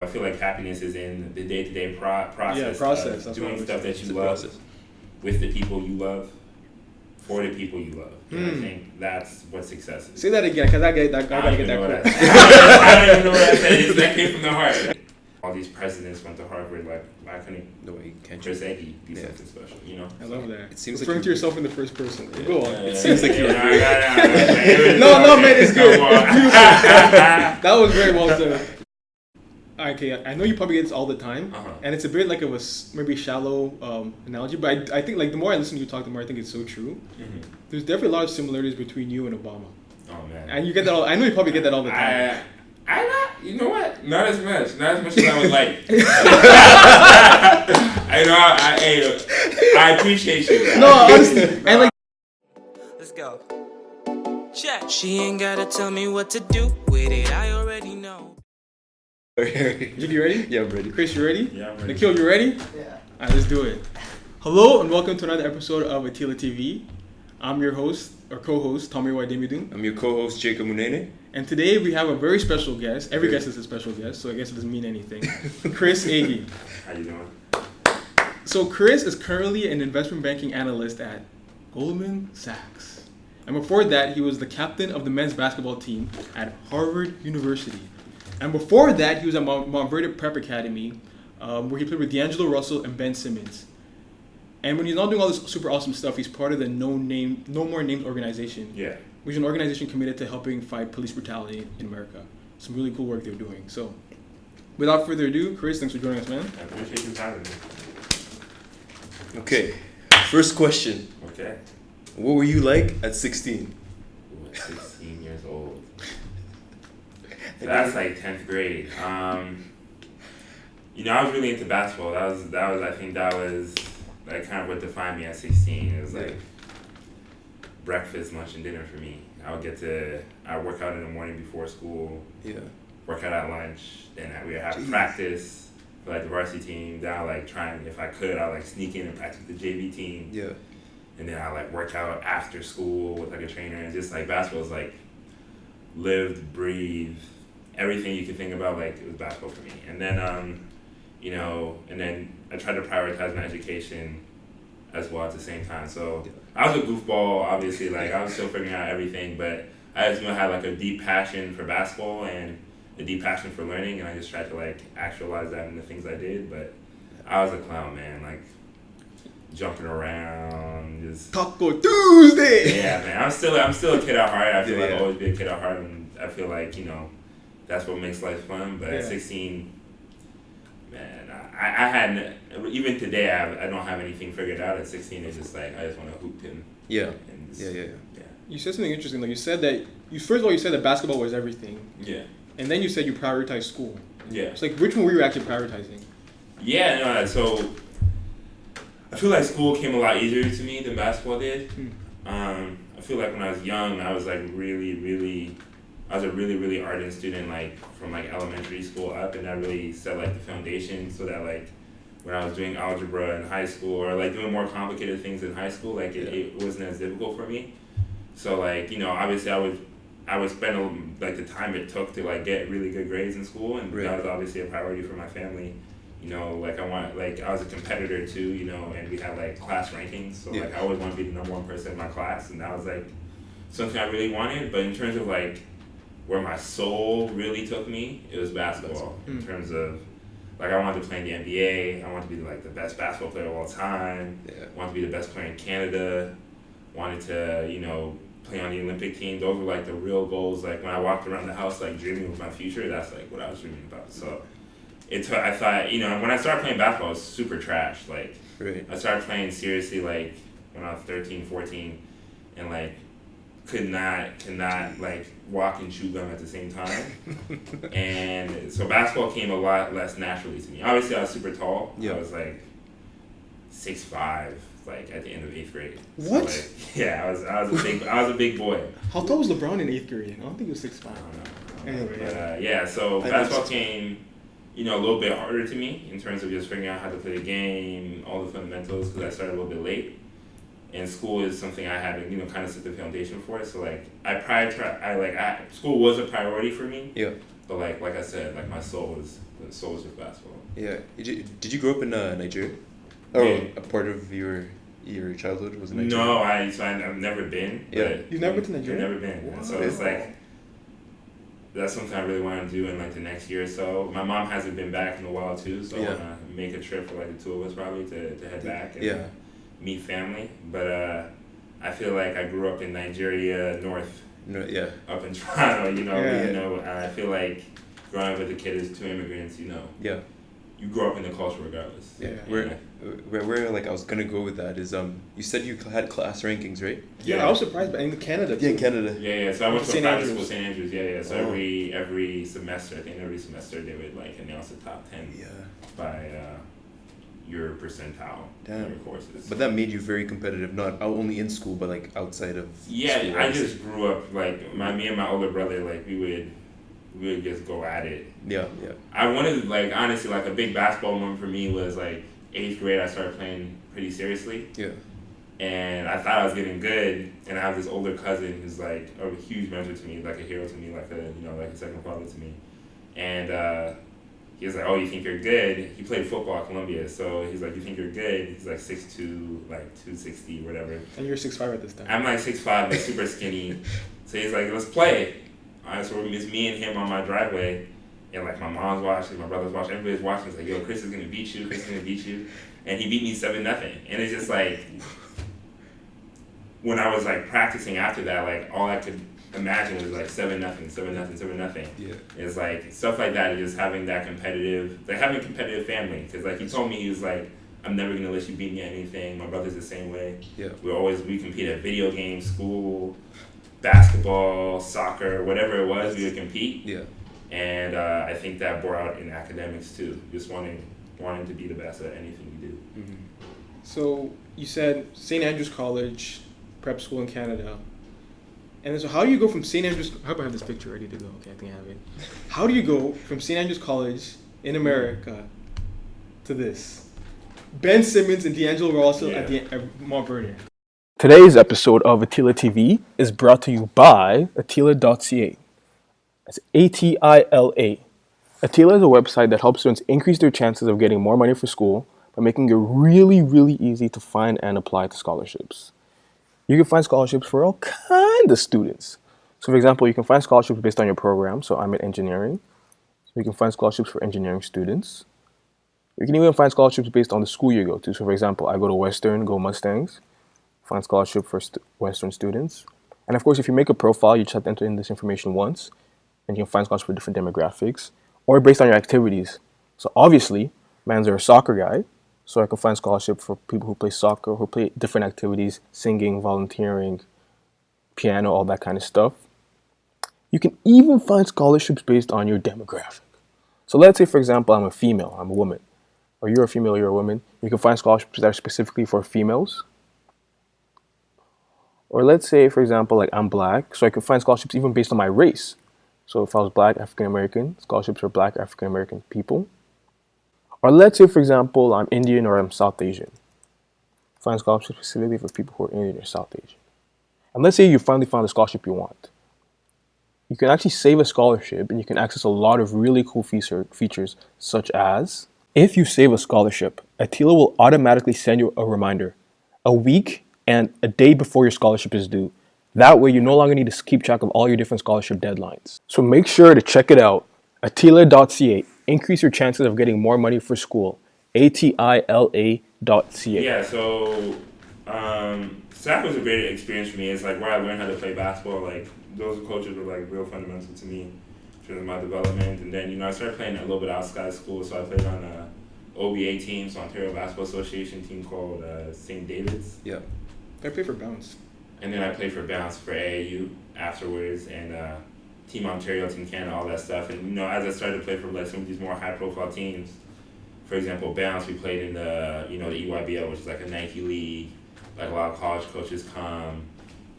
I feel like happiness is in the day-to-day process. Yeah, process. Of doing stuff that you love with the people you love for the people you love. And I think that's what success is. Say that again, because I gotta get that quote. I don't even know what I said. That came from the heart. All these presidents went to Harvard. Like, why couldn't Chris Eggy be something special? You know. I love that. It seems referring like to yourself in the first person. Go on. It seems like you're. No, man, it's good. That was very well said. Okay, I know you probably get this all the time, and it's a bit like a maybe shallow analogy, but I think like the more I listen to you talk, the more I think it's so true. Mm-hmm. There's definitely a lot of similarities between you and Obama. Oh man! And you get that all. I know you probably get that all the time. You know what? Not as much as I would like. I appreciate you. No, honestly, and like. Let's go. Check. She ain't gotta tell me what to do with it. I already know. Jig, you ready? Yeah, I'm ready. Chris, you ready? Yeah, I'm ready. Nikhil, you ready? Yeah. Alright, let's do it. Hello and welcome to another episode of Atila TV. I'm your host, or co-host, Tommy Wademidun. I'm your co-host, Jacob Munene. And today we have a very special guest. Every guest is a special guest, so I guess it doesn't mean anything. Chris Agee. How you doing? So Chris is currently an investment banking analyst at Goldman Sachs. And before that, he was the captain of the men's basketball team at Harvard University. And before that, he was at Mount Vernon Prep Academy, where he played with D'Angelo Russell and Ben Simmons. And when he's not doing all this super awesome stuff, he's part of the No More Names organization. Yeah. Which is an organization committed to helping fight police brutality in America. Some really cool work they're doing. So, without further ado, Chris, thanks for joining us, man. I appreciate you having me. Okay, first question. Okay. What were you like at 16? Ooh, at 16 years old. So that's like 10th grade. I was really into basketball. That was like kind of what defined me at 16. It was like breakfast, lunch, and dinner for me. I work out in the morning before school. Yeah. Work out at lunch. Then we would have practice for like the varsity team. Then I like trying, if I could, I like sneak in and practice with the JV team. Yeah. And then I like work out after school with like a trainer, and just like basketball is like lived, breathed, everything you could think about. Like it was basketball for me. And then and then I tried to prioritize my education as well at the same time. So I was a goofball, obviously. Like I was still figuring out everything, but I just had like a deep passion for basketball and a deep passion for learning, and I just tried to like actualize that in the things I did. But I was a clown, man. Like jumping around, just Taco Tuesday. Yeah, man. I'm still a kid at heart. I feel like I'll always be a kid at heart, and I feel like that's what makes life fun. But at 16, man, I hadn't. Even today, I don't have anything figured out. At 16, it's just like I just want to hoop and yeah. You said something interesting. Like you said that first of all you said that basketball was everything. Yeah. And then you said you prioritized school. Yeah. It's like which one were you actually prioritizing? Yeah, no. So I feel like school came a lot easier to me than basketball did. I feel like when I was young, I was like a really ardent student, like from like elementary school up, and that really set like the foundation so that like when I was doing algebra in high school or like doing more complicated things in high school, like it wasn't as difficult for me. So like obviously I would spend like the time it took to like get really good grades in school, and that was obviously a priority for my family. Like I was a competitor too, and we had like class rankings, so like I always wanted to be the number one person in my class, and that was like something I really wanted. But in terms of like where my soul really took me, it was basketball. In terms of like I wanted to play in the NBA, I wanted to be like the best basketball player of all time. Wanted to be the best player in Canada. Wanted to play on the Olympic team. Those were like the real goals. Like when I walked around the house like dreaming of my future, that's like what I was dreaming about. So I thought, when I started playing basketball, I was super trash. Like, I started playing seriously, like, when I was 13, 14, and, like, cannot, like, walk and chew gum at the same time. And so basketball came a lot less naturally to me. Obviously, I was super tall. I was, like, 6'5", like, at the end of 8th grade. What? So, like, I was a big boy. How tall was LeBron in 8th grade? I don't think he was 6'5". I don't know. Anyway, But, so basketball came a little bit harder to me in terms of just figuring out how to play the game, all the fundamentals, because I started a little bit late. And school is something I had to, kind of set the foundation for. So, like, school was a priority for me. Yeah. But, like I said, like, my soul was souls with basketball. Yeah. Did you grow up in Nigeria? Or Yeah. a part of your childhood was Nigeria? No, I've never been. Yeah. But You've never been to Nigeria? I've never been. Wow. So it's like, that's something I really want to do in like the next year or so. My mom hasn't been back in a while too, so I want to make a trip for like the two of us probably to head back and meet family. But I feel like I grew up in Nigeria North. No, yeah. Up in Toronto, you know, Yeah. and I feel like growing up with a kid as two immigrants, you know. Yeah. You grow up in the culture regardless. Yeah. Yeah. Where like I was gonna go with that is you said you had class rankings, right? Yeah, I was surprised, but in Canada too. Yeah, in Canada. Yeah. So I went to a St. private Andrews. school, St. Andrews. Yeah. So every semester, I think every semester they would like announce the top 10 by your percentile in your courses. But that made you very competitive, not only in school but like outside of Yeah, school, I just grew up like me and my older brother, like we would just go at it. Yeah. I wanted, like, honestly, like a big basketball moment for me was like 8th grade. I started playing pretty seriously. Yeah. And I thought I was getting good, and I have this older cousin who's like a huge mentor to me, like a hero to me, like a second father to me. And he was like, "Oh, you think you're good?" He played football at Columbia, so he's like, "You think you're good?" He's like 6'2", like 260, whatever. And you're 6'5" at this time. I'm like 6'5", like super skinny. So he's like, "Let's play." Alright, so it's me and him on my driveway, and like my mom's watching, my brother's watching, everybody's watching. It's like, "Yo, Chris is gonna beat you. Chris is gonna beat you," and he beat me 7-0. And it's just like, when I was like practicing after that, like all I could imagine was like 7-0, 7-0. Yeah. It's like stuff like that. Just having that competitive family. Because like he told me, he was like, "I'm never gonna let you beat me at anything." My brother's the same way. Yeah. We compete at video games, school, basketball, soccer, whatever it was, we would compete. Yeah. And I think that bore out in academics too. Just wanting to be the best at anything you do. Mm-hmm. So you said St. Andrews College, prep school in Canada. And then so how do you go from St. Andrews, I hope I have this picture ready to go. Okay, I think I have it. How do you go from St. Andrews College in America to this? Ben Simmons and D'Angelo Russell at Mount Vernon. Today's episode of Atila TV is brought to you by Atila.ca. That's Atila. Atila is a website that helps students increase their chances of getting more money for school by making it really, really easy to find and apply to scholarships. You can find scholarships for all kinds of students. So for example, you can find scholarships based on your program. So I'm in engineering. So you can find scholarships for engineering students. You can even find scholarships based on the school you go to. So for example, I go to Western, go Mustangs. Find scholarship for Western students. And of course, if you make a profile, you just have to enter in this information once, and you can find scholarship for different demographics, or based on your activities. So obviously, man's are a soccer guy, so I can find scholarship for people who play soccer, who play different activities, singing, volunteering, piano, all that kind of stuff. You can even find scholarships based on your demographic. So let's say, for example, I'm a female, I'm a woman, or you're a female, you're a woman. You can find scholarships that are specifically for females. Or let's say, for example, like I'm black, so I could find scholarships even based on my race. So if I was black, African American, scholarships for black African American people. Or let's say, for example, I'm Indian or I'm South Asian. Find scholarships specifically for people who are Indian or South Asian. And let's say you finally found the scholarship you want. You can actually save a scholarship and you can access a lot of really cool features such as, if you save a scholarship, Atila will automatically send you a reminder a week and a day before your scholarship is due. That way you no longer need to keep track of all your different scholarship deadlines. So make sure to check it out. Atila.ca. Increase your chances of getting more money for school. Atila.ca. Yeah, so SAC was a great experience for me. It's like where I learned how to play basketball. Like those coaches were like real fundamental to me in terms of my development. And then, I started playing a little bit outside of school. So I played on a OBA team, so Ontario Basketball Association team called St. David's. Yeah. I played for Bounce. And then I played for Bounce for AAU afterwards, and Team Ontario, Team Canada, all that stuff. And as I started to play for like some of these more high-profile teams, for example, Bounce, we played in the the EYBL, which is like a Nike league. Like a lot of college coaches come.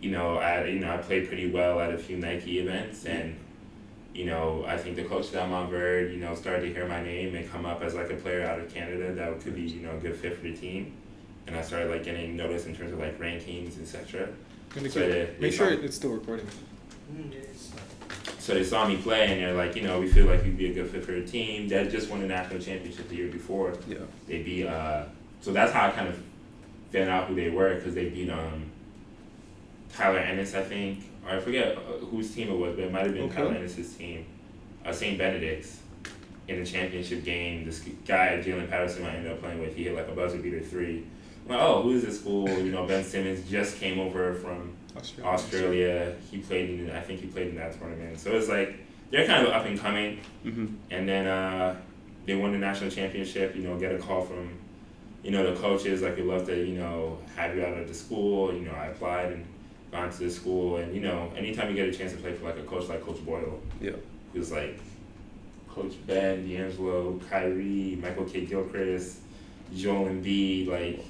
I played pretty well at a few Nike events, and I think the coaches at Mount Vernon, started to hear my name and come up as like a player out of Canada that could be a good fit for the team. And I started like getting noticed in terms of like rankings, etc. Make sure it's still recording. So they saw me play, and they're like, we feel like you'd be a good fit for the team. That just won the national championship the year before. Yeah. They beat. So that's how I kind of found out who they were, because they beat Tyler Ennis, I think, or I forget whose team it was, but it might have been Tyler Ennis's team, St. Benedict's, in the championship game. This guy, Jalen Patterson, I ended up playing with, he hit like a buzzer beater 3. I'm like, oh, who is this school? Ben Simmons just came over from Australia. He played in that tournament. So it's like, they're kind of up and coming. Mm-hmm. And then they won the national championship, get a call from, the coaches, like, we'd love to, have you out at the school. I applied and gone to the school. And, anytime you get a chance to play for, like, a coach like Coach Boyle, yeah, who's, like, Coach Ben, D'Angelo, Kyrie, Michael K. Gilchrist, Joel Embiid, like,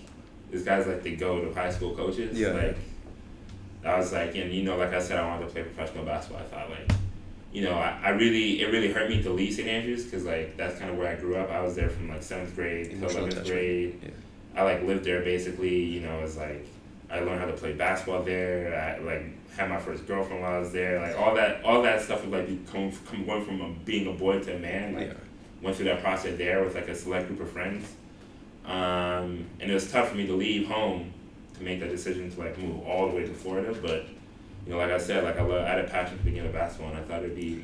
this guy's, like, the GOAT of high school coaches. Yeah. Like, I was like, and, like I said, I wanted to play professional basketball. I thought, like, it really hurt me to leave St. Andrews, because, like, that's kind of where I grew up. I was there from, like, 7th grade to 11th grade. Yeah. I, like, lived there, basically. It's like, I learned how to play basketball there. I, like, had my first girlfriend while I was there. Like, all that stuff was, like, going from being a boy to a man. Like, went through that process there with, like, a select group of friends. And it was tough for me to leave home to make that decision to, like, move all the way to Florida, but like I said, like, I had a passion for the game of basketball, and I thought it'd be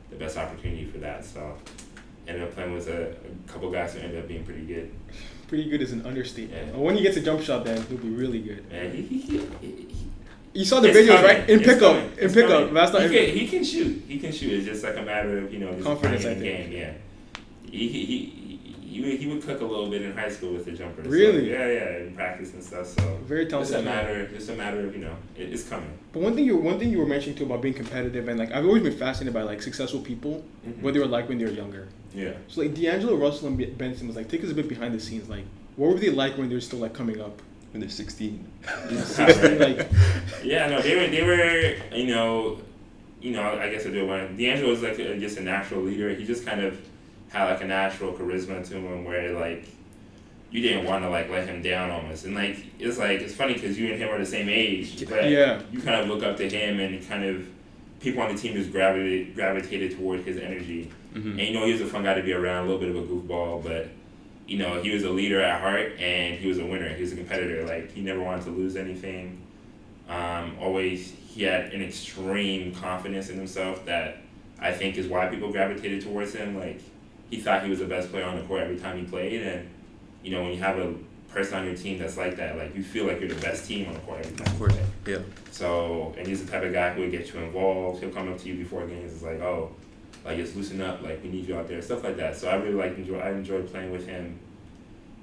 the best opportunity for that. So, ended up playing with a couple guys who ended up being pretty good. Pretty good is an understatement. Yeah. When he gets a jump shot, then he'll be really good. Yeah, you saw the videos, right? In pickup, That's not. He can shoot. It's just like a matter of just confidence. I think. Game. Yeah. He would cook a little bit in high school with the jumper. Really? So, yeah, in practice and stuff. So very talented. Just a matter of it's coming. But one thing you were mentioning too about being competitive, and like I've always been fascinated by like successful people, what they were like when they were younger. Yeah. So like D'Angelo Russell and Ben Simmons, like take us a bit behind the scenes. Like what were they like when they were still like coming up? When they're 16. Like. Yeah, no, they were I guess I do one. D'Angelo was like just a natural leader. He just kind of had like a natural charisma to him where like you didn't want to like let him down almost, and like it's funny because you and him are the same age, but you kind of look up to him, and kind of people on the team just gravitated toward his energy. And he was a fun guy to be around, a little bit of a goofball, but he was a leader at heart, and he was a winner. He was a competitor. Like he never wanted to lose anything. Always he had an extreme confidence in himself that I think is why people gravitated towards him. Like he thought he was the best player on the court every time he played, and when you have a person on your team that's like that, like you feel like you're the best team on the court every time. Of course, yeah. So, and he's the type of guy who would get you involved. He'll come up to you before games. It's like, oh, like just loosen up. Like we need you out there, stuff like that. So I really I enjoyed playing with him.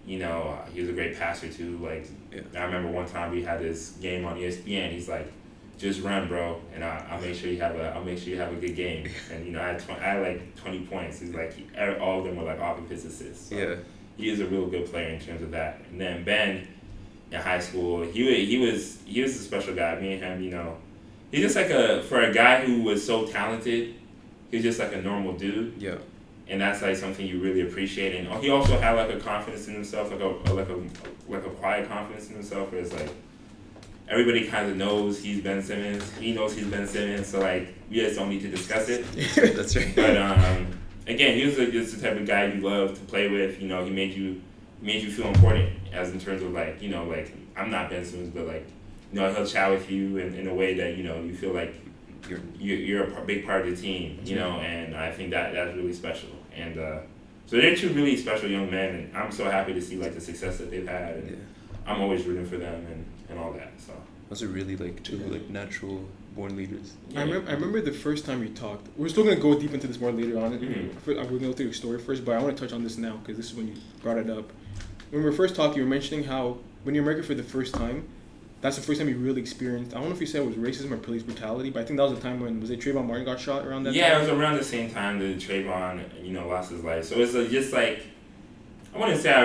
He was a great passer too. Like I remember one time we had this game on ESPN. He's like, just run, bro, and I'll make sure you have a good game. And I had like 20 points. He's like all of them were like off of his assists. So he is a real good player in terms of that. And then Ben, in high school, he was a special guy. Me and him, he's just like for a guy who was so talented, he's just like a normal dude. Yeah. And that's like something you really appreciate. And he also had like a confidence in himself, like a quiet confidence in himself, where it's like everybody kind of knows he's Ben Simmons. He knows he's Ben Simmons, so like we just don't need to discuss it. That's right. But again, he was just the type of guy you love to play with. He made you feel important, as in terms of like like I'm not Ben Simmons, but like he'll chat with you in a way that you feel like you're a big part of the team. And I think that's really special. And so they're two really special young men, and I'm so happy to see like the success that they've had. And I'm always rooting for them and all that. So those are really like two like natural born leaders. I remember the first time we talked. We're still gonna go deep into this more later on. We're gonna go through your story first, but I want to touch on this now because this is when you brought it up. When we were first talking, you were mentioning how when you're American for the first time, that's the first time you really experienced. I don't know if you said it was racism or police brutality, but I think that was the time when Trayvon Martin got shot around that time? Yeah, it was around the same time that Trayvon lost his life. So it's just like I wouldn't say I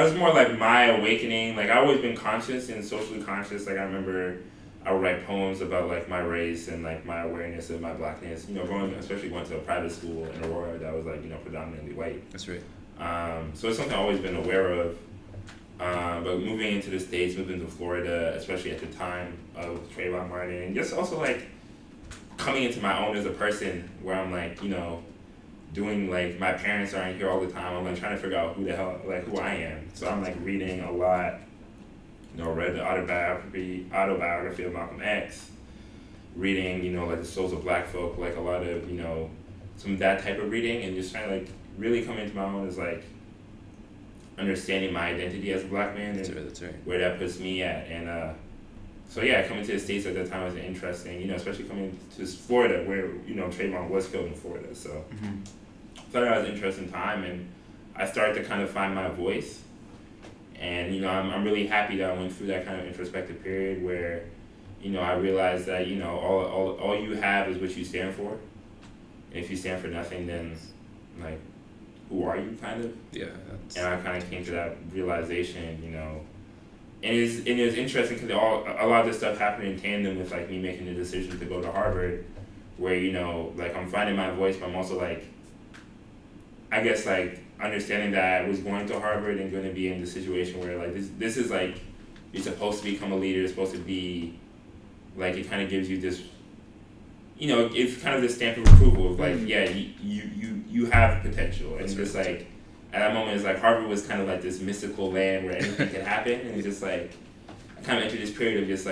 was more like my awakening. Like I've always been conscious and socially conscious. Like I remember I would write poems about like my race and like my awareness of my blackness. Especially going to a private school in Aurora that was like predominantly white. That's right. So it's something I've always been aware of. But moving into the States, moving to Florida, especially at the time of Trayvon Martin, and just also like coming into my own as a person, where I'm like, doing like my parents aren't here all the time. I'm like trying to figure out who I am. So I'm like reading a lot. Read the autobiography of Malcolm X. Reading, like the Souls of Black Folk, like a lot of some of that type of reading, and just trying to like really come into my own as like understanding my identity as a black man and that's right. where that puts me at. And so yeah, coming to the States at that time was interesting, especially coming to Florida where, Trayvon was killed in Florida. So I thought that was an interesting time, and I started to kind of find my voice. And, I'm really happy that I went through that kind of introspective period where, I realized that, all you have is what you stand for. And if you stand for nothing, then, like, who are you, kind of? Yeah. And I kind of came to that realization, And it was interesting because a lot of this stuff happened in tandem with, like, me making the decision to go to Harvard, where, like, I'm finding my voice, but I'm also, like, I guess, like, understanding that I was going to Harvard and going to be in the situation where, like, this is, like, you're supposed to become a leader, it's supposed to be, like, it kind of gives you this, it's kind of this stamp of approval of, like, yeah, you have potential. And just, like, at that moment, it's like Harvard was kind of like this mystical land where anything could happen. And it's just, like, I kind of entered this period of just,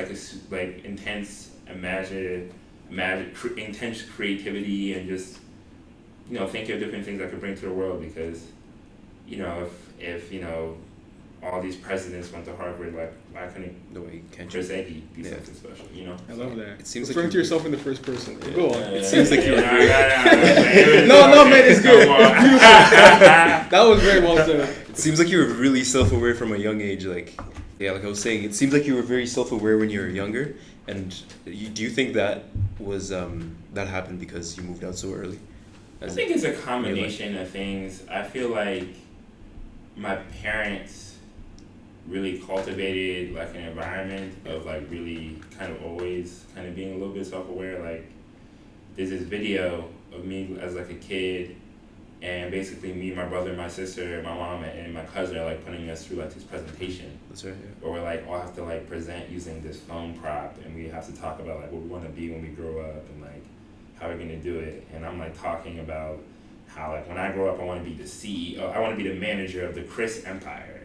like intense intense creativity and just, thinking of different things I could bring to the world because, if all these presidents went to Harvard, like, why couldn't Chris Eggy be something special, I love that. It seems referring like to yourself in the first person. Go on. It seems like you're No, man, it's good. It's beautiful. That was very well said. It seems like you were really self-aware from a young age. Like I was saying, it seems like you were very self-aware when you were younger. And do you think that was that happened because you moved out so early? I think it's a combination of things. I feel like my parents really cultivated like an environment of like really kind of always kind of being a little bit self-aware. Like there's this video of me as like a kid, and basically me, my brother, my sister, my mom, and my cousin are like putting us through like this presentation. That's right. Yeah. Where we're like all have to like present using this phone prop, and we have to talk about like what we want to be when we grow up and like how we're gonna do it. And I'm like talking about how like when I grow up I want to be the CEO, I want to be the manager of the Chris Empire.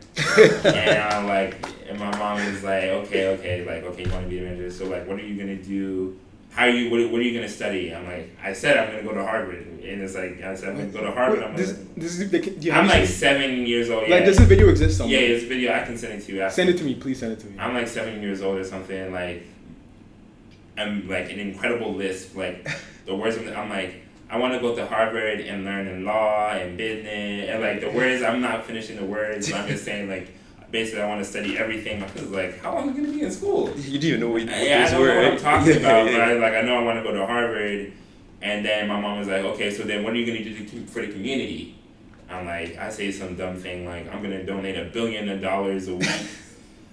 And I'm like, and my mom is like, okay, like okay, you want to be the manager, so like what are you gonna do? What are you gonna study? I'm like, I said I'm gonna go to Harvard, and it's like I said I'm gonna go to Harvard. I'm like 7 years old. Like, does this video exist somewhere? Yeah, this video I can send it to you. Send it to me, please send it to me. I'm like 7 years old or something. Like I'm like an incredible list. Like the words I'm like, I want to go to Harvard and learn in law and business, and like the words I'm not finishing the words. But I'm just saying like. Basically, I want to study everything. My cousin's like, how long are you going to be in school? You didn't even know what these were. I don't know what I'm talking about, but like, I know I want to go to Harvard. And then my mom was like, okay, so then what are you going to do for the community? I'm like, I say some dumb thing like, I'm going to donate $1 billion a week.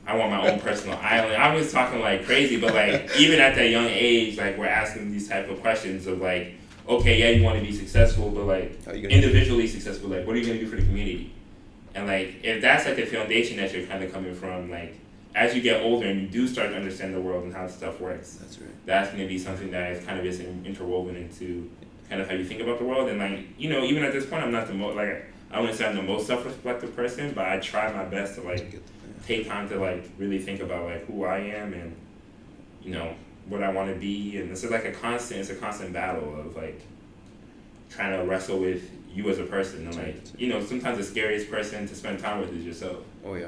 I want my own personal island. I was talking like crazy, but like, even at that young age, like, we're asking these type of questions of like, okay, yeah, you want to be successful, but like, individually successful, like, what are you going to do for the community? And like, if that's like the foundation that you're kind of coming from, like, as you get older and you do start to understand the world and how stuff works, that's right. That's going to be something that is kind of is interwoven into kind of how you think about the world. And like, even at this point, I'm not the most, like, I wouldn't say I'm the most self-reflective person, but I try my best to like take time to like really think about like who I am and, what I want to be. And it's like a constant battle of like trying to wrestle with you as a person, and like, sometimes the scariest person to spend time with is yourself. Oh yeah.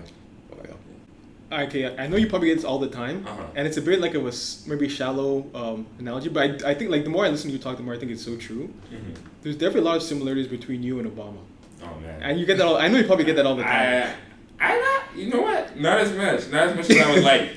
Okay, I know you probably get this all the time, and it's a bit like of a maybe shallow analogy, but I think like the more I listen to you talk, the more I think it's so true. Mm-hmm. There's definitely a lot of similarities between you and Obama. Oh man. And you get that I know you probably get that all the time. You know what? Not as much as I would like.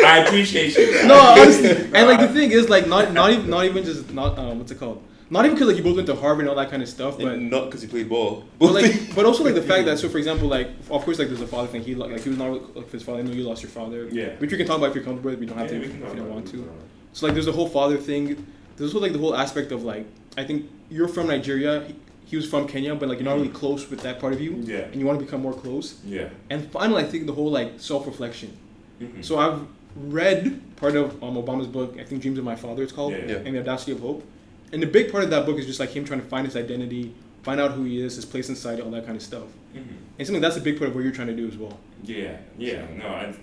I appreciate you. No, honestly, and like the thing is, like not even just what's it called? Not even because like you both went to Harvard and all that kind of stuff, but not because you played ball. But also like the fact that, so for example, like of course like there's a father thing. He was not like his father. I know you lost your father. Yeah. Which we can talk about if you're comfortable with. We don't have to if you don't want to. So like there's the whole father thing. There's also like the whole aspect of like, I think you're from Nigeria. He was from Kenya, but like you're not really close with that part of you. Yeah. And you want to become more close. Yeah. And finally, I think the whole like self-reflection. Mm-hmm. So read part of Obama's book, I think Dreams of My Father it's called, Yeah. and The Audacity of Hope. And the big part of that book is just like him trying to find his identity, find out who he is, his place in society, all that kind of stuff. And something that's a big part of what you're trying to do as well. Yeah. The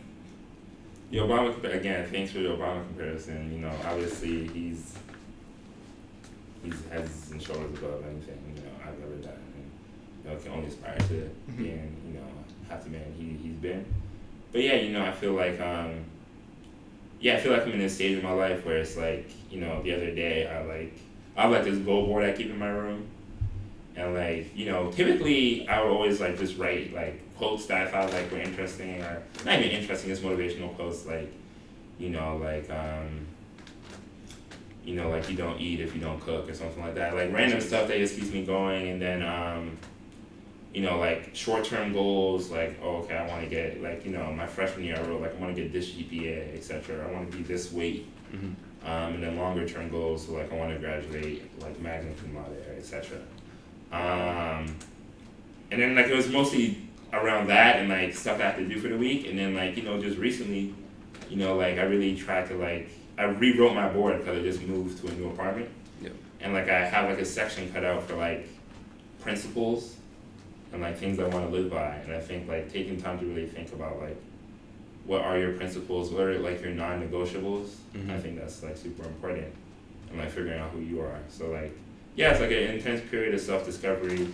Obama, again, thanks for the Obama comparison. You know, obviously he's heads and shoulders above anything, you know, I've ever done. And, you know, can only aspire to being, you know, half the man he's been. But yeah, you know, I feel like I'm in this stage of my life where it's like, you know, the other day I have like this goal board I keep in my room. And like, you know, typically I would always like just write like quotes that I thought like were interesting, or not even interesting, just motivational quotes like, you know, like you don't eat if you don't cook or something like that. Like random stuff that just keeps me going. And then you know, like short-term goals, like, oh, okay, I want to get, like, you know, my freshman year I wrote, like, I want to get this GPA, etc. I want to be this weight. And then longer-term goals, so, like, I want to graduate, like, magna cum laude, etc. And then, like, it was mostly around that and, like, stuff I had to do for the week. And then, like, you know, just recently, you know, like, I really tried to, like, I rewrote my board because I just moved to a new apartment. Yep. And, like, I have, like, a section cut out for, like, principles and like things I want to live by. And I think like taking time to really think about like what are your principles, what are like your non-negotiables. I think that's like super important, and like figuring out who you are. So like yeah, it's like an intense period of self-discovery,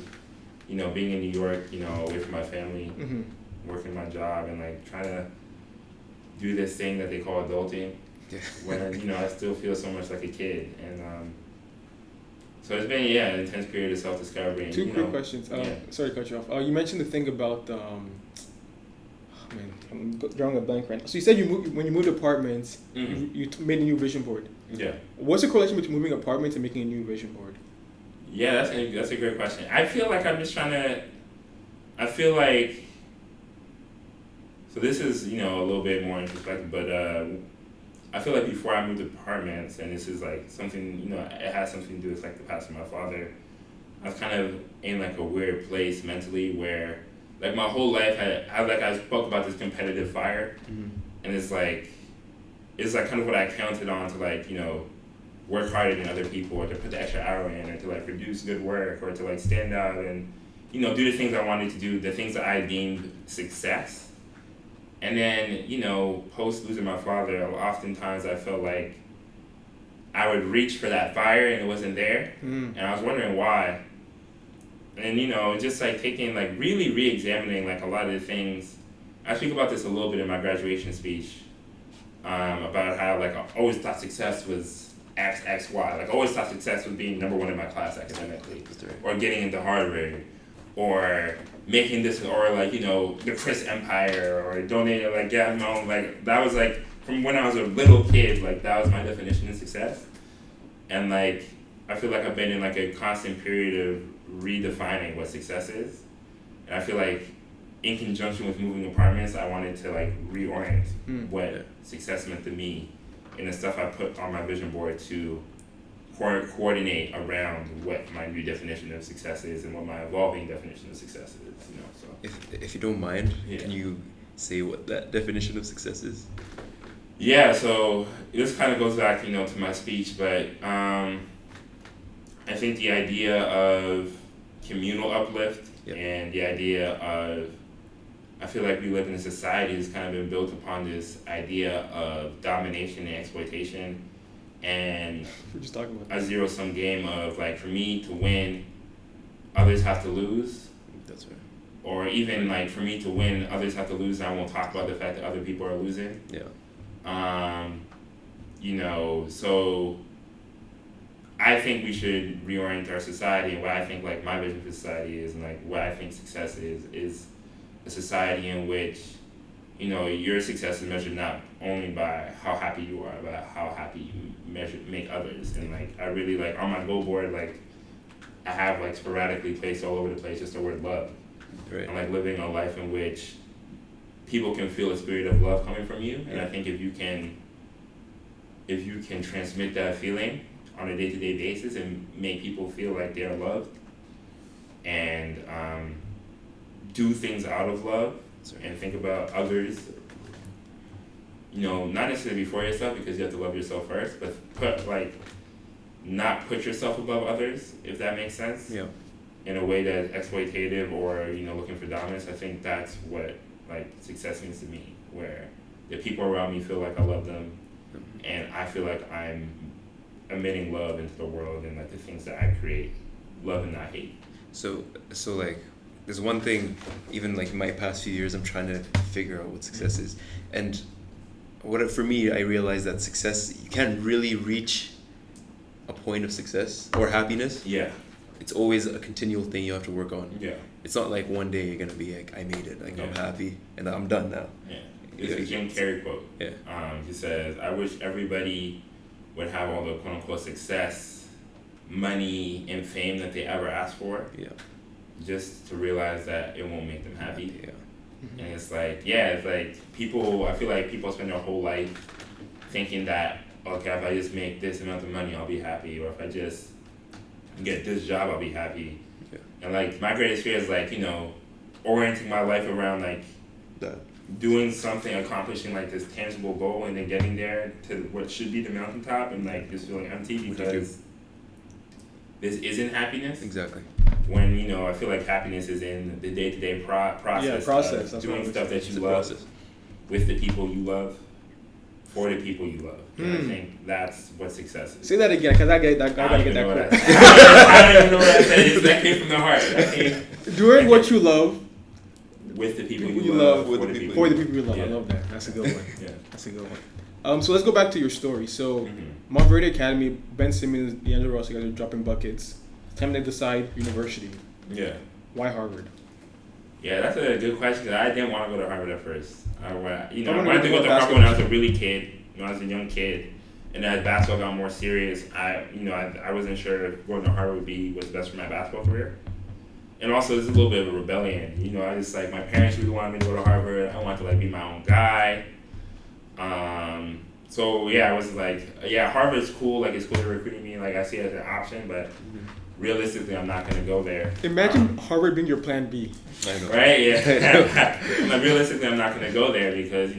you know, being in New York, you know, away from my family, working my job, and like trying to do this thing that they call adulting, when you know I still feel so much like a kid. And so it's been, an intense period of self-discovery. Two quick questions. Sorry to cut you off. You mentioned the thing about, I'm drawing a blank right now. So you said when you moved apartments, you made a new vision board. Yeah. What's the correlation between moving apartments and making a new vision board? Yeah, that's a great question. I feel like I'm just trying to, so this is, you know, a little bit more introspective, but I feel like before I moved apartments, and this is like something, you know, it has something to do with like the past of my father, I was kind of in like a weird place mentally where like my whole life I spoke about this competitive fire, and it's like kind of what I counted on to like, you know, work harder than other people, or to put the extra hour in, or to like produce good work, or to like stand out and, you know, do the things I wanted to do, the things that I deemed success. And then, you know, post losing my father, oftentimes I felt like I would reach for that fire and it wasn't there. And I was wondering why. And, you know, just like taking, like really re-examining like a lot of the things. I speak about this a little bit in my graduation speech, about how like I always thought success was X, Y. Like I always thought success was being number one in my class academically, or getting into Harvard, or making this, or like, you know, the Chris Empire, or donating, like getting my own, like that was like from when I was a little kid, like that was my definition of success. And like I feel like I've been in like a constant period of redefining what success is. And I feel like in conjunction with moving apartments, I wanted to like reorient what success meant to me and the stuff I put on my vision board to coordinate around what my new definition of success is and what my evolving definition of success is, you know. So if you don't mind, can you say what that definition of success is? Yeah, so this kind of goes back, you know, to my speech, but I think the idea of communal uplift and the idea of, I feel like we live in a society that's kind of been built upon this idea of domination and exploitation, and we're just talking about a zero-sum game of like, for me to win, others have to lose. That's right. Or even like for me to win, others have to lose, and I won't talk about the fact that other people are losing. You know, so I think we should reorient our society, and what I think like my vision for society is, and like what I think success is a society in which, you know, your success is measured not only by how happy you are, but how happy you make others. And like I really like on my goal board, like I have like sporadically placed all over the place just the word love. Right. I'm like living a life in which people can feel a spirit of love coming from you, and I think if you can transmit that feeling on a day-to-day basis and make people feel like they're loved, and do things out of love, and think about others, not necessarily before yourself because you have to love yourself first, but not put yourself above others, if that makes sense. Yeah. In a way that's exploitative or, looking for dominance. I think that's what, success means to me, where the people around me feel like I love them, and I feel like I'm emitting love into the world and, the things that I create, love and not hate. So there's one thing, even, in my past few years, I'm trying to figure out what success is. And for me, I realized that success, you can't really reach a point of success or happiness. Yeah. It's always a continual thing you have to work on. Yeah. It's not like one day you're going to be like, I made it, I'm happy, and I'm done now. Yeah. It's a Jim Carrey quote. Yeah. He says, I wish everybody would have all the quote-unquote success, money, and fame that they ever asked for. Yeah. Just to realize that it won't make them happy. Yeah. And it's people, I feel like people spend their whole life thinking that, okay, if I just make this amount of money, I'll be happy. Or if I just get this job, I'll be happy. Yeah. And my greatest fear is orienting my life around that. Doing something, accomplishing this tangible goal, and then getting there to what should be the mountaintop, and just feeling empty because this isn't happiness. Exactly. When I feel like happiness is in the day-to-day process. Yeah, process. Of doing stuff that you the love, process. with the people you love, for the people you love. And I think that's what success is. Say that again, because I gotta get that quote. I don't even know what I said. That came from the heart. Doing what you love. With the people you love, for the people you love. Yeah. I love that. That's a good one. Yeah. That's a good one. So let's go back to your story. So, Montverde Academy, Ben Simmons, D'Angelo Ross, you guys are dropping buckets. Time to decide university. Yeah. Why Harvard? Yeah, that's a good question. I didn't want to go to Harvard at first. I wanted to go to basketball. Harvard when I was a really kid, when I was a young kid. And then as basketball got more serious, I wasn't sure if going to Harvard was best for my basketball career. And also, there's a little bit of a rebellion. I just my parents really wanted me to go to Harvard. I wanted to be my own guy. So yeah, I was Harvard's cool. It's cool to recruiting me. I see it as an option, but realistically, I'm not gonna go there. Imagine Harvard being your plan B. I know. Right? Yeah. Realistically, I'm not gonna go there because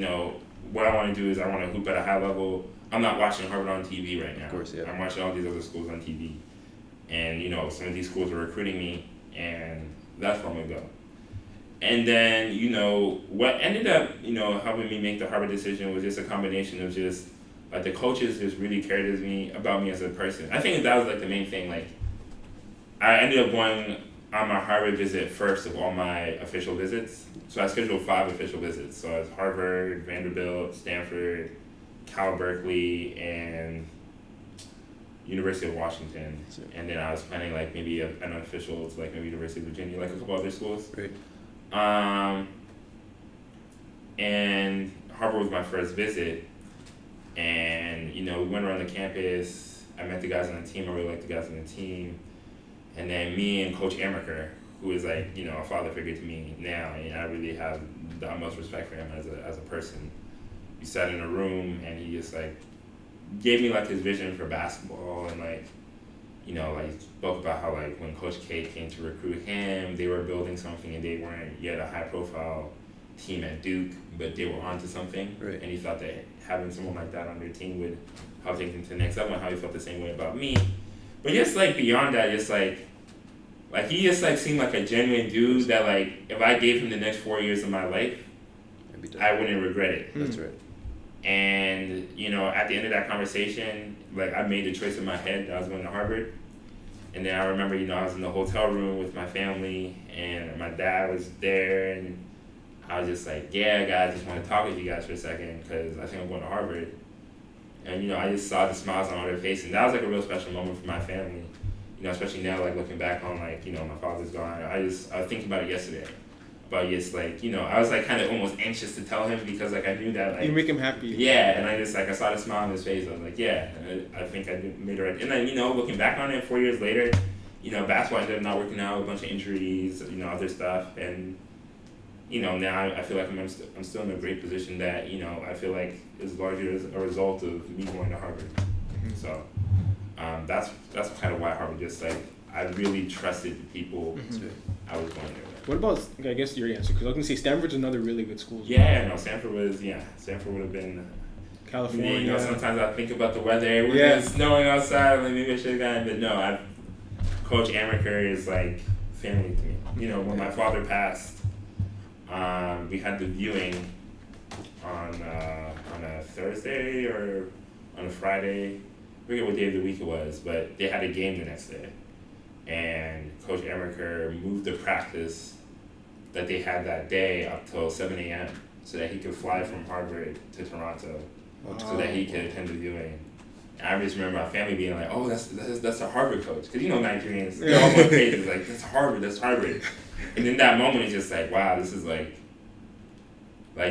what I want to do is I want to hoop at a high level. I'm not watching Harvard on TV right now. Of course, yeah. I'm watching all these other schools on TV, and some of these schools are recruiting me. And that's where I'm going to go. And then, what ended up, helping me make the Harvard decision was just a combination of just, the coaches just really cared about me as a person. I think that was, the main thing. I ended up going on my Harvard visit first of all my official visits. So I scheduled 5 official visits. So it's Harvard, Vanderbilt, Stanford, Cal Berkeley, and University of Washington, and then I was planning maybe an unofficial to maybe University of Virginia, a couple other schools. Great. And Harvard was my first visit, and we went around the campus. I met the guys on the team. I really liked the guys on the team, and then me and Coach Amaker, who is a father figure to me now, and I really have the utmost respect for him as a person. We sat in a room, and he just gave me his vision for basketball, and spoke about how when Coach K came to recruit him, they were building something and they weren't yet a high profile team at Duke, but they were onto something. Right. And he thought that having someone like that on their team would help take them to the next level, and how he felt the same way about me. But just beyond that, just he just seemed like a genuine dude that if I gave him the next 4 years of my life, I wouldn't regret it. That's right. And, at the end of that conversation, I made the choice in my head that I was going to Harvard. And then I remember, I was in the hotel room with my family, and my dad was there, and I was just yeah, guys, I just want to talk with you guys for a second, because I think I'm going to Harvard. And, I just saw the smiles on their face, and that was a real special moment for my family. Especially now, looking back on, my father's gone. I was thinking about it yesterday. But just I was kind of almost anxious to tell him because I knew that you make him happy. Yeah, and I just I saw the smile on his face. I was yeah, I think I made it right. And then looking back on it 4 years later, basketball ended up not working out, a bunch of injuries, other stuff, and now I feel like I'm still in a great position that I feel like is largely as a result of me going to Harvard. Mm-hmm. So that's kind of why Harvard just I really trusted the people I was going there with. What about, I guess, your answer? Because I was going to say Stanford's another really good school. Yeah, no, Stanford would have been California. You know, sometimes I think about the weather. It's snowing outside. Like, maybe I should have gone. But no, Coach Amaker is like family to me. You know, when my father passed, we had the viewing on a Thursday or on a Friday. I forget what day of the week it was, but they had a game the next day. And Coach Amaker moved the practice that they had that day up till 7 a.m. so that he could fly from Harvard to Toronto so that he could attend the viewing. And I just remember my family being like, oh, that's a Harvard coach. Because, you know, Nigerians, they're all on pages like, that's Harvard. And in that moment, it's just like, wow, this is like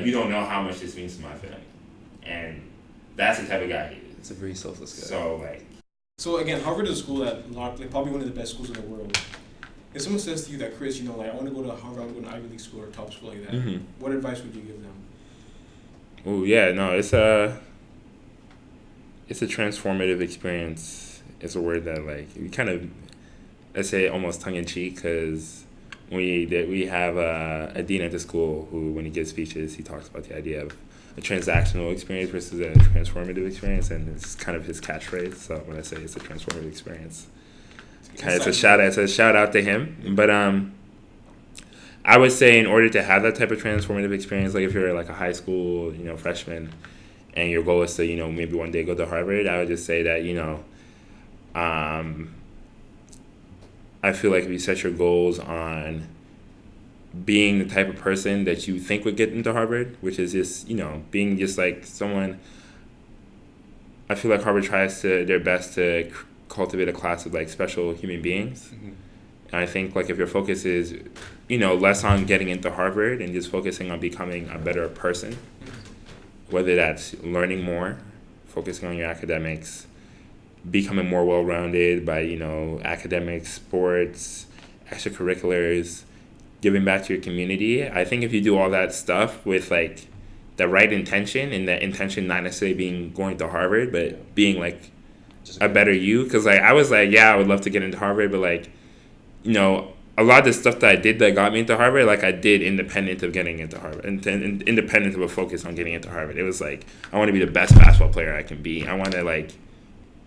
you don't know how much this means to my family. And that's the type of guy he is. It's a very selfless guy. So again, Harvard is a school that probably one of the best schools in the world. If someone says to you that, Chris, you know, like, I want to go to Harvard, I want to go to an Ivy League school or a top school like that, what advice would you give them? Oh yeah, no, it's a transformative experience. It's a word that like we kind of, let's say almost tongue in cheek, because we have a dean at the school who, when he gives speeches, he talks about the idea of a transactional experience versus a transformative experience, and it's kind of his catchphrase. So when I say it's a transformative experience, it's a shout out to him. But I would say in order to have that type of transformative experience, like if you're like a high school, you know, freshman, and your goal is to, you know, maybe one day go to Harvard, I would just say that, you know, I feel like if you set your goals on being the type of person that you think would get into Harvard, which is just, you know, being just like someone, I feel like Harvard tries their best to cultivate a class of like special human beings. And I think like if your focus is, you know, less on getting into Harvard and just focusing on becoming a better person, whether that's learning more, focusing on your academics, becoming more well-rounded by, you know, academics, sports, extracurriculars, giving back to your community. I think if you do all that stuff with like the right intention, and that intention not necessarily being going to Harvard, but being like a better you, because like I was like, yeah, I would love to get into Harvard, but like, you know, a lot of the stuff that I did that got me into Harvard, like I did independent of getting into Harvard, and independent of a focus on getting into Harvard. It was like, I want to be the best basketball player I can be. I want to like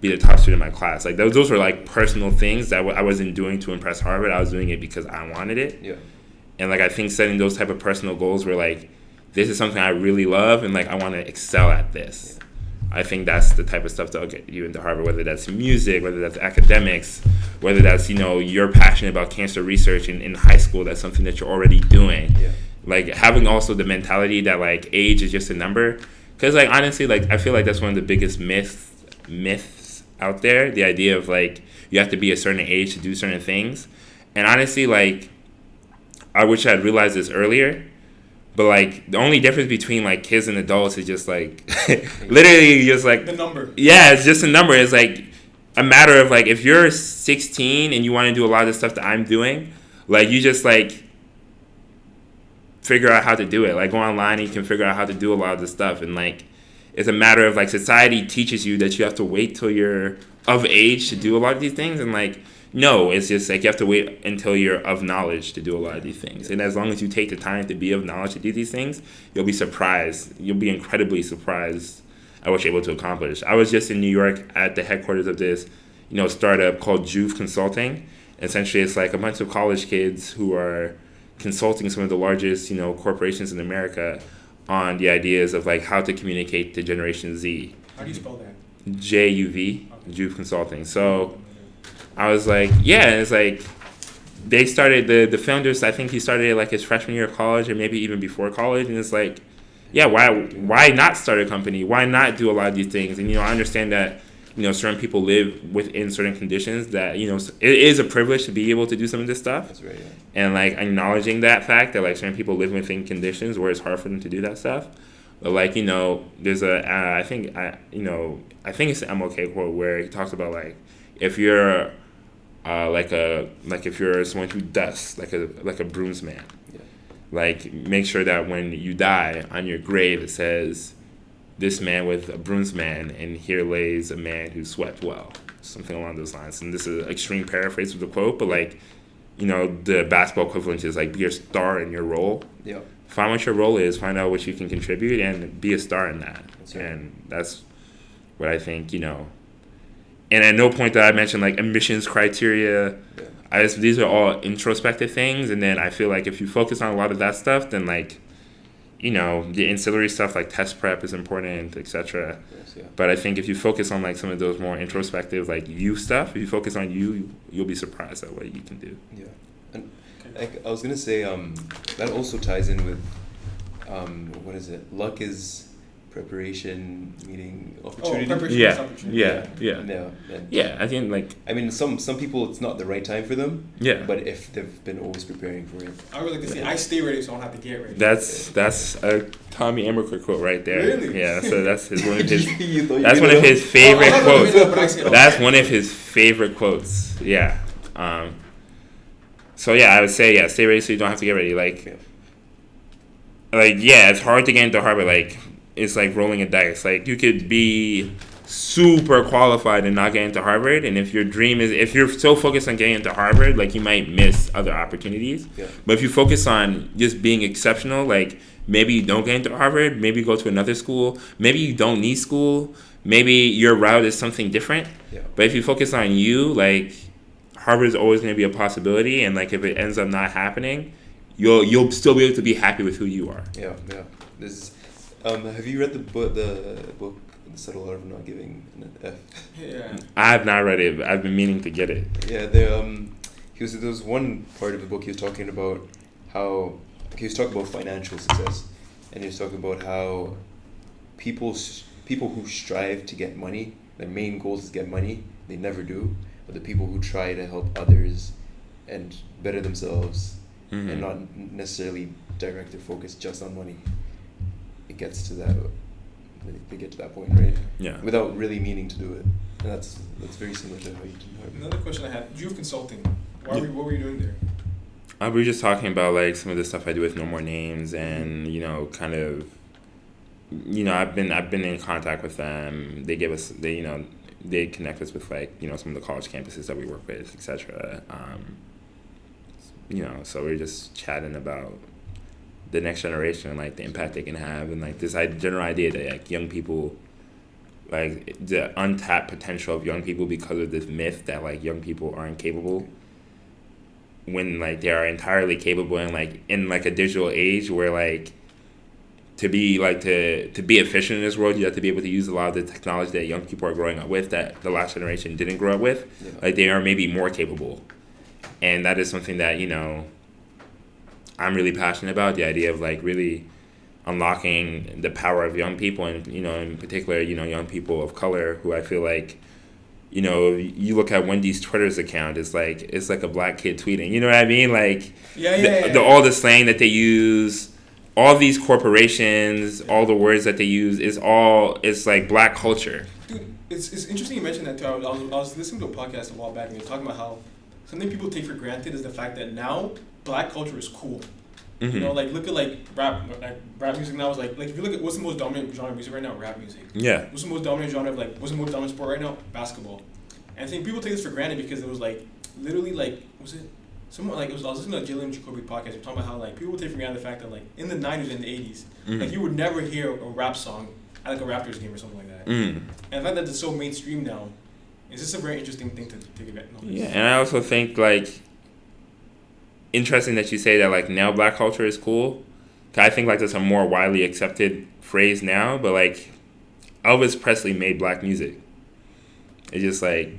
be the top student in my class. Like those were like personal things that I wasn't doing to impress Harvard. I was doing it because I wanted it. Yeah. And like I think setting those type of personal goals were like, this is something I really love, and like I want to excel at this. Yeah. I think that's the type of stuff that'll get you into Harvard, whether that's music, whether that's academics, whether that's, you know, you're passionate about cancer research in high school, that's something that you're already doing. Yeah. Like having also the mentality that like age is just a number. Because like honestly, like I feel like that's one of the biggest myths out there, the idea of like you have to be a certain age to do certain things. And honestly, like I wish I'd realized this earlier. But, like, the only difference between, like, kids and adults is just, like, literally just, like... The number. Yeah, it's just a number. It's, like, a matter of, like, if you're 16 and you want to do a lot of the stuff that I'm doing, like, you just, like, figure out how to do it. Like, go online and you can figure out how to do a lot of the stuff. And, like, it's a matter of, like, society teaches you that you have to wait till you're of age to do a lot of these things. And, like... No, it's just like you have to wait until you're of knowledge to do a lot of these things. And as long as you take the time to be of knowledge to do these things, you'll be surprised. You'll be incredibly surprised at what you're able to accomplish. I was just in New York at the headquarters of this, you know, startup called Juve Consulting. Essentially, it's like a bunch of college kids who are consulting some of the largest, you know, corporations in America on the ideas of like how to communicate to Generation Z. How do you spell that? JUV, okay. Juve Consulting. So I was like, yeah, and it's like they started, the founders, I think he started like his freshman year of college or maybe even before college, and it's like, yeah, why not start a company? Why not do a lot of these things? And, you know, I understand that, you know, certain people live within certain conditions that, you know, it is a privilege to be able to do some of this stuff. That's right, yeah. And, like, acknowledging that fact that, like, certain people live within conditions where it's hard for them to do that stuff. But, like, you know, there's I think it's an MLK quote where he talks about, like, if you're if you're someone who dusts, like a broomsman, yeah. Like make sure that when you die on your grave it says, "This man with a broomsman, and here lays a man who swept well," something along those lines. And this is an extreme paraphrase of the quote, but like, you know, the basketball equivalent is like be a star in your role. Yeah. find what your role is, find out what you can contribute, and be a star in that. That's right. And that's what I think, and at no point did I mention like admissions criteria. These are all introspective things, and then I feel like if you focus on a lot of that stuff, then like, the ancillary stuff like test prep is important, etc. Yes, yeah. But I think if you focus on like some of those more introspective like you stuff, if you focus on you'll be surprised at what you can do. Yeah, and like I was gonna say, that also ties in with, what is it? Luck is preparation meeting opportunity. Preparation Yeah. is opportunity. Yeah, I think like I mean, some people it's not the right time for them. Yeah. But if they've been always preparing for it. I would like to say I stay ready, so I don't have to get ready. that's a Tommy Amaker quote right there. Really? Yeah, so that's one of his. You thought you That's were one of gonna- his favorite I quotes. know, but I say it all the That's time. one of his favorite quotes. Yeah. So yeah, I would say stay ready so you don't have to get ready. It's hard to get into Harvard. Like it's like rolling a dice. Like you could be super qualified and not get into Harvard, and if you're so focused on getting into Harvard, like you might miss other opportunities. Yeah. But if you focus on just being exceptional, like maybe you don't get into Harvard, maybe you go to another school, maybe you don't need school, maybe your route is something different. Yeah. But if you focus on you, like Harvard is always going to be a possibility, and like if it ends up not happening, you'll still be able to be happy with who you are. Yeah. This is, have you read the book The Subtle Art of Not Giving an F? Yeah. I have not read it, but I've been meaning to get it. Yeah, there was one part of the book he was talking about how he was talking about financial success, and he was talking about how people who strive to get money, their main goal is to get money, they never do. But the people who try to help others and better themselves and not necessarily direct their focus just on money, it gets to that. They get to that point, right? Yeah. Without really meaning to do it, and that's very similar to how you do Harvard. Another question I had: you have consulting. What were you doing there? We were just talking about like some of the stuff I do with No More Names, and kind of, I've been in contact with them. They connect us with like some of the college campuses that we work with, etc. So we're just chatting about the next generation and like the impact they can have, and like this general idea that like young people, like the untapped potential of young people because of this myth that like young people aren't capable, when like they are entirely capable, and like in like a digital age where like to be efficient in this world, you have to be able to use a lot of the technology that young people are growing up with that the last generation didn't grow up with. Yeah. Like they are maybe more capable, and that is something that I'm really passionate about, the idea of like really unlocking the power of young people, and in particular young people of color, who I feel like you look at Wendy's Twitter's account, it's like a black kid tweeting, you know what I mean, like all the slang that they use, all these corporations, all the words that they use it's like black culture. Dude, it's interesting you mentioned that too. I was listening to a podcast a while back, and they were talking about how something people take for granted is the fact that now black culture is cool. Mm-hmm. Like look at like rap music now is like if you look at what's the most dominant genre of music right now, rap music. Yeah. What's the most dominant genre of what's the most dominant sport right now? Basketball. And I think people take this for granted because it was like literally like was it someone like I was listening to a Jalen Jacoby podcast. They were talking about how like people take for granted the fact that like in the 90s and the 80s, like you would never hear a rap song at like a Raptors game or something like that. And the fact that it's so mainstream now, is just a very interesting thing to take advantage of. Yeah, and I also think like interesting that you say that like now black culture is cool. 'Cause I think like that's a more widely accepted phrase now, but like Elvis Presley made black music. It's just like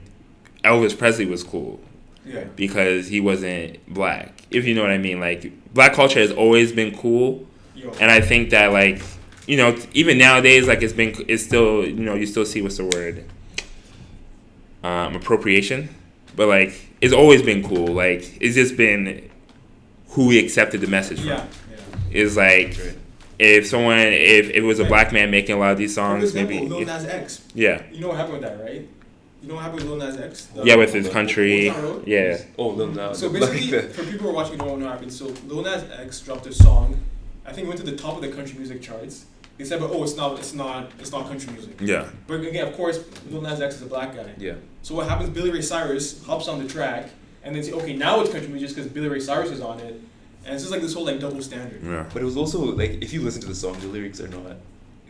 Elvis Presley was cool. Yeah. Because he wasn't black, if you know what I mean. Like black culture has always been cool, and I think that like even nowadays like it's still you still see what's the word appropriation, but like it's always been cool. Like it's just been who we accepted the message from. Is like if it was a black man making a lot of these songs, for example, maybe Lil Nas X. Yeah. You know what happened with that, right? You know what happened with Lil Nas X? With his country. Yeah. Oh, Lil Nas. So basically, for people who are watching who don't know what happened, so Lil Nas X dropped a song. I think it went to the top of the country music charts. They said, but it's not country music. Yeah. But again, of course, Lil Nas X is a black guy. Yeah. So what happens? Billy Ray Cyrus hops on the track and then say, okay, now it's country music because Billy Ray Cyrus is on it. And it's just like this whole like double standard. Yeah. But it was also like if you listen to the song, the lyrics are not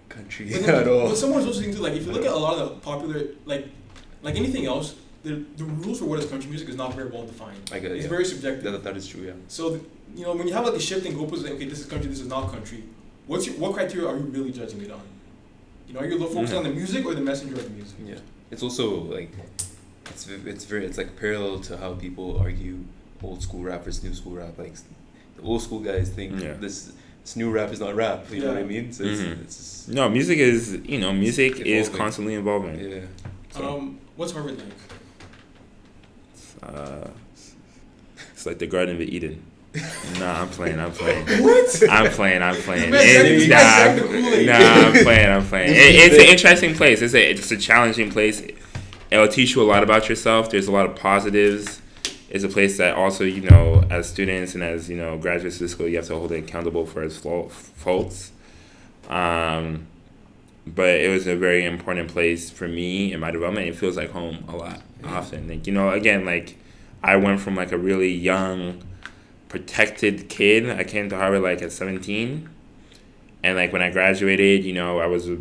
country But then, at all. But someone's also thinking too, like if you look at a lot of the popular like anything else, the rules for what is country music is not very well defined. It's very subjective. That is true, yeah. So you know, when you have like a shifting goalpost, like, okay, this is country, this is not country. What criteria are you really judging it on? You know, are you focused on the music or the messenger of the music? Yeah, it's also like it's like parallel to how people argue old school rap versus new school rap. Like the old school guys think this new rap is not rap. You know what I mean? So it's just, no, music is music is constantly evolving. Yeah. So. What's Harvard like? It's like the Garden of Eden. Nah, I'm playing. What? I'm playing. I'm playing. I'm playing. It's an interesting place. It's a challenging place. It'll teach you a lot about yourself. There's a lot of positives. It's a place that also, you know, as students and as, you know, graduates of the school, you have to hold it accountable for its faults. But it was a very important place for me in my development. It feels like home a lot, often. Like, you know, again, like, I went from, like, a really young, protected kid. I came to Harvard, like, at 17. And, like, when I graduated, you know, I was a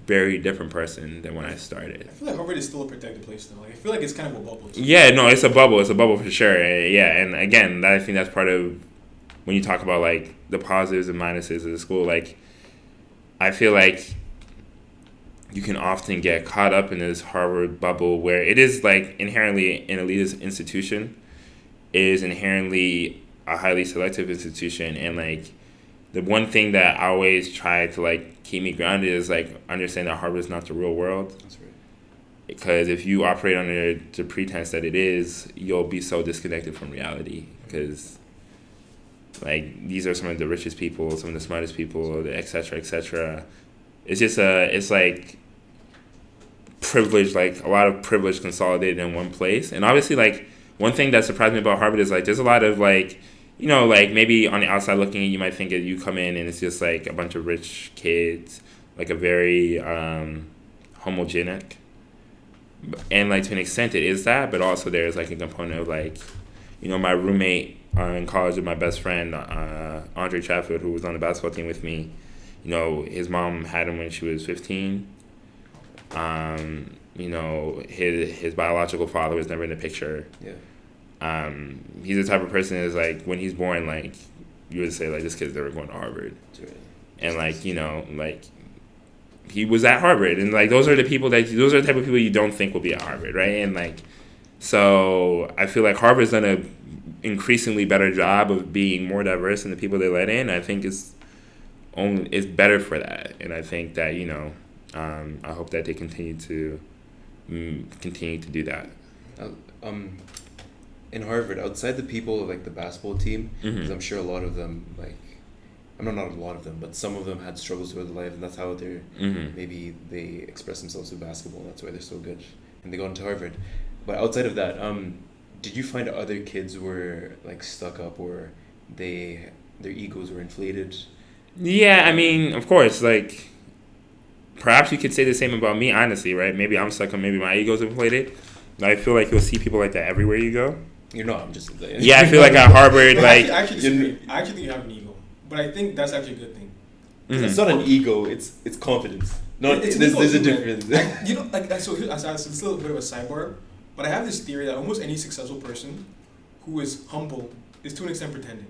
very different person than when I started. I feel like Harvard is still a protected place, though. Like, I feel like it's kind of a bubble, too. Yeah, no, it's a bubble. It's a bubble for sure. Yeah, and, again, I think that's part of when you talk about, like, the positives and minuses of the school. Like, I feel like you can often get caught up in this Harvard bubble where it is like inherently an elitist institution. It is inherently a highly selective institution, and like the one thing that I always try to like keep me grounded is like understand that Harvard is not the real world. That's right. Because if you operate under the pretense that it is, you'll be so disconnected from reality. Because like these are some of the richest people, some of the smartest people, et cetera, et cetera. It's just it's like privilege, like a lot of privilege consolidated in one place. And obviously, like one thing that surprised me about Harvard is like there's a lot of like, you know, like maybe on the outside looking, you might think that you come in and it's just like a bunch of rich kids, like a very homogenic. And like to an extent it is that, but also there's like a component of like, you know, my roommate in college with my best friend, Andre Chatfield, who was on the basketball team with me, you know, his mom had him when she was 15. You know, his biological father was never in the picture. Yeah. He's the type of person that is like, when he's born, like, you would say, like, this kid's never going to Harvard. Right. And, like, you know, like, he was at Harvard. And, like, those are the type of people you don't think will be at Harvard, right? And, like, so I feel like Harvard's done a increasingly better job of being more diverse in the people they let in. I think it's better for that. And I think that, you know, I hope that they continue to do that. In Harvard, outside the people of like the basketball team, because I'm sure a lot of them, like, I mean, not a lot of them, but some of them had struggles with life, and that's how they're maybe they express themselves with basketball. And that's why they're so good, and they got into Harvard. But outside of that, did you find other kids were like stuck up, or their egos were inflated? Yeah, I mean, of course, like, perhaps you could say the same about me, honestly, right? Maybe I'm stuck on, maybe my ego's inflated. I feel like you'll see people like that everywhere you go. You're not, I'm just saying. Yeah, I feel like at Harvard, like... I actually think you have an ego. But I think that's actually a good thing. It's not an ego, it's confidence. There's a difference. You know, like, so it's a little bit of a sidebar, but I have this theory that almost any successful person who is humble is to an extent pretending.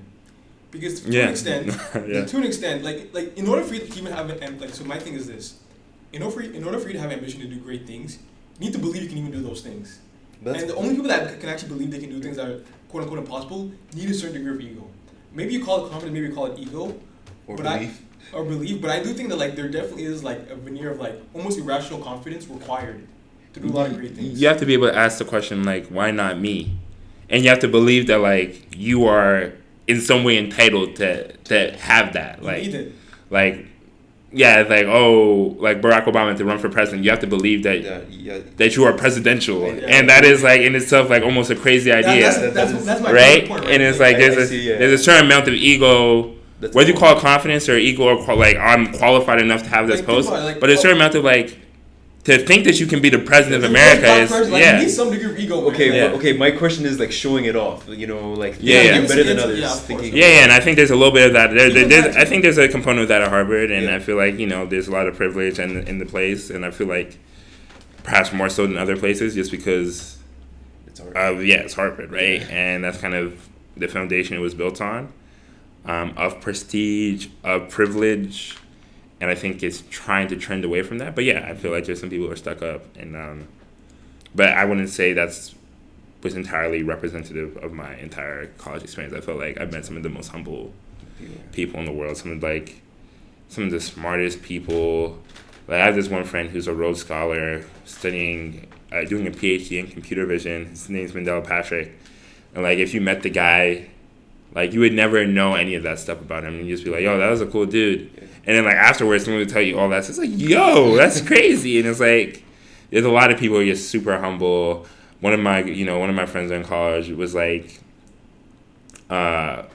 Because to an extent, like in order for you to even have so my thing is this. In order for you to have ambition to do great things, you need to believe you can even do those things. And the only people that can actually believe they can do things that are quote unquote impossible need a certain degree of ego. Maybe you call it confidence, maybe you call it ego. Or belief. But I do think that like there definitely is like a veneer of like almost irrational confidence required to do a lot of great things. You have to be able to ask the question like, why not me? And you have to believe that like you are in some way entitled to have that. Like, you need it. Like, yeah, it's like, oh, like Barack Obama to run for president, you have to believe that that you are presidential, and that is like in itself like almost a crazy idea. That's my right? point, right? And it's like there's a certain amount of ego, whether you call it confidence or ego, or like I'm qualified enough to have this post, but there's a certain amount of like to think that you can be the president of America is you need some degree of ego. Okay, my question is like showing it off. You know, like you're better than others. And I think there's a little bit of that. I think there's a component of that at Harvard, and I feel like there's a lot of privilege in the place, and I feel like perhaps more so than other places, just because it's Harvard, right? And that's kind of the foundation it was built on, of prestige, of privilege. And I think it's trying to trend away from that. But yeah, I feel like there's some people who are stuck up. And but I wouldn't say was entirely representative of my entire college experience. I felt like I've met some of the most humble people in the world. Some of the smartest people. Like I have this one friend who's a Rhodes Scholar studying, doing a PhD in computer vision. His name's Mandela Patrick. And like if you met the guy, like you would never know any of that stuff about him. And you'd just be like, yo, that was a cool dude. And then like afterwards, someone would tell you all that. So it's like, yo, that's crazy. And it's like, there's a lot of people who are just super humble. One of my friends in college was like, set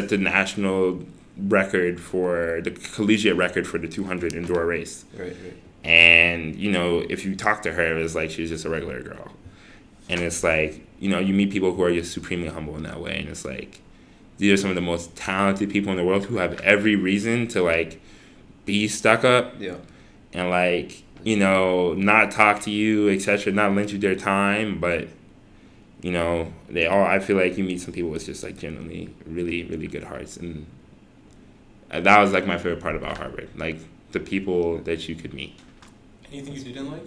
the national record for the collegiate record for the 200 indoor race. Right. And if you talk to her, it was like she was just a regular girl. And it's like, you meet people who are just supremely humble in that way. And it's like, these are some of the most talented people in the world who have every reason to like be stuck up and like not talk to you, etc., not lend you their time, but I feel like you meet some people with just like genuinely really, really good hearts. And that was like my favorite part about Harvard, like the people that you could meet. Anything you didn't like?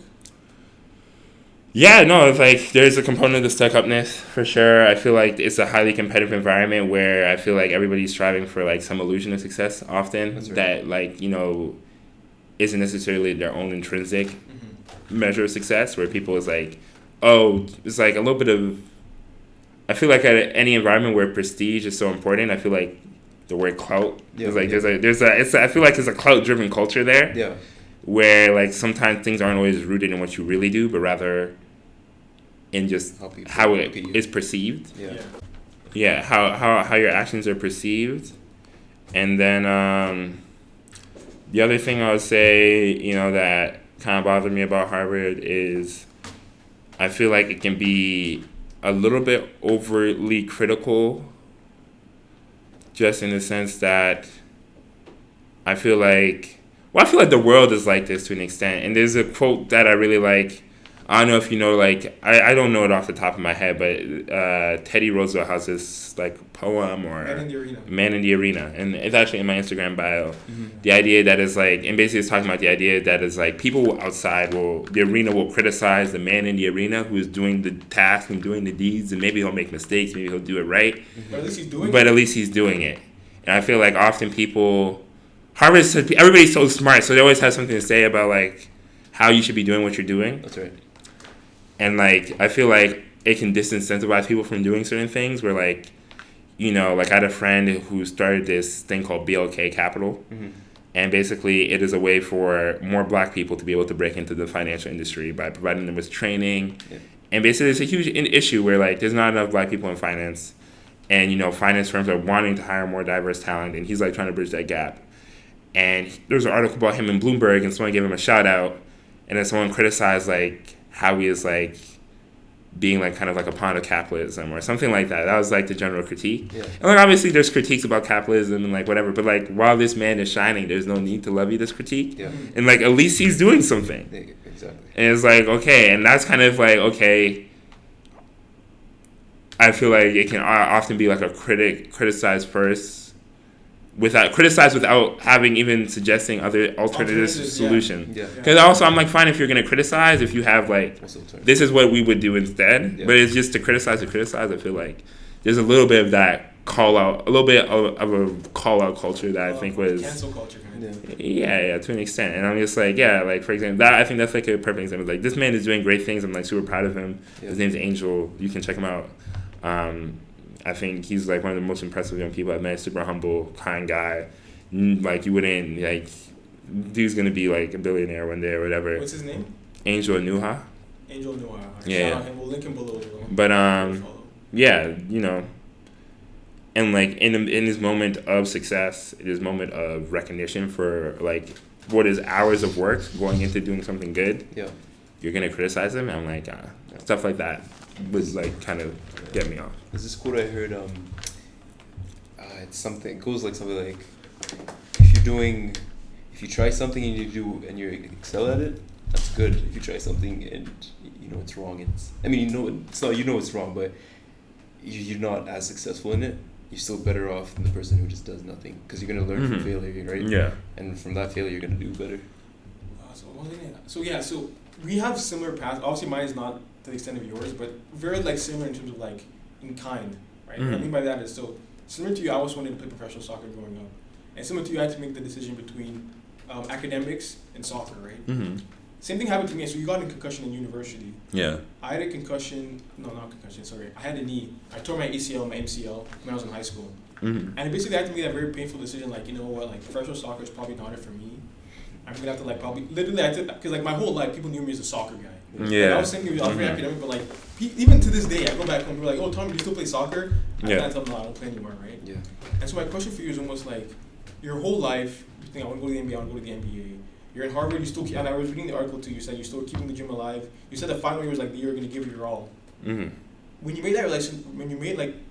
Yeah, no, it's like there's a component of the stuck-upness for sure. I feel like it's a highly competitive environment where I feel like everybody's striving for like some illusion of success often. That's right. That like, isn't necessarily their own intrinsic measure of success, where people is like, oh, it's like a little bit of, I feel like at any environment where prestige is so important, I feel like the word clout is like, I feel like there's a clout-driven culture there. Yeah. Where like sometimes things aren't always rooted in what you really do, but rather in just how it is perceived. How your actions are perceived. And then the other thing I would say, that kind of bothered me about Harvard is I feel like it can be a little bit overtly critical, just in the sense that I feel like the world is like this to an extent. And there's a quote that I really like. I don't know if you know, like, I don't know it off the top of my head, but Teddy Roosevelt has this, like, poem or... Man in the Arena. And it's actually in my Instagram bio. Mm-hmm. The idea that is, like... And basically it's talking about the idea that is, like, people outside the arena will criticize the man in the arena who is doing the task and doing the deeds, and maybe he'll make mistakes, maybe he'll do it right. Mm-hmm. But at least he's doing it. And I feel like often people... everybody's so smart, so they always have something to say about, like, how you should be doing what you're doing. That's right. And, like, I feel like it can disincentivize people from doing certain things where, like, like I had a friend who started this thing called BLK Capital. Mm-hmm. And basically it is a way for more black people to be able to break into the financial industry by providing them with training. Yeah. And basically it's a huge issue where, like, there's not enough black people in finance. And, finance firms are wanting to hire more diverse talent. And he's, like, trying to bridge that gap. And there was an article about him in Bloomberg, and someone gave him a shout out, and then someone criticized like how he is like being like kind of like a pawn of capitalism or something like that. That was like the general critique. Yeah. And like obviously there's critiques about capitalism and like whatever, but like while this man is shining, there's no need to levy this critique. Yeah. And like at least he's doing something. Yeah, exactly. And it's like okay, and that's kind of like okay. I feel like it can often be like a criticize first. Without having even suggesting other alternative solutions. Because also I'm like, fine if you're going to criticize, if you have like, this is what we would do instead. Yeah. But it's just to criticize. I feel like there's a little bit of that call out, a little bit of a call out culture that I think was cancel culture kind of. Yeah, to an extent. And I'm just like, yeah, like for example, I think that's like a perfect example. Like this man is doing great things. I'm like super proud of him. Yeah. His name's Angel. You can check him out. I think he's like one of the most impressive young people I've met. Super humble, kind guy. Like you wouldn't like. Dude's gonna be like a billionaire one day or whatever. What's his name? Angel Nuha. Angel Nuha. Yeah. We'll link him below. But yeah, and like in his moment of success, in his moment of recognition for like what is hours of work going into doing something good, Yeah. you're gonna criticize them. I'm like, stuff like that was like kind of get me off. There's this quote I heard. It's something. It goes like something like, if you try something and you excel at it, that's good. If you try something and you know it's wrong, it's wrong, but you're not as successful in it. You're still better off than the person who just does nothing, because you're gonna learn from failure, right? Yeah. And from that failure, you're gonna do better. So we have similar paths. Obviously, mine is not to the extent of yours, but very like similar in terms of like in kind, right? What I mean by that is, so similar to you, I always wanted to play professional soccer growing up, and similar to you, I had to make the decision between academics and soccer, right? Mm-hmm. Same thing happened to me. So you got a concussion in university. Yeah. I had a concussion. No, not concussion. Sorry, I had a knee. I tore my ACL, my MCL when I was in high school, and basically I had to make that very painful decision. Like, you know what? Like, professional soccer is probably not it for me. I'm gonna have to like probably literally because like my whole life people knew me as a soccer guy. Yeah. Like, I was thinking I was very academic, but like even to this day I go back home. We're like, oh Tommy, do you still play soccer? I can't tell them, no, I don't play anymore, right? Yeah. And so my question for you is almost like your whole life you think I want to go to the NBA, I want to go to the NBA. You're in Harvard, you still keep, and I was reading the article too. You said you're still keeping the gym alive. You said the final year was like the year you're gonna give it your all. Mm-hmm. When you made that realization,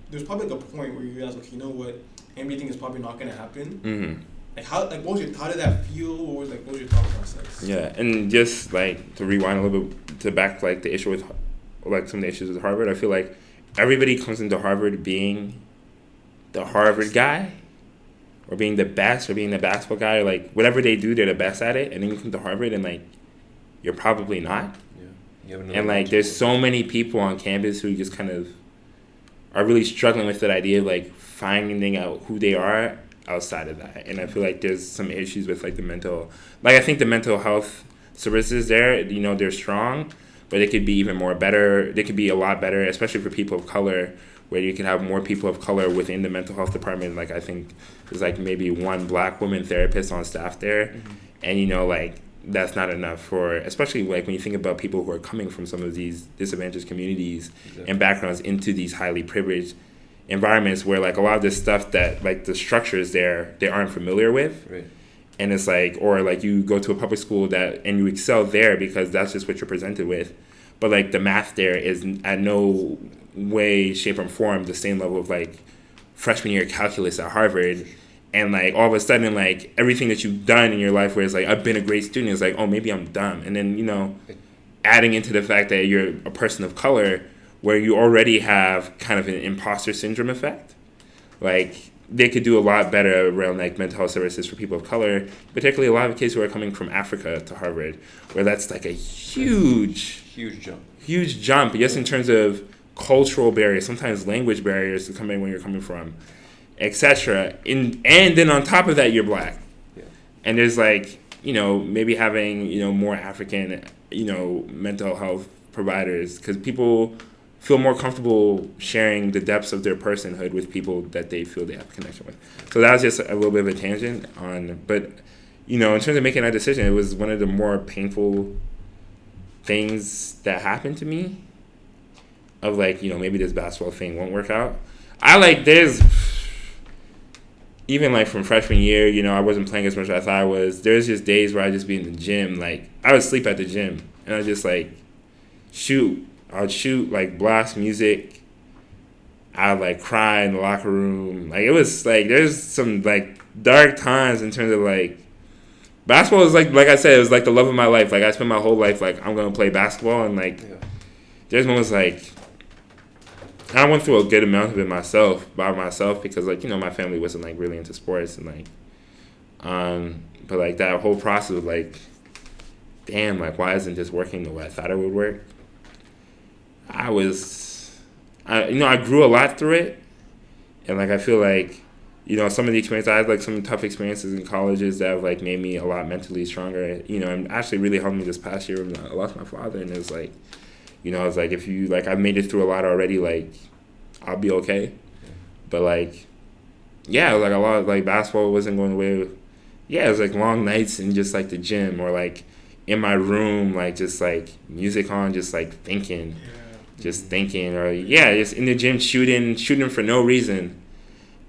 there's probably like a point where you realize, okay, you know what, NBA thing is probably not gonna happen. Mm-hmm. Like how did that feel? What was your thought process? Yeah, and just like to rewind a little bit to back like the issue with like some of the issues with Harvard, I feel like everybody comes into Harvard being the Harvard guy, or being the best, or being the basketball guy, or like whatever they do, they're the best at it, and then you come to Harvard and like you're probably not. Yeah. And like there's so many people on campus who just kind of are really struggling with that idea of like finding out who they are outside of that. And I feel like there's some issues with like I think the mental health services there, you know, they're strong, but they could be even more better. They could be a lot better, especially for people of color, where you can have more people of color within the mental health department. Like I think there's like maybe one black woman therapist on staff there. And you know, like that's not enough for, especially like when you think about people who are coming from some of these disadvantaged communities and backgrounds into these highly privileged environments where like a lot of this stuff that like the structures there they aren't familiar with. Right. And it's like, or like you go to a public school and you excel there because that's just what you're presented with, but like the math there is at no way, shape, or form the same level of like freshman year calculus at Harvard. And like all of a sudden, like everything that you've done in your life where it's like I've been a great student, it's like, oh, maybe I'm dumb. And then, you know, adding into the fact that you're a person of color where you already have kind of an imposter syndrome effect. Like they could do a lot better around like mental health services for people of color, particularly a lot of kids who are coming from Africa to Harvard, where that's like a huge jump, just in terms of cultural barriers, sometimes language barriers to come in when you're coming from, etc. And then on top of that, you're black. Yeah. And there's like, you know, maybe having, you know, more African, you know, mental health providers, because people feel more comfortable sharing the depths of their personhood with people that they feel they have a connection with. So that was just a little bit of a tangent on, but, you know, in terms of making that decision, it was one of the more painful things that happened to me of like, you know, maybe this basketball thing won't work out. Even like from freshman year, you know, I wasn't playing as much as I thought I was. There's just days where I'd just be in the gym. Like, I would sleep at the gym. And I'd just like I'd shoot, like blast music. I'd like cry in the locker room. Like, it was like, there's some like dark times in terms of like, basketball is like I said, it was like the love of my life. Like, I spent my whole life like, I'm going to play basketball. And like, there's moments like, I went through a good amount of it by myself, because like, you know, my family wasn't like really into sports and like, but like that whole process of like, damn, like why isn't this working the way I thought it would work? I grew a lot through it, and like I feel like, you know, some of the experiences I had, like some tough experiences in colleges that have like made me a lot mentally stronger. You know, and actually really helped me this past year when I lost my father, and it was like, you know, I was like, if you, like, I've made it through a lot already, like, I'll be okay. But, like, yeah, like, a lot of, like, basketball wasn't going away. It was, like, long nights in just, like, the gym, or, like, in my room, like, just, like, music on, just, like, thinking. Just thinking. Or, just in the gym shooting for no reason.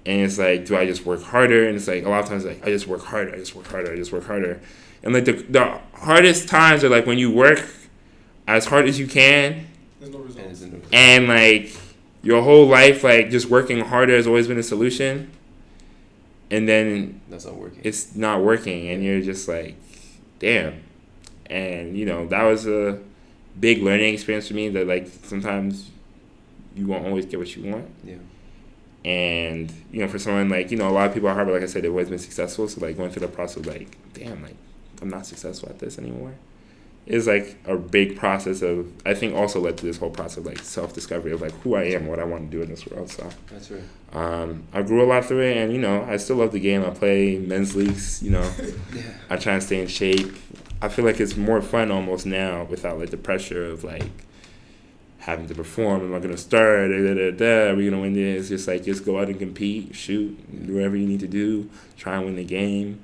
And it's, like, do I just work harder? And it's, like, a lot of times, like, I just work harder. And like the hardest times are like when you work as hard as you can, There's no results. and like your whole life, like just working harder has always been a solution, and then That's not working. it's not working, and you're just like, damn. And you know, that was a big learning experience for me, that like sometimes you won't always get what you want. Yeah. And you know, for someone like, you know, a lot of people at Harvard, like I said, they've always been successful, so like going through the process of like, damn, like I'm not successful at this anymore, is like a big process of, I think also led to this whole process of like self-discovery of like who I am, what I want to do in this world. So That's right. I grew a lot through it, and you know, I still love the game. I play men's leagues, you know. Yeah. I try and stay in shape. I feel like it's more fun almost now without like the pressure of like having to perform. Am I gonna start? Are we gonna win this? Just like, just go out and compete, shoot, do whatever you need to do, try and win the game.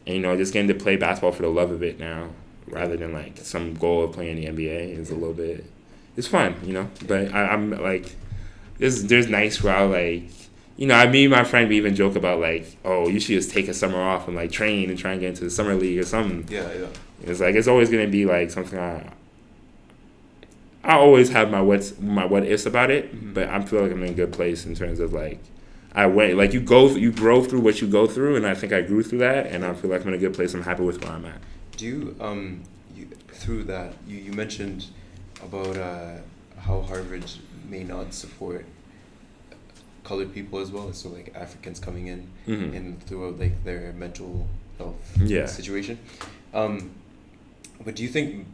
And you know, just getting to play basketball for the love of it now, rather than like some goal of playing the NBA is a little bit. It's fun, you know. But I'm like, there's nights where I like, you know, me and my friend, we even joke about like, oh, you should just take a summer off and like train and try and get into the summer league or something. Yeah. It's like, it's always gonna be like something I always have my what ifs about it, Mm-hmm. but I feel like I'm in a good place in terms of like, I went like you grow through what you go through, and I think I grew through that, and I feel like I'm in a good place. I'm happy with where I'm at. Do you through that you mentioned about how Harvard may not support colored people as well, so like Africans coming in Mhm. and throughout like their mental health Yeah. situation. But do you think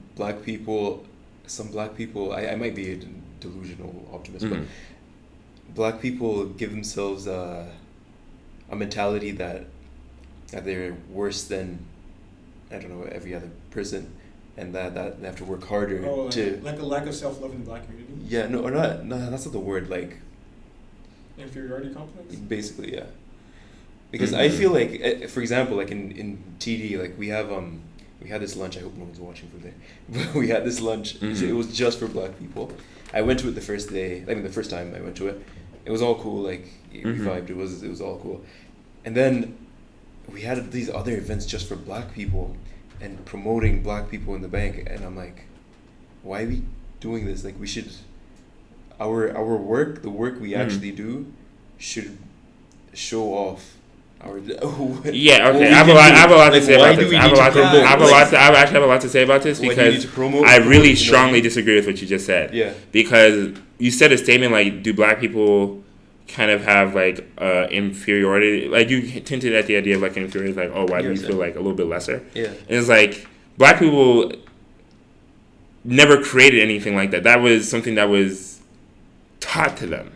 some black people, I might be a delusional optimist, Mhm. but black people give themselves a mentality that they're worse than, I don't know, every other person, and that they have to work harder to. Like a lack of self-love in the black community? Yeah, no, or not. No, that's not the word. Like, Inferiority complex? basically, yeah. Because I feel like, for example, like in TD, like we had this lunch. I hope no one's watching from there. But we had this lunch. Mhm. It was just for black people. I went to it the first day. I mean, the first time I went to it, it was all cool. Like we Mhm. vibed. It was all cool. And then we had these other events just for black people and promoting black people in the bank. And I'm like, why are we doing this? Like, we should, our work, the work we actually do, should show off our. Yeah, what okay. we I have a lot to say why about do this. we I have need a to lot to. promote? I have a lot to. I actually have a lot to say about this Why do you need because to promote? I really You know? strongly disagree with what you just said. Yeah. Because you said a statement like, do black people kind of have like inferiority? Like you hinted at the idea of like inferiority, like, oh, why do you Yes, feel yeah. like a little bit lesser? Yeah. And it's like, black people never created anything like that. That was something that was taught to them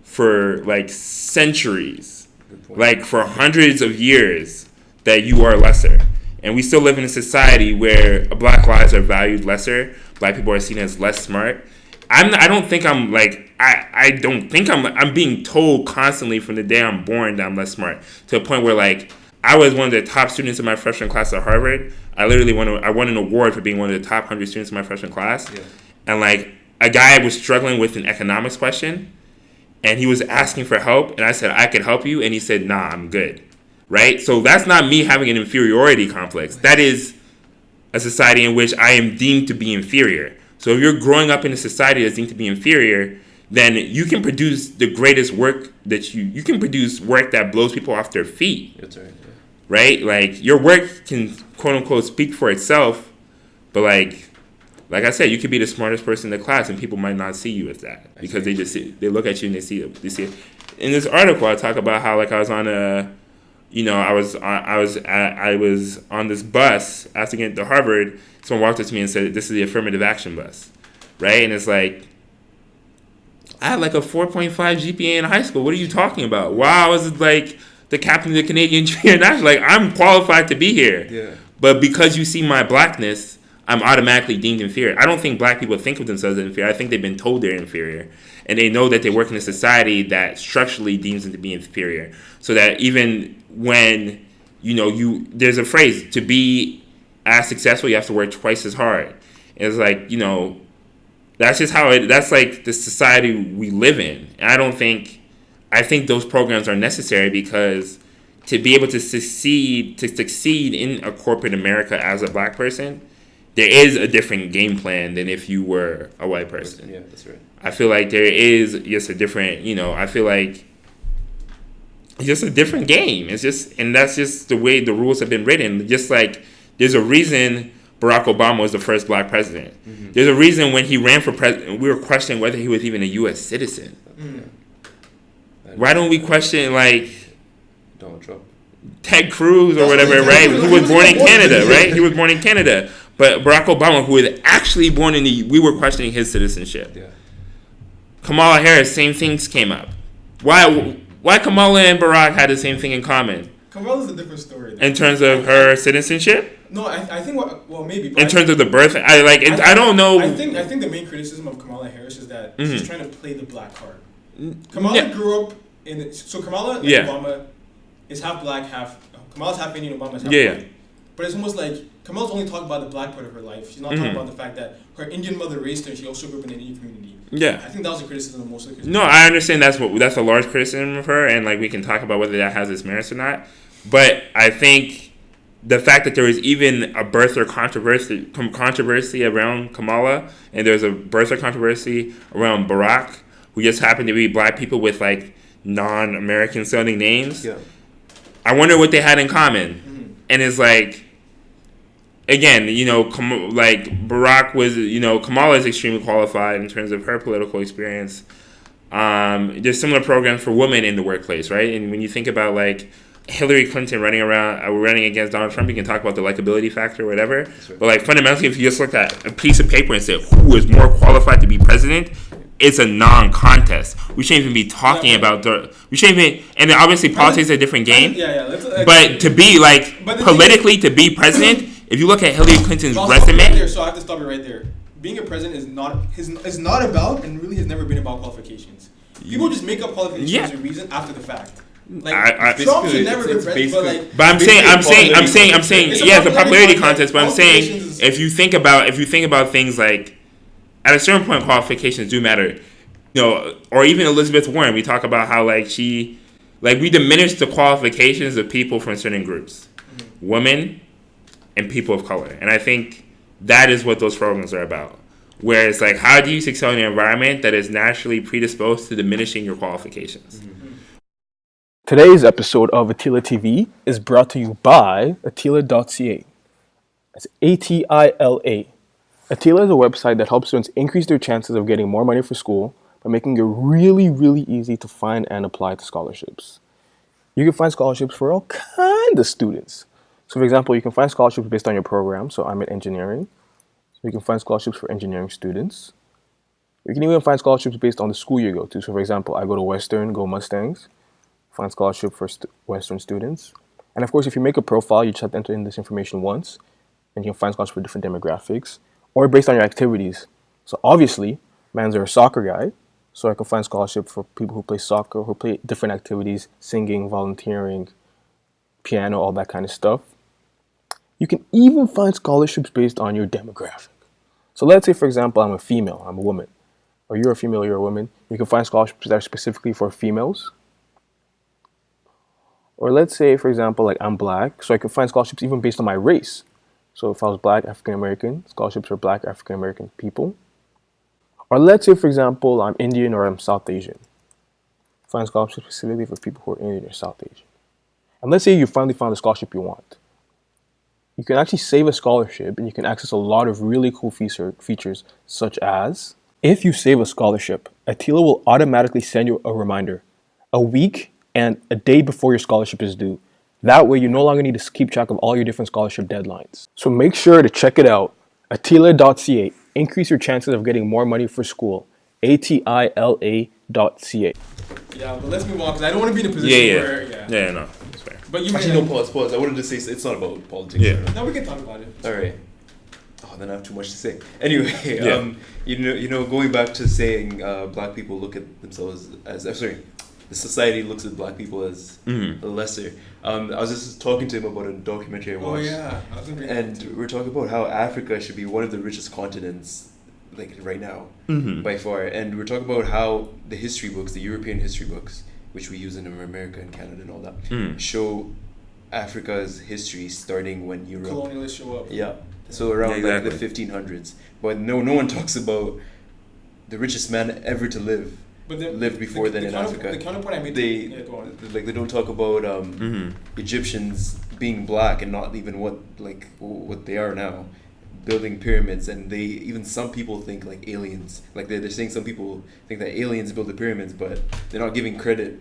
for like centuries, Good point. like for hundreds of years, that you are lesser. And we still live in a society where black lives are valued lesser. Black people are seen as less smart. I don't think I'm like, I don't think I'm being told constantly from the day I'm born that I'm less smart, to a point where like I was one of the top students in my freshman class at Harvard. I literally won an award for being one of the top 100 students in my freshman class. Yeah. And like a guy was struggling with an economics question, and he was asking for help, and I said, I could help you, and he said, nah, I'm good. Right? So that's not me having an inferiority complex. That is a society in which I am deemed to be inferior. So if you're growing up in a society that's deemed to be inferior, then you can produce the greatest work that you can produce work that blows people off their feet. That's right. Yeah. Right? Like your work can quote unquote speak for itself, but like I said, you could be the smartest person in the class and people might not see you as that because they just they look at you and they see it. In this article, I talk about how like I was on a, you know, I was on this bus after getting to Harvard. Someone walked up to me and said, "This is the affirmative action bus," right? And it's like, I had like a 4.5 GPA in high school. What are you talking about? Wow, I was like the captain of the Canadian Junior National. Like, I'm qualified to be here. Yeah. But because you see my blackness, I'm automatically deemed inferior. I don't think black people think of themselves as inferior. I think they've been told they're inferior. And they know that they work in a society that structurally deems them to be inferior. So that even when, you know, there's a phrase, to be as successful, you have to work twice as hard. And it's like, you know, that's just that's like the society we live in. And I think those programs are necessary because to be able to succeed in a corporate America as a black person, there is a different game plan than if you were a white person. Yeah, that's right. I feel like there is just a different, I feel like it's just a different game. And that's just the way the rules have been written. Just like there's a reason Barack Obama was the first black president. Mm-hmm. There's a reason when he ran for president, we were questioning whether he was even a U.S. citizen. Mm. Why don't we question, like, Donald Trump, Ted Cruz or whatever, right? He was born in Canada, right? He was born in Canada. But Barack Obama, who was actually born in we were questioning his citizenship. Yeah. Kamala Harris, same things came up. Why Kamala and Barack had the same thing in common? Kamala's a different story. In terms of her citizenship? No, I think maybe. In terms of the birth, I don't know. I think the main criticism of Kamala Harris is that she's trying to play the black card. Kamala grew up Kamala and Obama is half black, Kamala's half Indian, Obama's half white. But it's almost like Kamala's only talking about the black part of her life. She's not talking about the fact that her Indian mother raised her and she also grew up in an Indian community. Yeah. I think that was a criticism of most of the criticism. No, I understand that's a large criticism of her, and like we can talk about whether that has its merits or not. But I think the fact that there was even a birther controversy around Kamala, and there's a birther controversy around Barack, who just happened to be black people with like non-American sounding names. Yeah. I wonder what they had in common. Mm-hmm. And it's like, again, like Barack was, Kamala is extremely qualified in terms of her political experience. There's similar programs for women in the workplace, right? And when you think about like Hillary Clinton running against Donald Trump, you can talk about the likability factor or whatever. Right. But like fundamentally, if you just look at a piece of paper and say who is more qualified to be president, it's a non-contest. We shouldn't even be talking about and then obviously politics is a different game. But to be like politically to be president, if you look at Hillary Clinton's resume, so I have to stop you right there. Being a president is not about, and really has never been about qualifications. People just make up qualifications as a reason after the fact. Like Trump should never be president, but I'm saying, yeah, it's a popularity contest. But I'm saying, if you think about things like, at a certain point, qualifications do matter, or even Elizabeth Warren. We talk about how we diminish the qualifications of people from certain groups, women, and people of color, and I think that is what those programs are about. Where it's like, how do you excel in an environment that is naturally predisposed to diminishing your qualifications? Mm-hmm. Today's episode of Atila TV is brought to you by Atila.ca. That's Atila. Atila is a website that helps students increase their chances of getting more money for school by making it really, really easy to find and apply to scholarships. You can find scholarships for all kinds of students. So, for example, you can find scholarships based on your program. So, I'm in engineering. So, you can find scholarships for engineering students. You can even find scholarships based on the school you go to. So, for example, I go to Western, go Mustangs. Find scholarship for Western students. And of course, if you make a profile, you just have to enter in this information once, and you can find scholarships for different demographics, or based on your activities. So obviously, man's are a soccer guy, so I can find scholarship for people who play soccer, who play different activities, singing, volunteering, piano, all that kind of stuff. You can even find scholarships based on your demographic. So let's say, for example, I'm a female, I'm a woman, or you're a female, you're a woman. You can find scholarships that are specifically for females. Or let's say, for example, like I'm black, so I can find scholarships even based on my race. So if I was black, African American, scholarships for black African American people. Or let's say, for example, I'm Indian or I'm South Asian. Find scholarships specifically for people who are Indian or South Asian. And let's say you finally found the scholarship you want. You can actually save a scholarship and you can access a lot of really cool features such as, if you save a scholarship, Atila will automatically send you a reminder a week and a day before your scholarship is due. That way you no longer need to keep track of all your different scholarship deadlines. So make sure to check it out. Atila.ca. Increase your chances of getting more money for school. Atila.ca. Yeah, but let's move on because I don't want to be in a position where... Yeah, no, that's fair. But you actually, no, pause. I wanted to say it's not about politics. Yeah. No, we can talk about it. All right. Oh, then I have too much to say. Anyway, going back to saying black people look at themselves as... the society looks at black people as lesser. I was just talking to him about a documentary I watched. Oh yeah, and we're talking about how Africa should be one of the richest continents, like right now, by far. And we're talking about how the history books, the European history books, which we use in America and Canada and all that, Mm. show Africa's history starting when Europe. Colonialists show up. Yeah. So around Exactly. like the 1500s, but no one talks about the richest man ever to live. But lived before then in Africa. The counterpoint I made. They go on. like they don't talk about Mm-hmm. Egyptians being black and not even what they are now, building pyramids, and they even some people think like aliens, like they're saying some people think that aliens build the pyramids, but they're not giving credit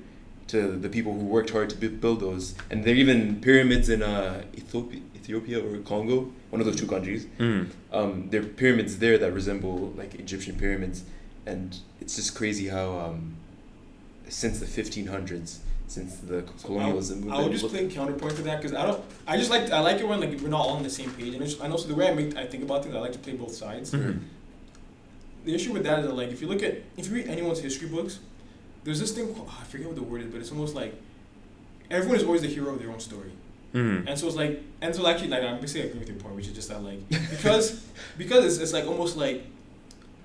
to the people who worked hard to build those. And there are even pyramids in Ethiopia or Congo, one of those two countries. Mm. There are pyramids there that resemble like Egyptian pyramids, and it's just crazy how since the 1500s, since the colonialism movement. I would just play counterpoint to that because I like it when like we're not all on the same page, and I know so the way I think about things, I like to play both sides. Mm-hmm. The issue with that is that, like if you read anyone's history books, there's this thing I forget what the word is, but it's almost like everyone is always the hero of their own story. Mm. And so it's like, actually, like I'm basically agreeing with your point, which is just that like because it's like almost like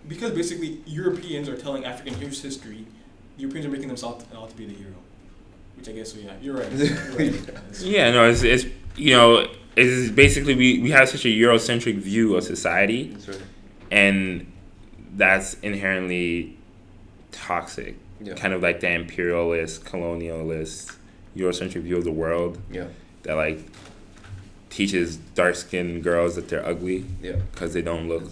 because basically Europeans are telling African history, Europeans are making themselves out to be the hero, which I guess so yeah, you're right. Yeah, no, it's it's basically we have such a Eurocentric view of society, That's right. and that's inherently toxic. Yeah. Kind of like the imperialist, colonialist, Eurocentric view of the world. Yeah. That like teaches dark-skinned girls that they're ugly. Yeah. Because they don't look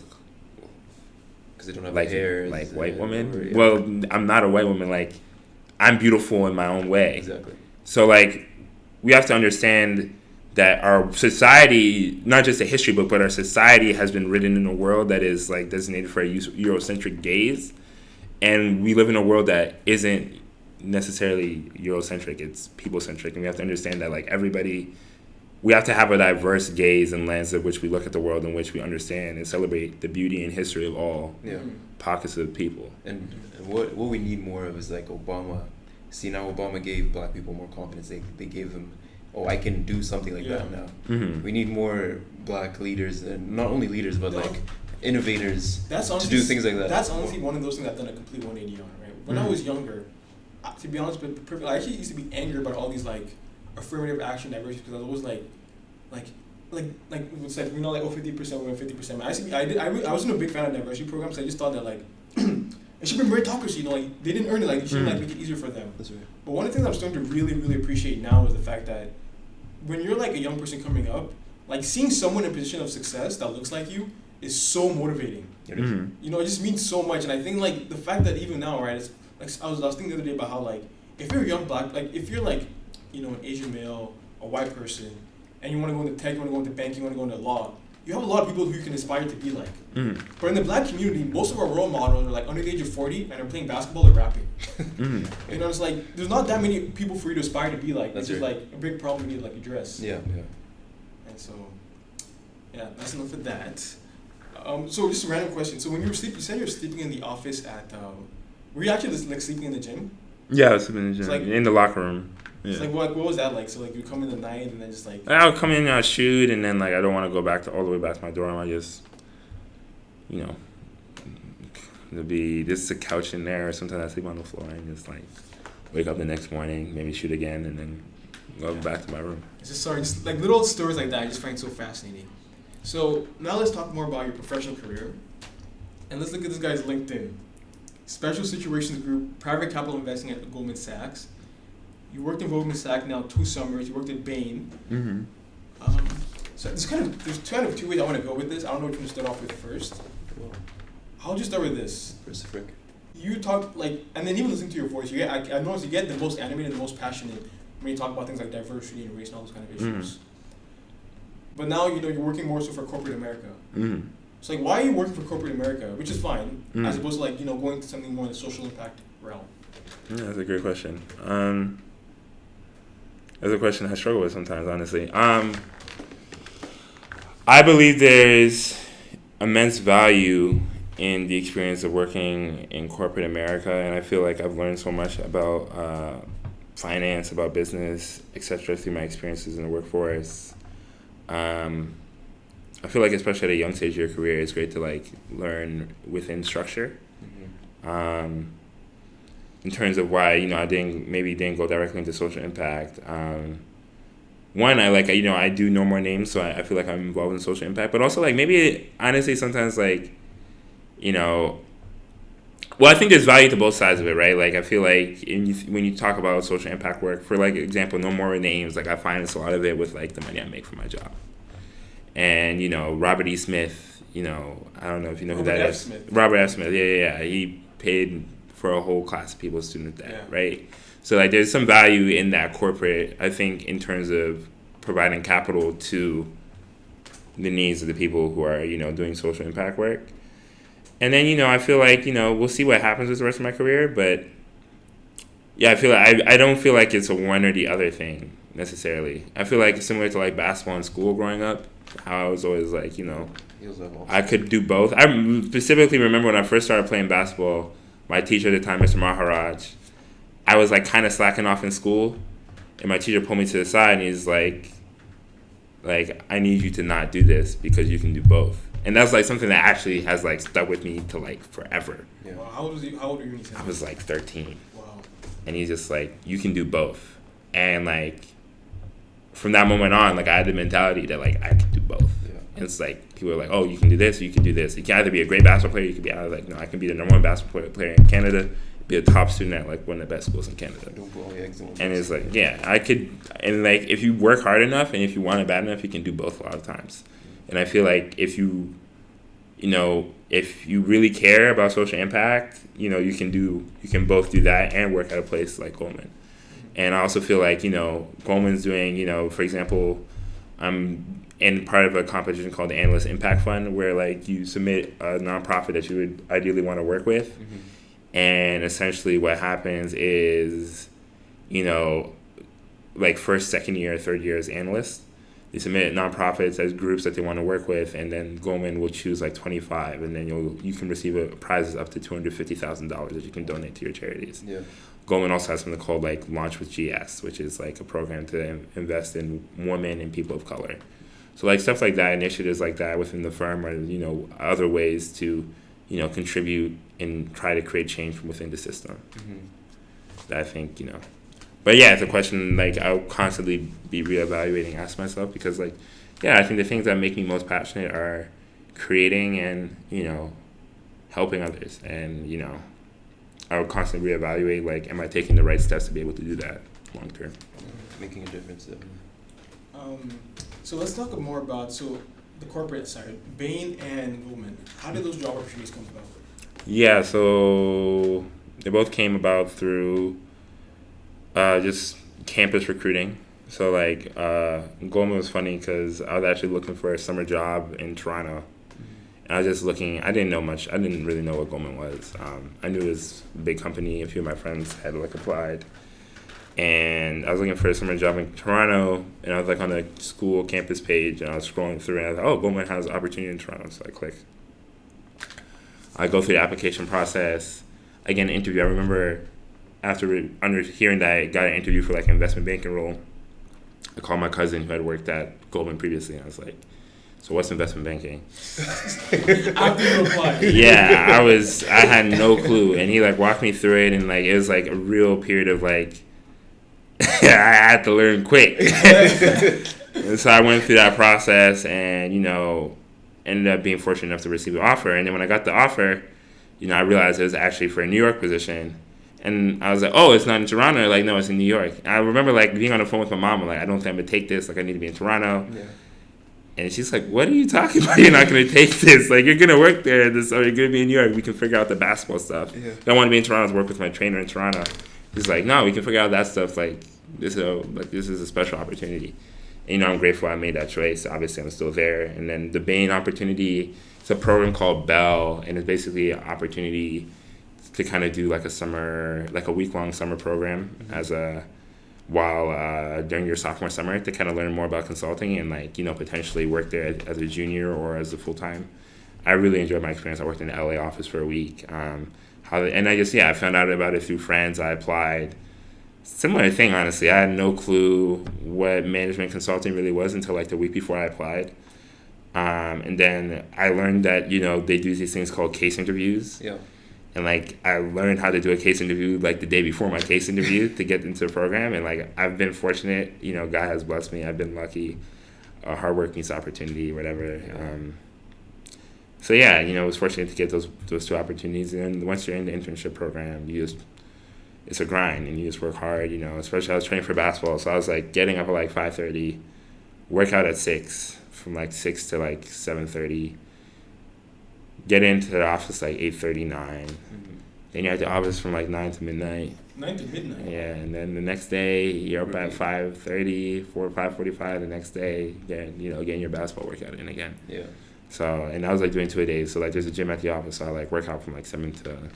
Because they don't have like hair. like white women. Yeah. Well, I'm not a white woman. Like I'm beautiful in my own way. Exactly. So like we have to understand that our society, not just a history book, but our society has been written in a world that is like designated for a Eurocentric gaze, and we live in a world that isn't necessarily Eurocentric. It's people-centric, and we have to understand that like everybody, we have to have a diverse gaze and lens of which we look at the world, in which we understand and celebrate the beauty and history of all Yeah. pockets of people. And what we need more of is like Obama. See, now Obama gave black people more confidence. They gave them, oh, I can do something like that now. Mm-hmm. We need more black leaders, and not only leaders, but like innovators That's to honestly, do things like that. That's honestly one of those things I've done a complete 180 on, right? When I was younger, to be honest, but I actually used to be angry about all these like affirmative action diversity because I was always like it's like, you know, like 50% women, 50%. I wasn't a big fan of diversity programs. I just thought that like it should be meritocracy. You know, like they didn't earn it. Like you should like make it easier for them. That's right. But one of the things I'm starting to really, really appreciate now is the fact that when you're like a young person coming up, like seeing someone in a position of success that looks like you is so motivating. Mm-hmm. You know, it just means so much. And I think like the fact that even now, right, it's like I was thinking the other day about how like if you're a young black, like if you're like, you know, an Asian male, a white person, and you want to go into tech, you want to go into banking, you want to go into law, you have a lot of people who you can aspire to be like. Mm-hmm. But in the black community, most of our role models are like under the age of 40 and are playing basketball or rapping. Mm-hmm. You know, it's like there's not that many people for you to aspire to be like. That's It's just right. like a big problem you need to like address. Yeah. And so, yeah, that's enough of that. So just a random question. So when you were sleeping, you said you were sleeping in the office at. Were you actually just like sleeping in the gym? Yeah, I was in the gym, like- in the locker room. Yeah. It's like what was that like? So like you come in the night and then just like. I would come in, I'd shoot, and then like I don't want to go back all the way back to my dorm. I just, you know, there'll be just a couch in there, or sometimes I sleep on the floor and just like wake up the next morning, maybe shoot again, and then go back to my room. It's just like little stories like that I just find so fascinating. So now let's talk more about your professional career, and let's look at this guy's LinkedIn. Special Situations Group, private capital investing at Goldman Sachs. You worked in Goldman Sachs now 2 summers. You worked at Bain. Mm-hmm. So there's kind of 2 ways I want to go with this. I don't know which one to start off with first. Well, I'll just start with this. first frick. You talk like, and then even listening to your voice, I noticed you get the most animated, the most passionate when you talk about things like diversity and race and all those kind of issues. But now you know you're working more so for corporate America. Mm-hmm. So like, why are you working for corporate America, which is fine, Mm. as opposed to like going to something more in the social impact realm? Yeah, that's a great question. That's a question I struggle with sometimes, honestly. I believe there's immense value in the experience of working in corporate America, and I feel like I've learned so much about finance, about business, etc. through my experiences in the workforce. I feel like especially at a young stage of your career, it's great to like learn within structure. Mm-hmm. in terms of why, I didn't go directly into social impact. One, I do know more names, so I feel like I'm involved in social impact. But also, maybe, honestly, sometimes, well, I think there's value to both sides of it, right? I feel like when you talk about social impact work, for, example, no more names, I finance a lot of it with, the money I make from my job. And, Robert E. Smith, I don't know if you know who that is. Robert F. Smith, yeah. He paid for a whole class of people, student debt, right? So, there's some value in that corporate, I think, in terms of providing capital to the needs of the people who are, doing social impact work. And then, I feel like, we'll see what happens with the rest of my career. But, yeah, I feel like I don't feel like it's a one or the other thing, necessarily. I feel like similar to, basketball in school growing up, how I was always I could do both. I specifically remember when I first started playing basketball, my teacher at the time, Mr. Maharaj, I was kind of slacking off in school, and my teacher pulled me to the side, and he's like, I need you to not do this because you can do both. And that's something that actually has stuck with me to forever. Yeah. Wow. How old were you when you said that? I was 13. Wow. And he's just you can do both. And from that moment on, I had the mentality that I can do both. Yeah. And it's people are oh, you can do this or you can do this. You can either be a great basketball player, you can be no, I can be the number one basketball player in Canada, be a top student at one of the best schools in Canada. Don't put all the eggs in one and it's yeah, I could, and if you work hard enough and if you want it bad enough, you can do both a lot of times. And I feel if you really care about social impact, you can both do that and work at a place like Goldman. And I also feel Goldman's doing, for example, I'm in part of a competition called the Analyst Impact Fund, where you submit a nonprofit that you would ideally want to work with. Mm-hmm. And essentially what happens is, first, second year, third year as analysts, they submit nonprofits as groups that they want to work with, and then Goldman will choose 25, and then you can receive prizes up to $250,000 that you can donate to your charities. Yeah. Goldman also has something called Launch with GS, which is a program to invest in women and people of color. So stuff like that, initiatives like that within the firm are other ways to contribute and try to create change from within the system. Mm-hmm. That I think But yeah, it's a question I'll constantly be reevaluating, ask myself, because I think the things that make me most passionate are creating and helping others, and I would constantly reevaluate am I taking the right steps to be able to do that long term. Making a difference, definitely. So let's talk more about the corporate side, Bain and Goldman. How did those job opportunities come about? Yeah, so they both came about through just campus recruiting. So Goldman was funny because I was actually looking for a summer job in Toronto. And I was just looking. I didn't know much. I didn't really know what Goldman was. I knew it was a big company. A few of my friends had applied. And I was looking for a summer job in Toronto, and I was on the school campus page, and I was scrolling through, and I was oh, Goldman has an opportunity in Toronto. So I click. I go through the application process. I get an interview. I remember after hearing that I got an interview for an investment banking role, I called my cousin who had worked at Goldman previously, and I was like, so what's investment banking? After you applied. Yeah, I had no clue, and he walked me through it, and it was a real period of I had to learn quick. And so I went through that process, and ended up being fortunate enough to receive an offer. And then when I got the offer, I realized it was actually for a New York position. And I was like, oh, it's not in Toronto. No, it's in New York. And I remember being on the phone with my mom. I'm I don't think I'm gonna take this. I need to be in Toronto. Yeah. And she's like, what are you talking about? You're not gonna take this. You're gonna work there. You're gonna be in New York. We can figure out the basketball stuff. Yeah. I want to be in Toronto to work with my trainer in Toronto. She's like, no, we can figure out that stuff. This is a special opportunity. And, I'm grateful I made that choice. Obviously, I'm still there. And then the Bain opportunity, it's a program called Bell, and it's basically an opportunity to kind of do a summer, a week-long summer program during your sophomore summer to kind of learn more about consulting and potentially work there as a junior or as a full-time. I really enjoyed my experience. I worked in the LA office for a week. I found out about it through friends. I applied. Similar thing, honestly. I had no clue what management consulting really was until the week before I applied. And then I learned that, they do these things called case interviews. Yeah. And, like, I learned how to do a case interview, like, the day before my case interview to get into the program. And, like, I've been fortunate. You know, God has blessed me. I've been lucky. Hard work meets opportunity, whatever. So, yeah, you know, I was fortunate to get those two opportunities. And then once you're in the internship program, it's a grind. And you just work hard, you know. Especially I was training for basketball. So I was, like, getting up at, like, 5:30, work out at 6, from, like, 6 to, like, 7:30. Get into the office like 8:39. Then you're at the office from like 9 to midnight. 9 to midnight. Yeah, and then the next day you're up at 5:30, 5:45. The next day, getting your basketball workout in again. Yeah. So, and I was like doing 2-a-days. So like there's a gym at the office. So I like work out from like 7 to.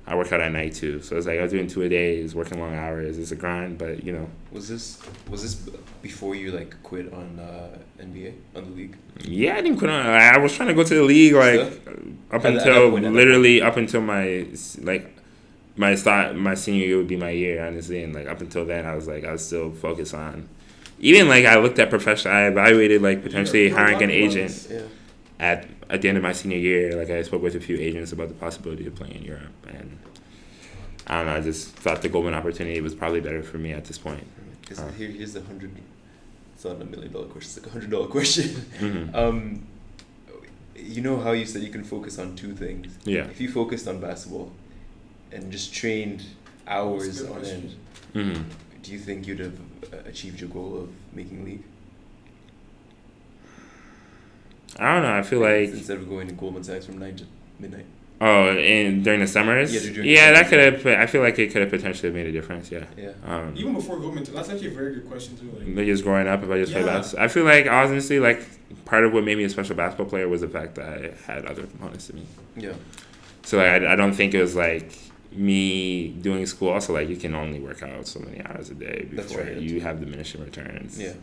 I work out at night too. So it's like I was doing 2-a-days, working long hours. It's a grind, but you know. Was this before you like quit on NBA, on the league? Yeah, I didn't quit on. I was trying to go to the league like up until my senior year would be my year, honestly, and like up until then I was still focused on. Even like I looked at professional. I evaluated like potentially hiring an agent at the end of my senior year. Like I spoke with a few agents about the possibility of playing in Europe, and I don't know. I just thought the Goldman opportunity was probably better for me at this point. Here's the $100. It's not $1 million question. It's like $100 question. Mm-hmm. You know how you said you can focus on two things. Yeah. If you focused on basketball and just trained hours on end, do you think you'd have achieved your goal of making league? I don't know. I feel like instead of going to Goldman Sachs from 9 to midnight. Oh, and during the summers? That could have. I feel like it could have potentially made a difference. Yeah. Even before Goldman, that's actually a very good question too. Like just growing up, if I just played basketball, I feel like honestly, like part of what made me a special basketball player was the fact that I had other components to me. Yeah. So like, I don't think it was like me doing school. Also, like you can only work out so many hours a day before you have diminishing returns. Yeah.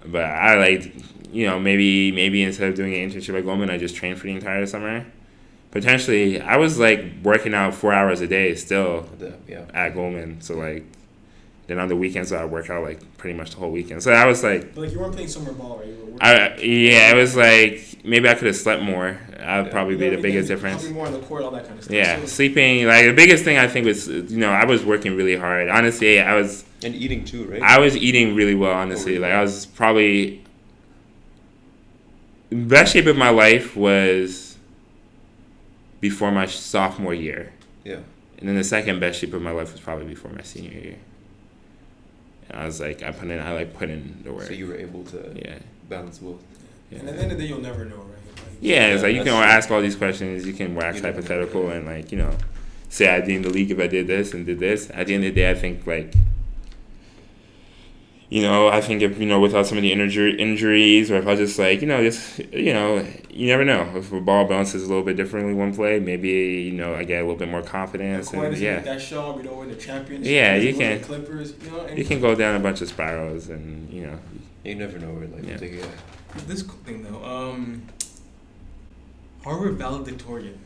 But I like, maybe instead of doing an internship at Goldman, I just trained for the entire summer. Potentially, I was like working out 4 hours a day still at Goldman. So like, then on the weekends I would work out like pretty much the whole weekend. So I was like, but like you weren't playing summer ball, right? It was like maybe I could have slept more. That would probably be the biggest difference. Probably more on the court, all that kind of stuff. Yeah, so sleeping. Like the biggest thing I think was I was working really hard. Honestly, I was. And eating too, right? I was eating really well. Honestly, like I was probably the best shape of my life was before my sophomore year. Yeah. And then the second best shape of my life was probably before my senior year. And I was like, I put in the work. So you were able to balance both. Yeah. And at the end of the day, you'll never know, right? It's like you can ask all these questions. You can wax hypothetical and like, say I'd be in the league if I did this and did this. At the end of the day, I think like, I think if, without some of the injuries or if I just like, you never know. If a ball bounces a little bit differently one play, maybe, I get a little bit more confidence. That shot, we don't win the championship. Yeah, you can. Clippers, you can go down a bunch of spirals and, You never know where life will take you. This thing though, Harvard Valedictorian.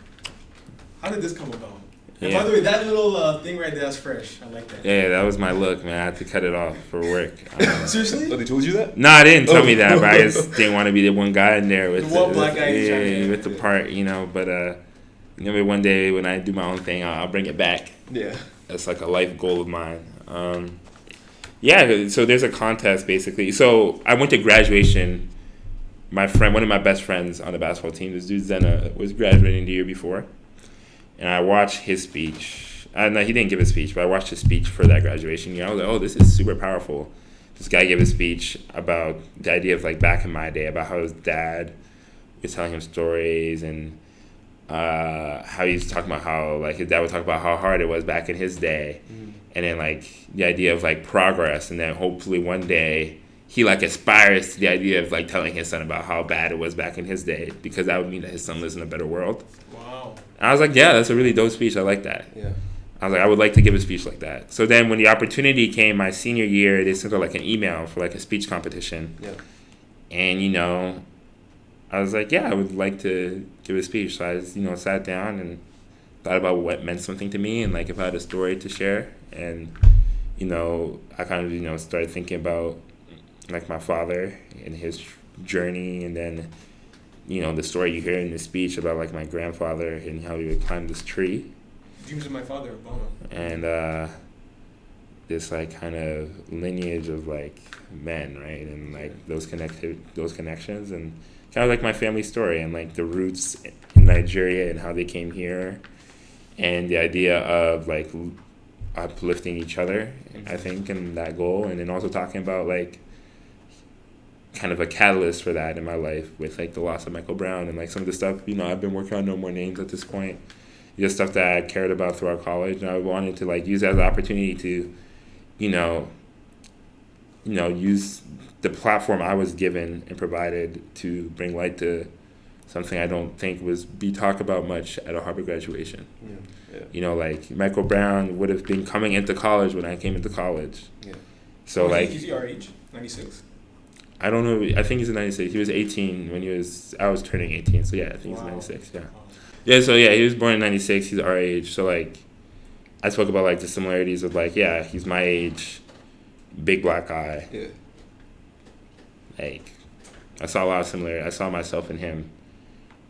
How did this come about? And by the way, that little thing right there, that's fresh. I like that. Yeah, that was my look, man. I had to cut it off for work. Seriously? Oh, they told you that? No, they didn't tell me that, but I just didn't want to be the one guy in there with the one black guy. With the part, But maybe one day when I do my own thing, I'll bring it back. Yeah. That's like a life goal of mine. So there's a contest basically. So I went to graduation. One of my best friends on the basketball team, this dude Zena, was graduating the year before. And I watched his speech. No, he didn't give a speech, but I watched his speech for that graduation year. I was like, oh, this is super powerful. This guy gave a speech about the idea of, like, back in my day, about how his dad was telling him stories and how he was talking about how, like, his dad would talk about how hard it was back in his day. Mm. And then, like, the idea of, like, progress. And then hopefully one day he, like, aspires to the idea of, like, telling his son about how bad it was back in his day because that would mean that his son lives in a better world. Wow. And I was like, yeah, that's a really dope speech. I like that. Yeah. I was like, I would like to give a speech like that. So then when the opportunity came my senior year, they sent out like an email for like a speech competition. Yeah. And, I was like, yeah, I would like to give a speech. So I just, sat down and thought about what meant something to me and like if I had a story to share. And, I kind of, started thinking about like my father and his journey and then the story you hear in the speech about like my grandfather and how he would climb this tree. Dreams of my father, Obama. And this like kind of lineage of like men, right, and like those connections, and kind of like my family story and like the roots in Nigeria and how they came here, and the idea of like uplifting each other, I think, and that goal, and then also talking about like kind of a catalyst for that in my life with like the loss of Michael Brown and like some of the stuff I've been working on No More Names at this point, just stuff that I cared about throughout college, and I wanted to like use that as an opportunity to use the platform I was given and provided to bring light to something I don't think be talked about much at a Harvard graduation. Yeah. Like Michael Brown would have been coming into college when I came into college. Yeah. So like, is he our age? 96. I don't know. I think he's in 96. He was 18 when I was turning 18. So yeah, I think he's 96. Yeah. Yeah. So yeah, he was born in 96. He's our age. So like, I spoke about like the similarities of like, yeah, he's my age, big black guy. Yeah. Like, I saw a lot of similarity. I saw myself in him.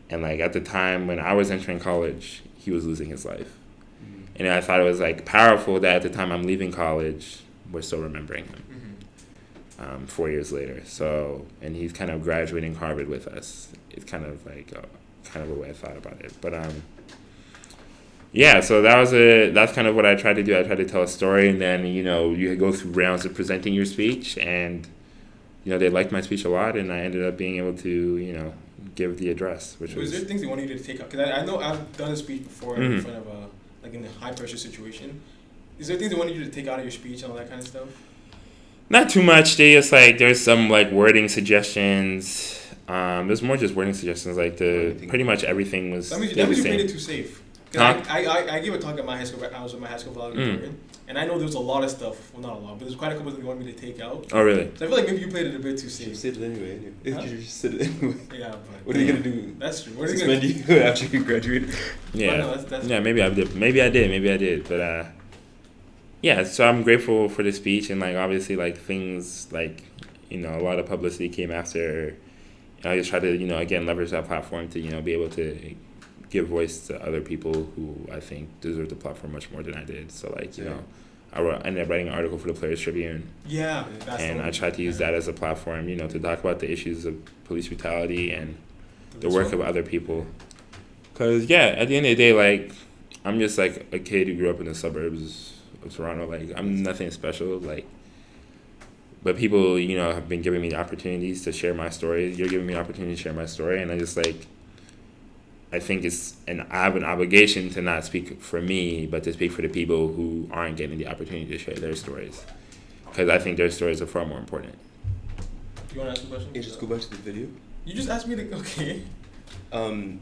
And like at the time when I was entering college, he was losing his life. Mm-hmm. And I thought it was like powerful that at the time I'm leaving college, we're still remembering him. 4 years later. So, and he's kind of graduating Harvard with us. It's kind of like kind of a way I thought about it. But yeah, so that's kind of what I tried to do. I tried to tell a story, and then you go through rounds of presenting your speech, and they liked my speech a lot, and I ended up being able to give the address. Which was there things they wanted you to take out? Because I know I've done a speech before in front of like in a high pressure situation. Is there things they wanted you to take out of your speech and all that kind of stuff? Not too much. They just like there's some like wording suggestions. There's more just wording suggestions. Like pretty much everything was. That means you made it too safe. I gave a talk at my high school. I was at my high school valedictorian, and I know there's a lot of stuff. Well, not a lot, but there's quite a couple that they wanted me to take out. Oh, really? So I feel like maybe you played it a bit too safe. You said it anyway. You just said it anyway. Yeah, but what are you gonna do? That's true. What are you gonna do after you graduate? Yeah, no, that's yeah. Maybe I did. Maybe I did. But yeah. So I'm grateful for the speech, and like obviously like things like a lot of publicity came after. And I just try to again leverage that platform to be able to give voice to other people who I think deserve the platform much more than I did. So like I ended up writing an article for the Players Tribune. Yeah, and I tried to use that as a platform, to talk about the issues of police brutality and the work of other people. Because at the end of the day, like I'm just like a kid who grew up in the suburbs of Toronto. Like I'm nothing special. Like, but people have been giving me the opportunities to share my story. You're giving me an opportunity to share my story, and I just like. I think I have an obligation to not speak for me, but to speak for the people who aren't getting the opportunity to share their stories. Because I think their stories are far more important. You want to ask a question? Can you just go back to the video? You just asked me to... Okay. Can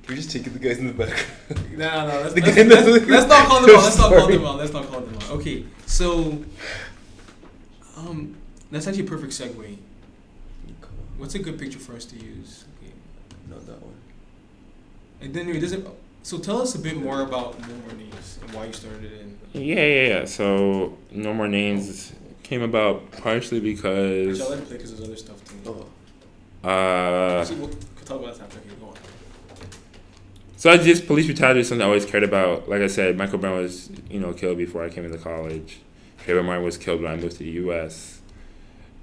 we just take the guys in the back? No. Let's not call them out. Let's not call them out. Okay, so... that's actually a perfect segue. What's a good picture for us to use? Okay. Not that one. And then it doesn't. So tell us a bit more about No More Names and why you started it. Yeah. So No More Names came about partially because. Which I like to play because there's other stuff too. Actually, we'll talk about that after. Okay, go on. So police brutality is something I always cared about. Like I said, Michael Brown was killed before I came into college. Trayvon Martin was killed when I moved to the U.S.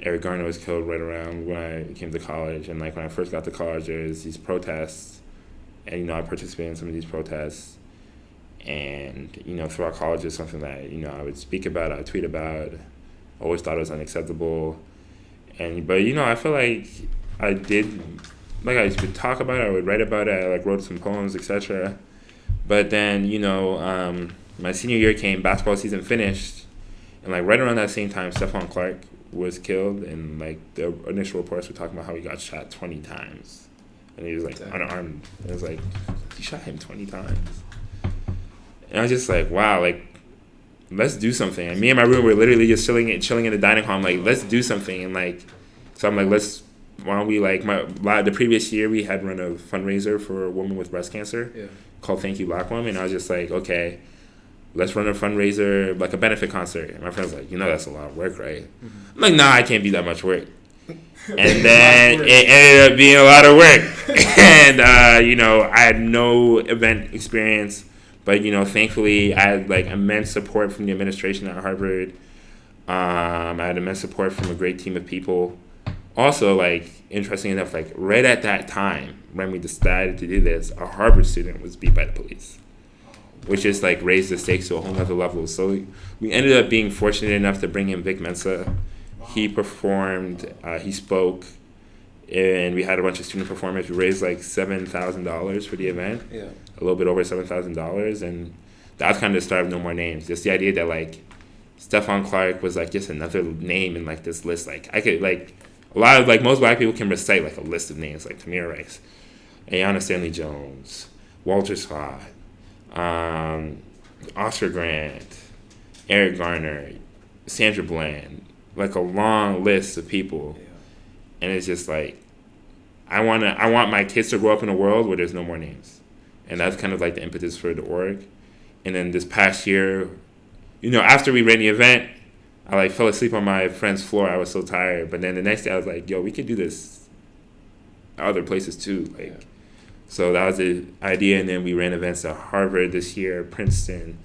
Eric Garner was killed right around when I came to college. And like when I first got to college, there was these protests. And, I participated in some of these protests. And, throughout college is something that, I would speak about, I would tweet about. Always thought it was unacceptable. But I feel like I would talk about it, I would write about it, I wrote some poems, etc. But then, my senior year came, basketball season finished. And, right around that same time, Stephon Clark was killed. And, the initial reports were talking about how he got shot 20 times. And he was unarmed. And it was like, you shot him 20 times. And I was just like, wow, let's do something. And me and my roommate were literally just chilling in the dining hall. I'm like, let's do something. And so I'm like, why don't we the previous year we had run a fundraiser for a woman with breast cancer called Thank You Black Woman. And I was just like, okay, let's run a fundraiser, a benefit concert. And my friend's like, that's a lot of work, right? Mm-hmm. I'm like, nah, I can't be that much work. And then it ended up being a lot of work. And, I had no event experience. But, thankfully, I had, immense support from the administration at Harvard. I had immense support from a great team of people. Also, interesting enough, right at that time, when we decided to do this, a Harvard student was beat by the police, which just, raised the stakes to a whole other level. So we ended up being fortunate enough to bring in Vic Mensa. He performed, he spoke, and we had a bunch of student performers. We raised $7,000 for the event, a little bit over $7,000, and that was kind of the start of No More Names. Just the idea that Stephon Clark was just another name in this list. I could a lot of most black people can recite a list of names Tamir Rice, Ayanna Stanley Jones, Walter Scott, Oscar Grant, Eric Garner, Sandra Bland. A long list of people, and it's just I want my kids to grow up in a world where there's no more names, and that's kind of the impetus for the org. And then this past year, after we ran the event, I fell asleep on my friend's floor. I was so tired, but then the next day I was like, yo, we could do this other places too, So that was the idea, and then we ran events at Harvard this year, Princeton.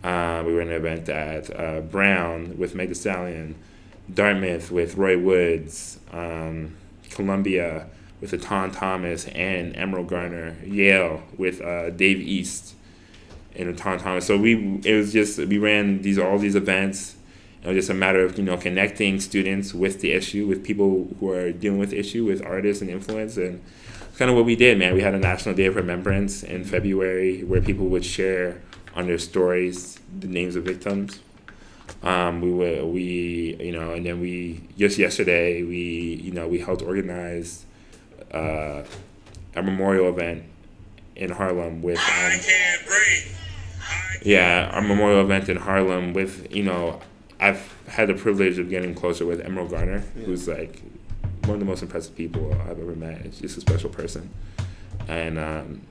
We ran an event at Brown with Meg Thee Stallion, Dartmouth with Roy Woods, Columbia with Aton Thomas and Emerald Garner, Yale with Dave East and Aton Thomas. So we ran all these events. It was just a matter of connecting students with the issue, with people who are dealing with the issue, with artists and influence, and it's kind of what we did, man. We had a National Day of Remembrance in February where people would share on their stories the names of victims. And then we just yesterday we helped organize a memorial event in Harlem with our memorial event in Harlem with I've had the privilege of getting closer with Emerald Garner, who's one of the most impressive people I've ever met. She's just a special person, and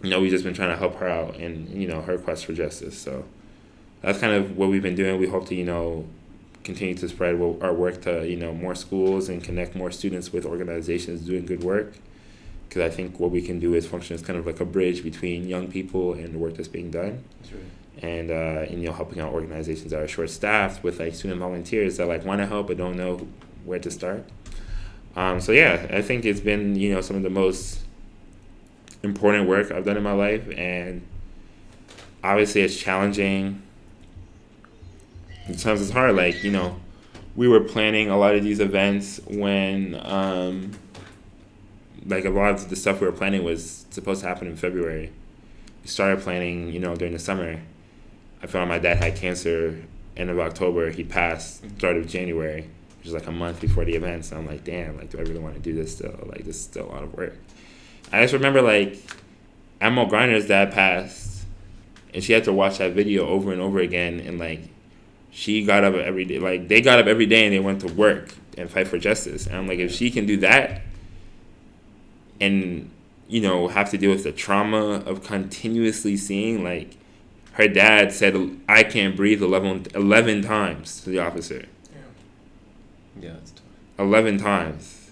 we've just been trying to help her out in her quest for justice. So that's kind of what we've been doing. We hope to continue to spread our work to more schools and connect more students with organizations doing good work. Because I think what we can do is function as kind of a bridge between young people and the work that's being done. That's right. And helping out organizations that are short-staffed with student volunteers that want to help but don't know where to start. I think it's been some of the most important work I've done in my life, and obviously it's challenging. Sometimes it's hard. We were planning a lot of these events when a lot of the stuff we were planning was supposed to happen in February. We started planning during the summer. I found my dad had cancer end of October. He passed start of January, which is a month before the event. So I'm like, damn, do I really want to do this still? This is still a lot of work. I just remember Emerald Garner's dad passed, and she had to watch that video over and over again. And she got up every day. They got up every day and they went to work and fight for justice. And I'm like, if she can do that, and have to deal with the trauma of continuously seeing her dad said, I can't breathe 11 times to the officer. Yeah, that's tough. 11 times.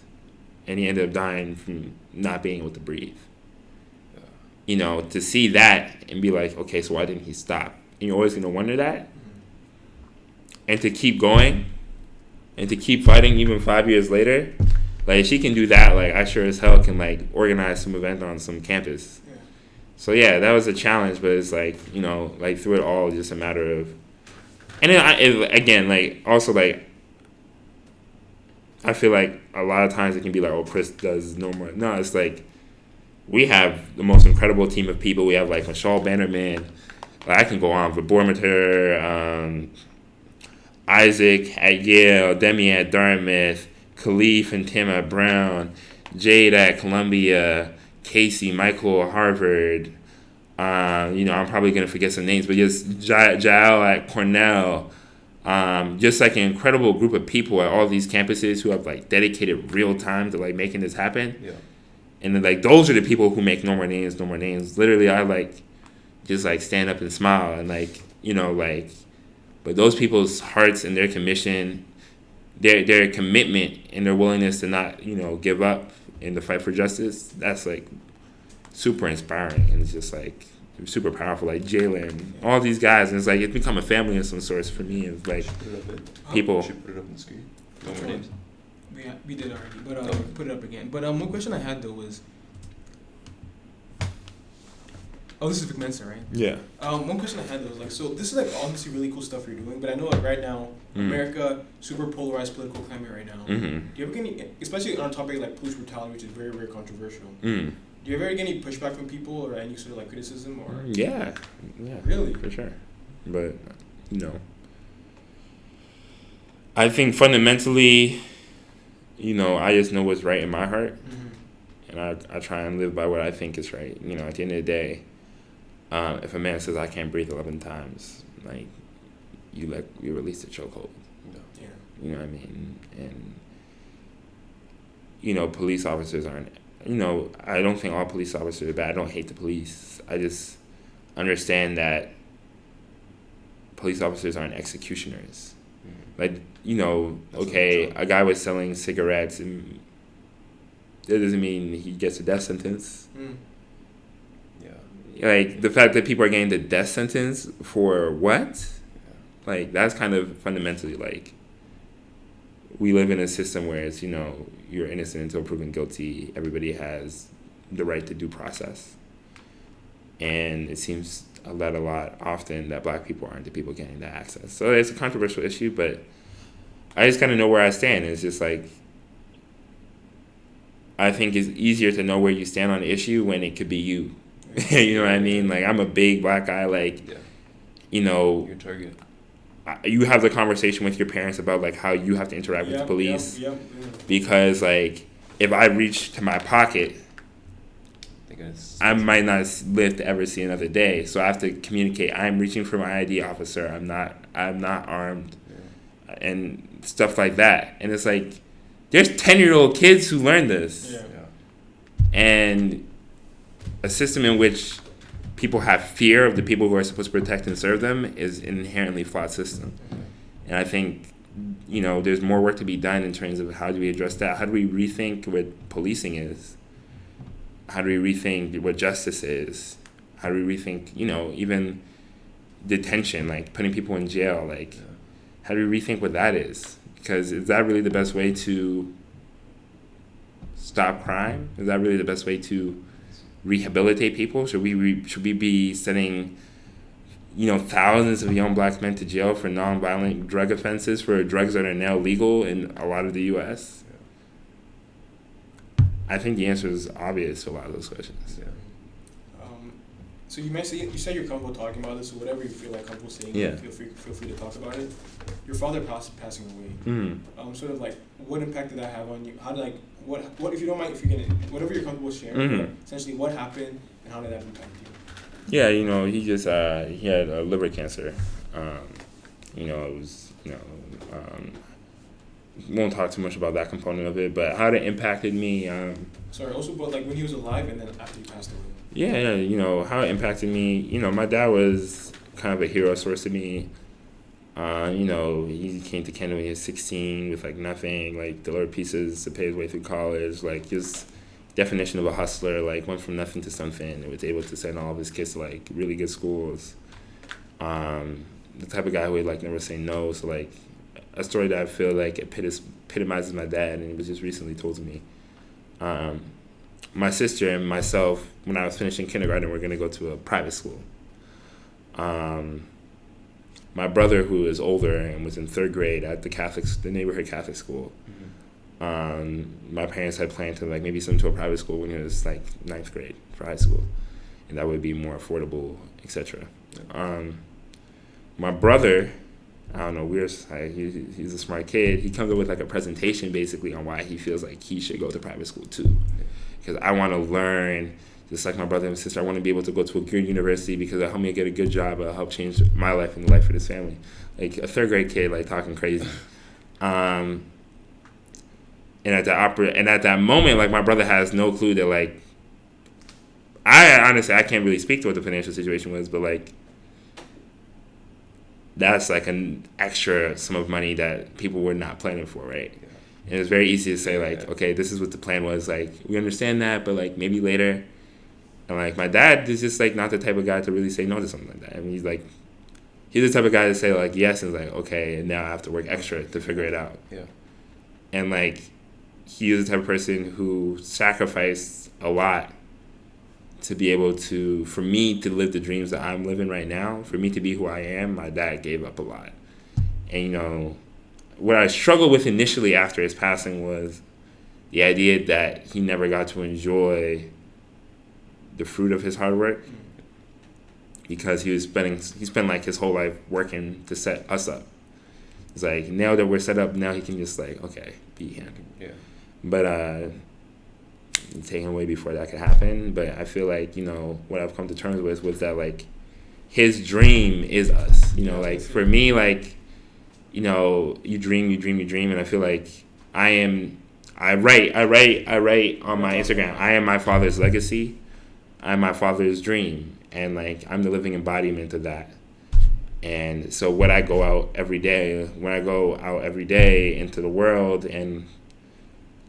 And he ended up dying from not being able to breathe. Yeah. To see that and be like, okay, so why didn't he stop? And you're always going to wonder that. Mm-hmm. And to keep going and to keep fighting even 5 years later, if she can do that, I sure as hell can, organize some event on some campus. So that was a challenge, but it's through it all, just a matter of, and then also I feel a lot of times it can be Chris does no more. No, it's we have the most incredible team of people. We have Michelle Bannerman, I can go on, Verbormeter, Isaac at Yale, Demi at Dartmouth, Khalif and Tim at Brown, Jade at Columbia, Casey, Michael at Harvard. I'm probably going to forget some names, but just Jael at Cornell. Just an incredible group of people at all these campuses who have dedicated real time to making this happen. Yeah. And then those are the people who make no more names. Literally, I just stand up and smile and but those people's hearts and their commission, their commitment and their willingness to not, give up in the fight for justice, that's like super inspiring, and it's just like super powerful. Like Jalen, all these guys, and it's like it's become a family of some sorts for me. It's like people. Should put it up on the screen. No more names. We did already, but put it up again. But one question I had though was, this is Vic Mensa, right? Yeah. One question I had though was like, so this is like obviously really cool stuff you're doing, but I know like right now, America, super polarized political climate right now. Do you ever get any, especially on a topic like police brutality, which is very, very controversial? Do you ever get any pushback from people or any sort of like criticism or? Yeah. Really? For sure. But, I think fundamentally, I just know what's right in my heart. And I try and live by what I think is right. At the end of the day, if a man says I can't breathe 11 times, like, you release the chokehold. Yeah. You know what I mean? And, police officers aren't, I don't think all police officers are bad. I don't hate the police. I just understand that police officers aren't executioners. Like, okay, a guy was selling cigarettes, and that doesn't mean he gets a death sentence. Yeah. Like, the fact that people are getting the death sentence for what? Like, that's kind of fundamentally, like, we live in a system where it's, you're innocent until proven guilty. Everybody has the right to due process. And it seems a lot often that black people aren't the people getting that access. So it's a controversial issue, but I just kind of know where I stand. It's just like, I think it's easier to know where you stand on the issue when it could be you. You know what I mean? Like, I'm a big black guy, like, Your target. You have the conversation with your parents about, like, how you have to interact with the police. Because, like, if I reach to my pocket, I might not live to ever see another day. So I have to communicate. I'm reaching for my ID officer. I'm not armed, and stuff like that. And it's like, there's 10-year-old kids who learn this, and a system in which people have fear of the people who are supposed to protect and serve them is an inherently flawed system. And I think, there's more work to be done in terms of how do we address that? How do we rethink what policing is? How do we rethink what justice is? How do we rethink, even detention, like putting people in jail? Like, how do we rethink what that is? Because is that really the best way to stop crime? Is that really the best way to rehabilitate people? Should we be sending, thousands of young black men to jail for nonviolent drug offenses for drugs that are now legal in a lot of the U.S.? I think the answer is obvious to a lot of those questions. So you said you're comfortable talking about this, so whatever you feel like comfortable saying, feel free to talk about it. Your father passing away. Sort of like, what impact did that have on you? How did what if you don't mind, if you're gonna, whatever you're comfortable sharing, essentially what happened and how did that impact you? Yeah, he just he had liver cancer. It was won't talk too much about that component of it, but how it impacted me. Sorry, also about like when he was alive and then after he passed away. Yeah, how it impacted me. My dad was kind of a hero source to me. He came to Canada when he was 16 with like nothing, like delivered pieces to pay his way through college. Like, his definition of a hustler, like, went from nothing to something and was able to send all of his kids to like really good schools. The type of guy who would like never say no. So like, a story that I feel like epitomizes my dad, and it was just recently told to me. My sister and myself, when I was finishing kindergarten, were going to go to a private school. My brother, who is older and was in 3rd grade at the neighborhood Catholic school, my parents had planned to like maybe send him to a private school when he was like 9th grade for high school, and that would be more affordable, etc. My brother, I don't know, he's a smart kid. He comes up with like a presentation basically on why he feels like he should go to private school too. Because I want to learn, just like my brother and sister, I want to be able to go to a good university because it'll help me get a good job. It'll help change my life and the life of this family. Like a 3rd grade kid, like talking crazy. And at that moment, like my brother has no clue that like, I honestly can't really speak to what the financial situation was, but like, that's like an extra sum of money that people were not planning for, right? Yeah. And it's very easy to say like, okay, this is what the plan was. Like, we understand that, but like maybe later. And like my dad is just like not the type of guy to really say no to something like that. I mean, he's the type of guy to say like yes and like okay, and now I have to work extra to figure it out. Yeah. And like he is the type of person who sacrificed a lot to be able to, for me to live the dreams that I'm living right now, for me to be who I am. My dad gave up a lot. And, you know, what I struggled with initially after his passing was the idea that he never got to enjoy the fruit of his hard work, because he spent like his whole life working to set us up. It's like, now that we're set up, now he can just like, okay, be him. Yeah. But taken away before that could happen. But I feel like, you know, what I've come to terms with was that like his dream is us. You know, like for me, like, you know, you dream, and I feel like I write on my Instagram, I am my father's legacy. I'm my father's dream, and like I'm the living embodiment of that. And so when I go out every day into the world, and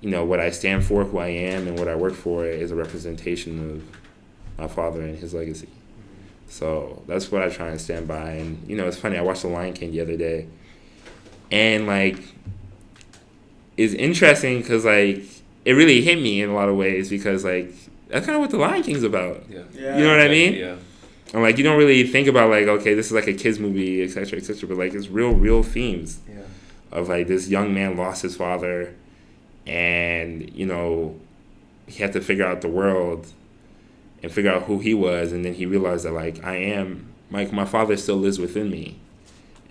you know what I stand for, who I am, and what I work for is a representation of my father and his legacy. So that's what I try and stand by. And you know, it's funny, I watched The Lion King the other day, and like it's interesting because like it really hit me in a lot of ways, because like that's kind of what The Lion King's about. Yeah. You know what I mean? Yeah. And like you don't really think about like, okay, this is like a kids movie, etc., but like it's real themes of like this young man lost his father, and you know he had to figure out the world and figure out who he was, and then he realized that like my father still lives within me,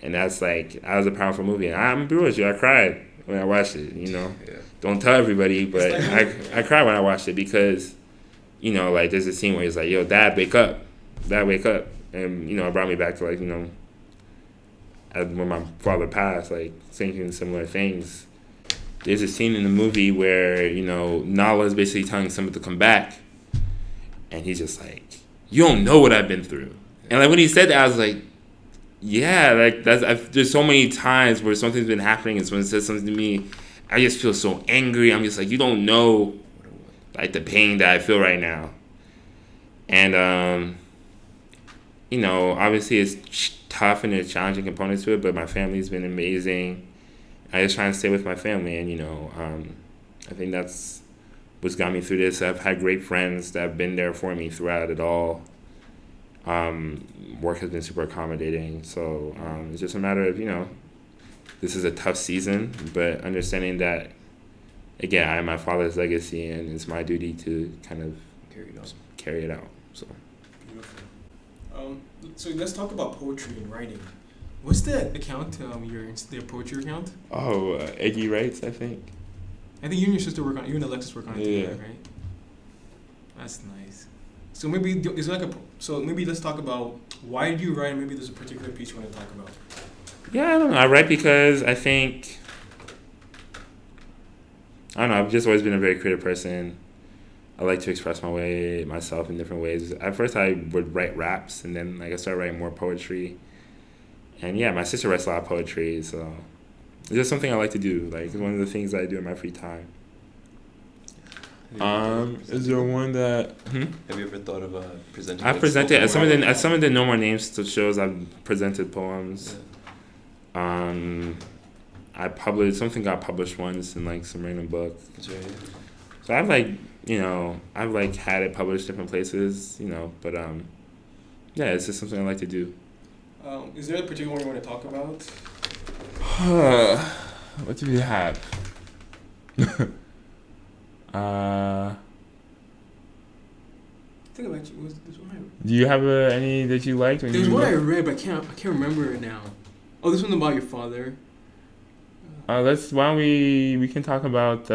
and that was a powerful movie. And I'm with you, I cried when I watched it. You know, don't tell everybody, but I cried when I watched it, because you know, like there's a scene where he's like, "Yo, Dad, wake up. Dad, wake up." And, you know, it brought me back to, like, you know, when my father passed, like, thinking similar things. There's a scene in the movie where, you know, Nala's basically telling Simba to come back. And he's just like, "You don't know what I've been through." And, like, when he said that, I was like, yeah, like, there's so many times where something's been happening, and someone says something to me, I just feel so angry. I'm just like, you don't know, like, the pain that I feel right now. And, you know, obviously it's tough and there's challenging components to it, but my family's been amazing. I just try and stay with my family, and, you know, I think that's what's got me through this. I've had great friends that have been there for me throughout it all. Work has been super accommodating, so it's just a matter of, you know, this is a tough season, but understanding that, again, I am my father's legacy, and it's my duty to kind of carry it out. So. So let's talk about poetry and writing. What's the account, their poetry account? Oh, Eggy Writes, I think. I think you and your sister work on it. You and Alexis work on it together, right? That's nice. So maybe maybe let's talk about why do you write, and maybe there's a particular piece you want to talk about. Yeah, I don't know. I write because I think, I don't know, I've just always been a very creative person. I like to express myself in different ways. At first, I would write raps, and then like I started writing more poetry. And yeah, my sister writes a lot of poetry, so it's just something I like to do. Like, it's one of the things I do in my free time. Is there one that? Have you ever thought of presenting? I've presented at some of the No More Names shows. I've presented poems. Yeah. I published something, got published once in like some random book. That's right. So I've like, you know, I've like had it published different places, you know, but yeah, it's just something I like to do. Is there a particular one you want to talk about? What do we have? I think I actually was this one. Do you have any that you liked? There's one I read, but I can't remember it now. Oh, this one about your father. Why don't we can talk about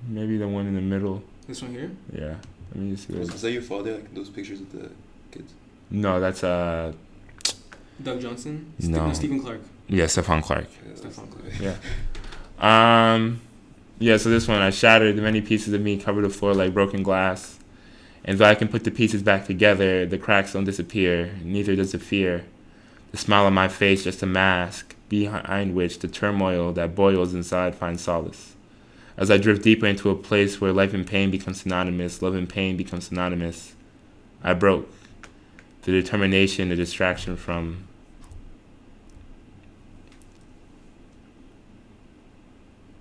maybe the one in the middle. This one here? Yeah. Let me just see. Is that your father? Like those pictures of the kids? No, that's Doug Johnson? No. Stephen Clark. Yeah, Stephon Clark. Stephon Clark. Yeah. Yeah, so this one, I shattered many pieces of me, covered the floor like broken glass. And though I can put the pieces back together, the cracks don't disappear, neither does the fear. The smile on my face just a mask, behind which the turmoil that boils inside finds solace. As I drift deeper into a place where life and pain become synonymous, love and pain become synonymous, I broke. The determination, the distraction from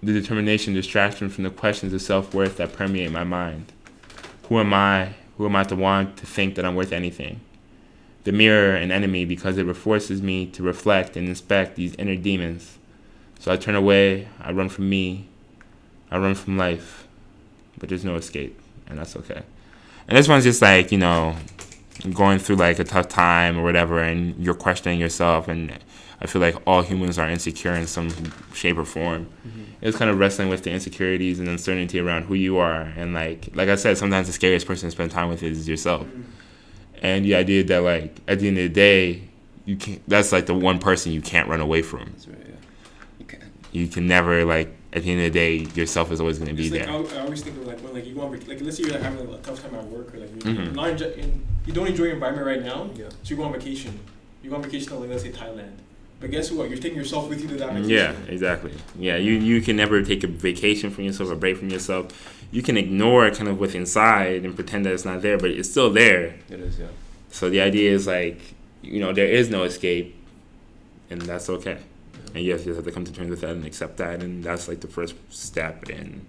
the questions of self-worth that permeate my mind. Who am I? Who am I to want to think that I'm worth anything? The mirror, an enemy, because it forces me to reflect and inspect these inner demons. So I turn away, I run from me, I run from life, but there's no escape, and that's okay. And this one's just like, going through like a tough time or whatever, and you're questioning yourself, and I feel like all humans are insecure in some shape or form. Mm-hmm. It's kind of wrestling with the insecurities and uncertainty around who you are, and like I said, sometimes the scariest person to spend time with is yourself. Mm-hmm. And the idea that like at the end of the day, that's like the one person you can't run away from. That's right, yeah. You can never like. At the end of the day, yourself is always going to be there. I always think of like when like you go on like let's say you're like, having a tough time at work, or like you're mm-hmm. You don't enjoy your environment right now, yeah. So you go on vacation. You go on vacation to like let's say Thailand, but guess what? You're taking yourself with you to that vacation. Yeah, exactly. Yeah, you can never take a vacation from yourself or break from yourself. You can ignore kind of what's inside and pretend that it's not there, but it's still there. It is, yeah. So the idea is like there is no escape, and that's okay. And yes, you have to come to terms with that and accept that, and that's like the first step in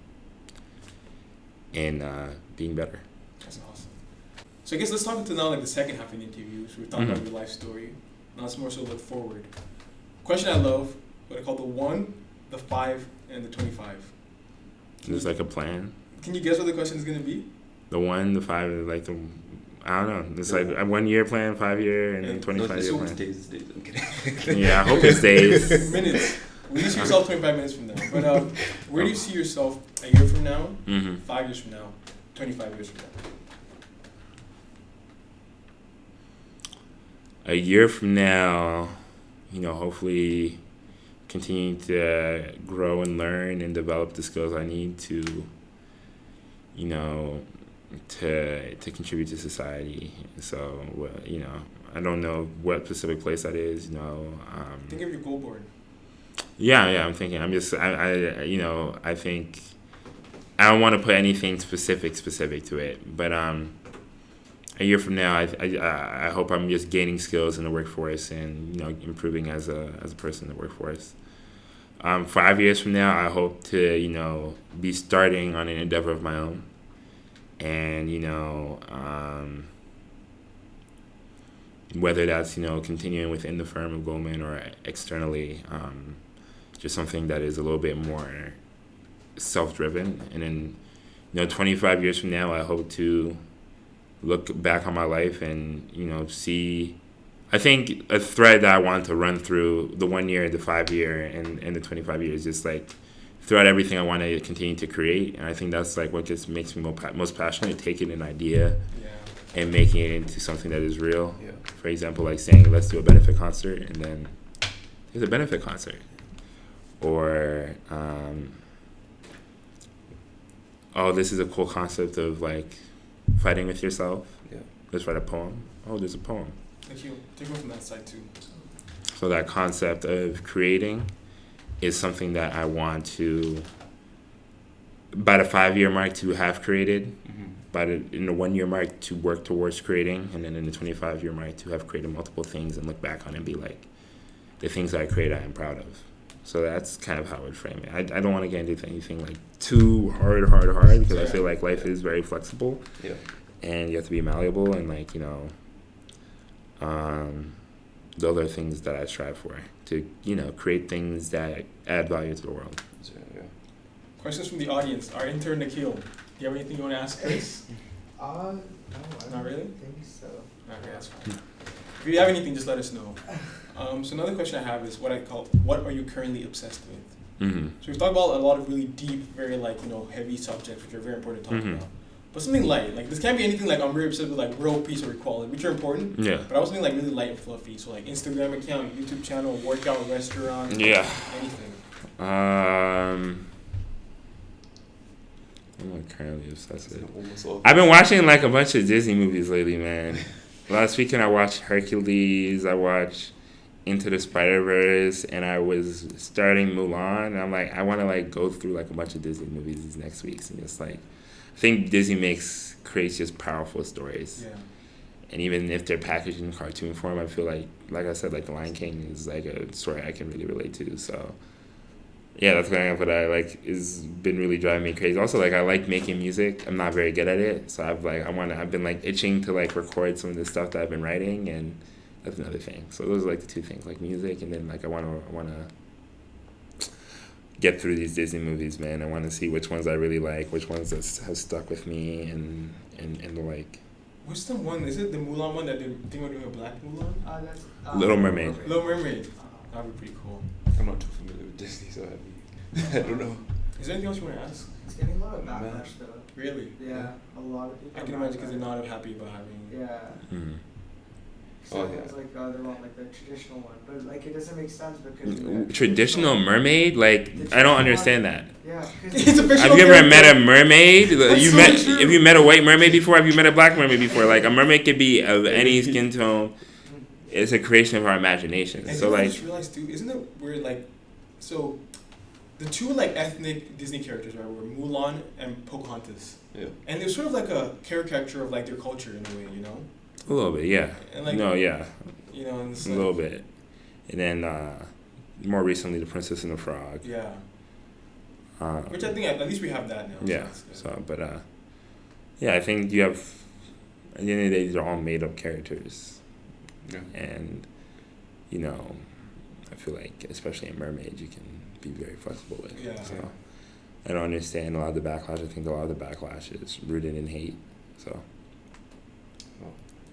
being better. That's awesome. So I guess let's talk into now like the second half of the interview. So we're talking mm-hmm. about your life story. Now it's more so look forward. Question I love, what I call the 1, the 5, and the 25. There's like a plan. Can you guess what the question is going to be? The 1, the 5 is like I don't know. It's like a 1-year plan, 5-year, and then 25-year plan. Stays. I'm kidding. Yeah, I hope it stays. Minutes. Where do you see yourself 25 minutes from now? But where do you see yourself a year from now, mm-hmm. 5 years from now, 25 years from now? A year from now, hopefully continuing to grow and learn and develop the skills I need to, to contribute to society. So, I don't know what specific place that is, Think of your goal board. Yeah, I'm thinking. I think I don't want to put anything specific to it, but a year from now, I hope I'm just gaining skills in the workforce and improving as a person in the workforce. 5 years from now, I hope to be starting on an endeavor of my own, and whether that's continuing within the firm of Goldman or externally, just something that is a little bit more self-driven. And then 25 years from now, I hope to look back on my life and see. I think a thread that I want to run through the 1 year, the 5 year, and the 25 years, just like throughout everything I want to continue to create. And I think that's like what just makes me most passionate, taking an idea and making it into something that is real. Yeah. For example, like saying, let's do a benefit concert, and then there's a benefit concert. Or, this is a cool concept of like fighting with yourself. Yeah. Let's write a poem. Oh, there's a poem. Thank you. Take one from that side too. So that concept of creating is something that I want to, by the 5 year mark, to have created, mm-hmm. In the 1 year mark to work towards creating, and then in the 25 year mark to have created multiple things and look back on it and be like, the things that I created I am proud of. So that's kind of how I would frame it. I don't want to get into anything like too hard because I feel like life is very flexible. Yeah. And you have to be malleable, and like those are things that I strive for, to create things that add value to the world. Yeah. Questions from the audience. Our intern Nikhil, do you have anything you want to ask Chris? No, not really. I think so. Okay, that's fine. If you have anything, just let us know. So another question I have is what are you currently obsessed with? Mm-hmm. So we've talked about a lot of really deep, very heavy subjects, which are very important to talk mm-hmm. about. But something light, like this can't be anything like I'm very obsessed with like world peace or equality, which are important. Yeah. But I was something like really light and fluffy. So like Instagram account, YouTube channel, workout, restaurant. Yeah. Anything. I'm like currently obsessed with. Almost all. I've been watching like a bunch of Disney movies lately, man. Last weekend I watched Hercules. I watched Into the Spider-Verse, and I was starting Mulan. And I'm like, I want to like go through like a bunch of Disney movies these next weeks, and just like, I think Disney creates just powerful stories. Yeah. And even if they're packaged in cartoon form, I feel like I said, like The Lion King is like a story I can really relate to. So, yeah, that's kind of what I like is been really driving me crazy. Also, like I like making music. I'm not very good at it, so I've been like itching to like record some of the stuff that I've been writing, and that's another thing. So those are like the two things, like music, and then like I wanna get through these Disney movies, man. I want to see which ones I really like, which ones have stuck with me, and the like. What's the one? Is it the Mulan one that they think we're doing a black Mulan? That's, Little Mermaid. Little Mermaid. That'd be pretty cool. I'm not too familiar with Disney, so I don't know. Is there anything else you want to ask? It's getting a lot of backlash though. Really? Yeah, a lot of people. I can imagine because they're not happy about having. Yeah. Mm-hmm. So Oh, yeah. it's like they want like the traditional one, but like it doesn't make sense because Traditional mermaid, like I don't understand that. Yeah, It's a fictional Have you ever character. met a mermaid? That's You so met? true. Have you met a white mermaid before? Have you met a black mermaid before? Like a mermaid could be of any skin tone. It's a creation of our imagination. And So I like, just realized too, isn't it weird? Like, so the two like ethnic Disney characters, right, were Mulan and Pocahontas, Yeah. and they're sort of like a caricature of like their culture in a way, you know. a little bit, yeah. And like, No, yeah, you know, and it's a like, little bit. And then more recently, The Princess and the Frog. Yeah. Uh, Which I think at least we have that now. yeah. that's good. So, but yeah, I think you have. At the end of the day, these are all made up characters. Yeah. And, you know, I feel like, especially in Mermaid, you can be very flexible with. Yeah. So, I don't understand a lot of the backlash. I think a lot of the backlash is rooted in hate. So,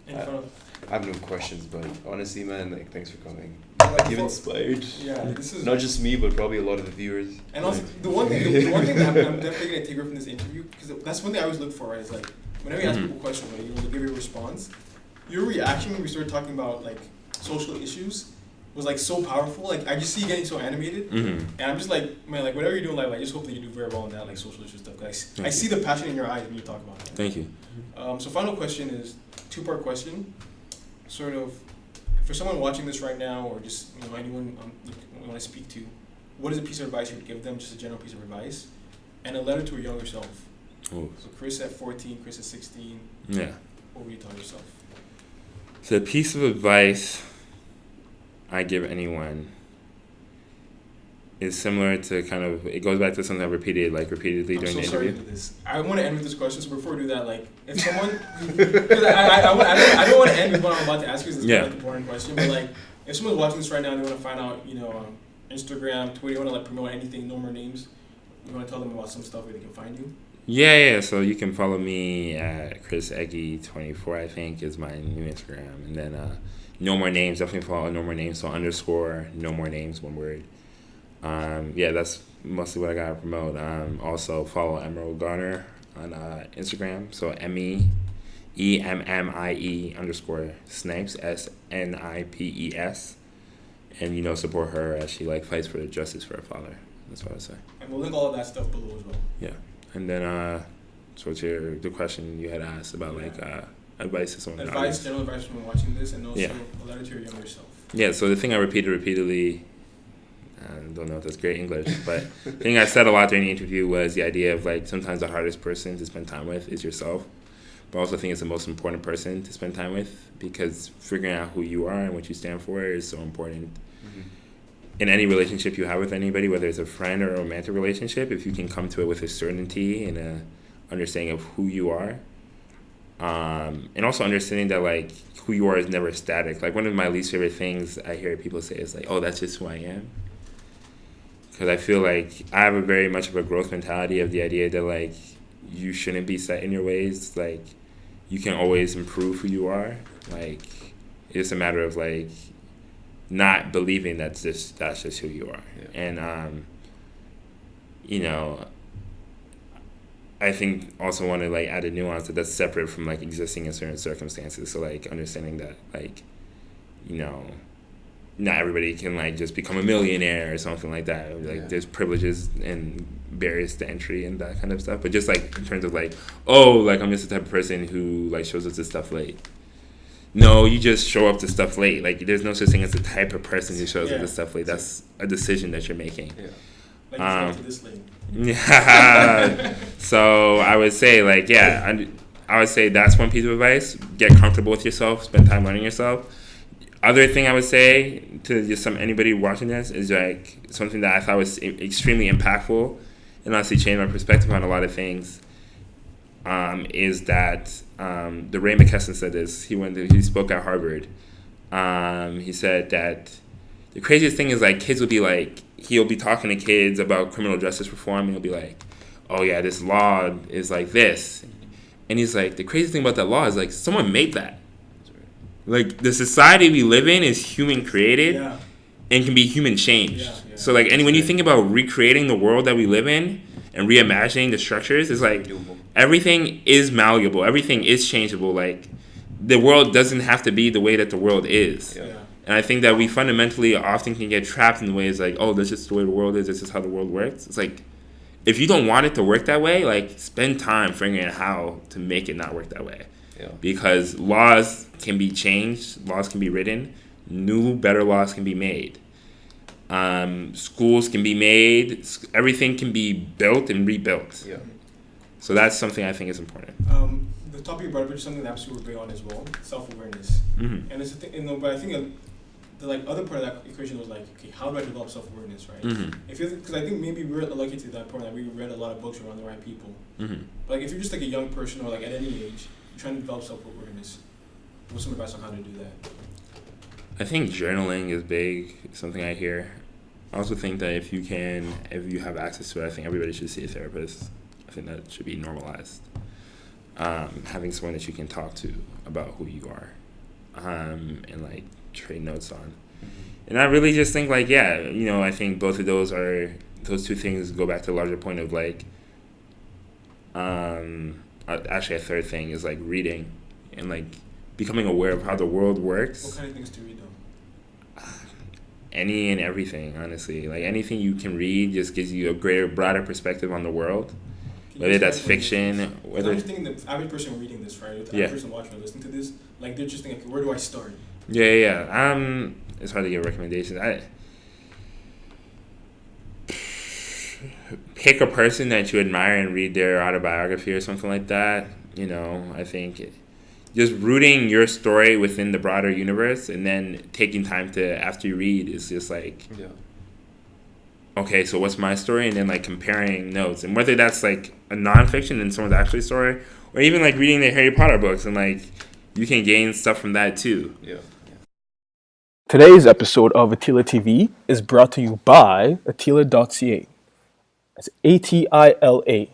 In front of, I have no questions, but honestly, man, like, thanks for coming. like, You've before- inspired yeah, this is not just me, but probably a lot of the viewers. And also, the one thing that I'm definitely gonna take away from this interview, because that's one thing I always look for, right? Is like whenever you ask people questions, right, you know, to give you a response, your reaction when we started talking about like social issues was like so powerful. Like I just see you getting so animated, and I'm just like, man, like whatever you're doing, like I just hope that you do very well in that like social issue stuff. Cause I see the passion in your eyes when you talk about it. thank you. So final question is two-part question, sort of for someone watching this right now, or just you know anyone you want to speak to, what is a piece of advice you would give them? Just a general piece of advice, and a letter to a younger self. Oh, So Chris at 14, Chris at 16. yeah. What would you tell yourself? So, a piece of advice I give anyone is similar to kind of, it goes back to something I've repeatedly I'm during so the sorry interview. to do this. I want to end with this question. So before we do that, like, if someone, because I don't want to end with what I'm about to ask you. Because it's kind of like a boring question. But like, if someone's watching this right now and they want to find out, you know, Instagram, Twitter, you want to like promote anything, no more names. You want to tell them about some stuff where they can find you. Yeah. So you can follow me at Chris Eggy24, I think, is my new Instagram. And then no more names, definitely follow no more names. So _ no more names, one word. Yeah, that's mostly what I got to promote. Also follow Emerald Garner on Instagram. So MEEMMIE_Snipes, SNIPES. And, you know, support her as she like fights for the justice for her father. That's what I would say. And we'll link all of that stuff below as well. Yeah. And then so what's the question you had asked about like advice to someone? Advice, general advice from watching this, and also Yeah. a letter to your younger self. Yeah, so the thing I repeated repeatedly, I don't know if that's great English, but the thing I said a lot during the interview was the idea of like sometimes the hardest person to spend time with is yourself. But I also think it's the most important person to spend time with, because figuring out who you are and what you stand for is so important. In any relationship you have with anybody, whether it's a friend or a romantic relationship, if you can come to it with a certainty and a understanding of who you are, and also understanding that like who you are is never static. Like one of my least favorite things I hear people say is like, oh, that's just who I am. Because I feel like I have a very much of a growth mentality of the idea that like you shouldn't be set in your ways. Like you can always improve who you are. Like it's a matter of like not believing that's just who you are. Yeah. And you know, I think also want to like add a nuance that's separate from like existing in certain circumstances. So like understanding that like, you know, not everybody can like just become a millionaire or something like that. Like there's privileges and barriers to entry and that kind of stuff, but just like in terms of like, oh, like I'm just the type of person who like shows up to stuff late. No, you just show up to stuff late. Like there's no such thing as the type of person who shows up to stuff late. That's a decision that you're making. Yeah. Like you show up to this late. Yeah. So I would say like, yeah, I would say that's one piece of advice. Get comfortable with yourself. Spend time learning yourself. Other thing I would say to just anybody watching this is like something that I thought was extremely impactful and honestly changed my perspective on a lot of things. Is that the Ray McKesson said this. He spoke at Harvard. He said that the craziest thing is like kids will be like, he'll be talking to kids about criminal justice reform and he'll be like, oh yeah, this law is like this. And he's like, the crazy thing about that law is like someone made that. Like the society we live in is human created and can be human changed. So like, and when you think about recreating the world that we live in and reimagining the structures, it's like everything is malleable, everything is changeable. Like the world doesn't have to be the way that the world is. And I think that we fundamentally often can get trapped in the ways like, oh, that's just the way the world is, this is how the world works. It's like, if you don't want it to work that way, like spend time figuring out how to make it not work that way. Because laws can be changed, laws can be written, new, better laws can be made. Schools can be made, everything can be built and rebuilt. So that's something I think is important. The topic you brought up is something that I'm super big on as well, self-awareness. And it's a thing, but I think the like other part of that equation was like, okay, how do I develop self-awareness, right? Because I think maybe we're lucky to that point that we read a lot of books around the right people. But like if you're just like a young person or like at any age, you're trying to develop self-awareness, what's some advice on how to do that? I think journaling is big, something I hear. I also think that if you have access to it, I think everybody should see a therapist. I think that should be normalized. Having someone that you can talk to about who you are and like trade notes on. And I really just think like, I think both of those two things go back to the larger point of like, actually a third thing is like reading and like becoming aware of how the world works. What kind of things to read though? Any and everything, honestly. Like anything you can read just gives you a broader perspective on the world. Whether that's fiction, I'm just thinking the average person reading this, right? The average person watching or listening to this, like they're just thinking, okay, where do I start? It's hard to give recommendations. Pick a person that you admire and read their autobiography or something like that. I think just rooting your story within the broader universe and then taking time to, after you read, is just like, okay, so what's my story? And then like comparing notes. And whether that's like a nonfiction and someone's actual story, or even like reading the Harry Potter books and like you can gain stuff from that too. Today's episode of Atila TV is brought to you by Atila.ca. That's Atila.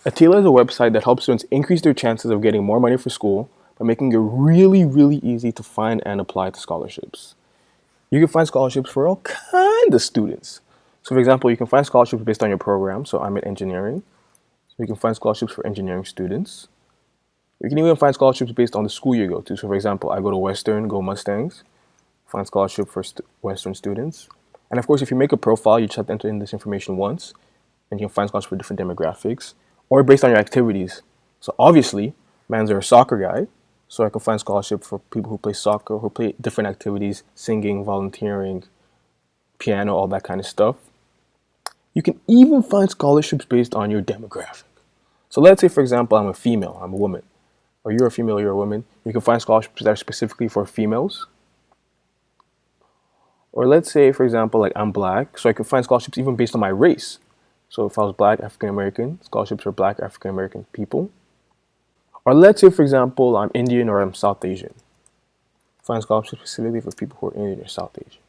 Atila is a website that helps students increase their chances of getting more money for school by making it really, really easy to find and apply to scholarships. You can find scholarships for all kinds of students. So, for example, you can find scholarships based on your program. So, I'm in engineering. So, you can find scholarships for engineering students. You can even find scholarships based on the school you go to. So, for example, I go to Western, go Mustangs. Find scholarship for Western students. And of course, if you make a profile, you just have to enter in this information once. And you can find scholarships for different demographics. Or based on your activities. So, obviously, man's a soccer guy. So, I can find scholarship for people who play soccer, who play different activities, singing, volunteering, piano, all that kind of stuff. You can even find scholarships based on your demographic. So let's say, for example, I'm a female, I'm a woman. Or you're a female, you're a woman. You can find scholarships that are specifically for females. Or let's say, for example, like I'm black, so I can find scholarships even based on my race. So if I was black, African American, scholarships for black, African American people. Or let's say, for example, I'm Indian or I'm South Asian. Find scholarships specifically for people who are Indian or South Asian.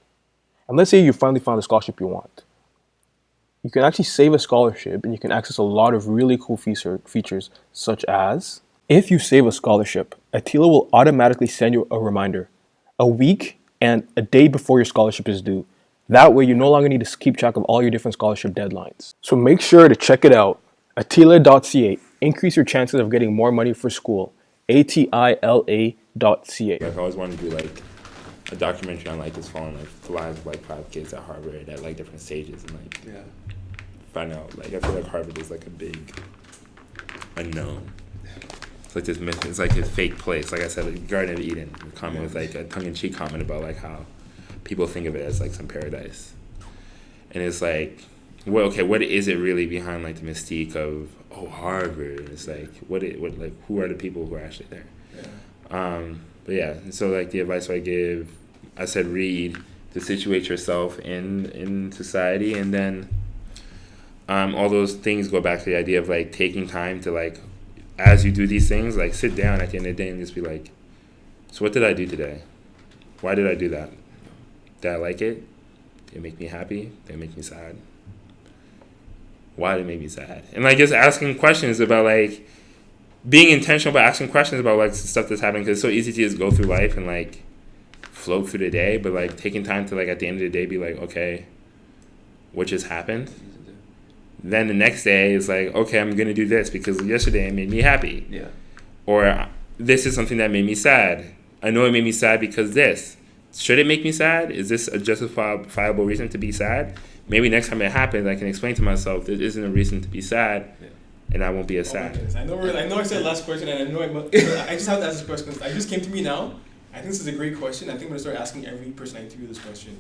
And let's say you finally found the scholarship you want. You can actually save a scholarship and you can access a lot of really cool features such as, if you save a scholarship, Atila will automatically send you a reminder a week and a day before your scholarship is due. That way you no longer need to keep track of all your different scholarship deadlines. So make sure to check it out. Atila.ca. Increase your chances of getting more money for school. Atila.ca. I've always wanted to do like a documentary on like just following like the lives of like 5 kids at Harvard at like different stages and like find out. Like, I feel like Harvard is like a big unknown. It's like this myth. It's like a fake place. Like I said, like Garden of Eden. A comment with like a tongue-in-cheek comment about like how people think of it as like some paradise, and it's like, well, okay, what is it really behind like the mystique of Harvard? It's like like who are the people who are actually there? Yeah. But yeah, so like the advice I give, I said read to situate yourself in society, and then all those things go back to the idea of like taking time to like, as you do these things, like sit down at the end of the day and just be like, so what did I do today? Why did I do that? Did I like it? Did it make me happy? Did it make me sad? Why did it make me sad? And like just asking questions about like being intentional about asking questions about like stuff that's happening, because it's so easy to just go through life and like float through the day, but like taking time to like at the end of the day be like, okay, what just happened? Then the next day is like, okay, I'm gonna do this because yesterday it made me happy. Yeah. Or this is something that made me sad. I know it made me sad because this. Should it make me sad? Is this a justifiable reason to be sad? Maybe next time it happens, I can explain to myself there isn't a reason to be sad, and I won't be as sad. I know I said last question, and I know I just have to ask this question because it just came to me now. I think this is a great question. I think I'm going to start asking every person I interview this question.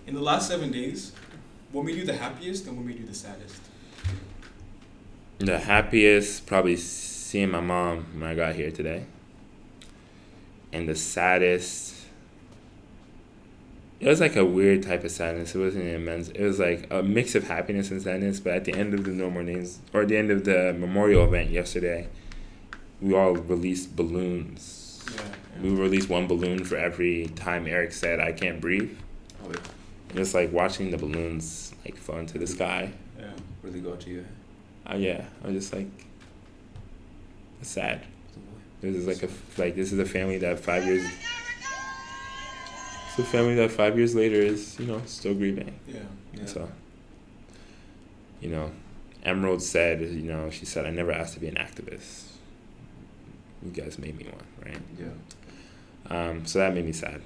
In the last 7 days, what made you the happiest and what made you the saddest? The happiest, probably seeing my mom when I got here today. And the saddest, it was like a weird type of sadness. It wasn't immense. It was like a mix of happiness and sadness. But at the end of the No More Names, or at the end of the memorial event yesterday, we all released balloons. Yeah. We released one balloon for every time Eric said, "I can't breathe." Oh, yeah. And it's like watching the balloons like fall into the sky. Yeah. Really got to you. Yeah. I was just like, it's sad. This is this is a family that 5 years. It's a family that 5 years later is, still grieving. Yeah. So, Emerald said, she said, I never asked to be an activist. You guys made me one, right? Yeah. So that made me sad,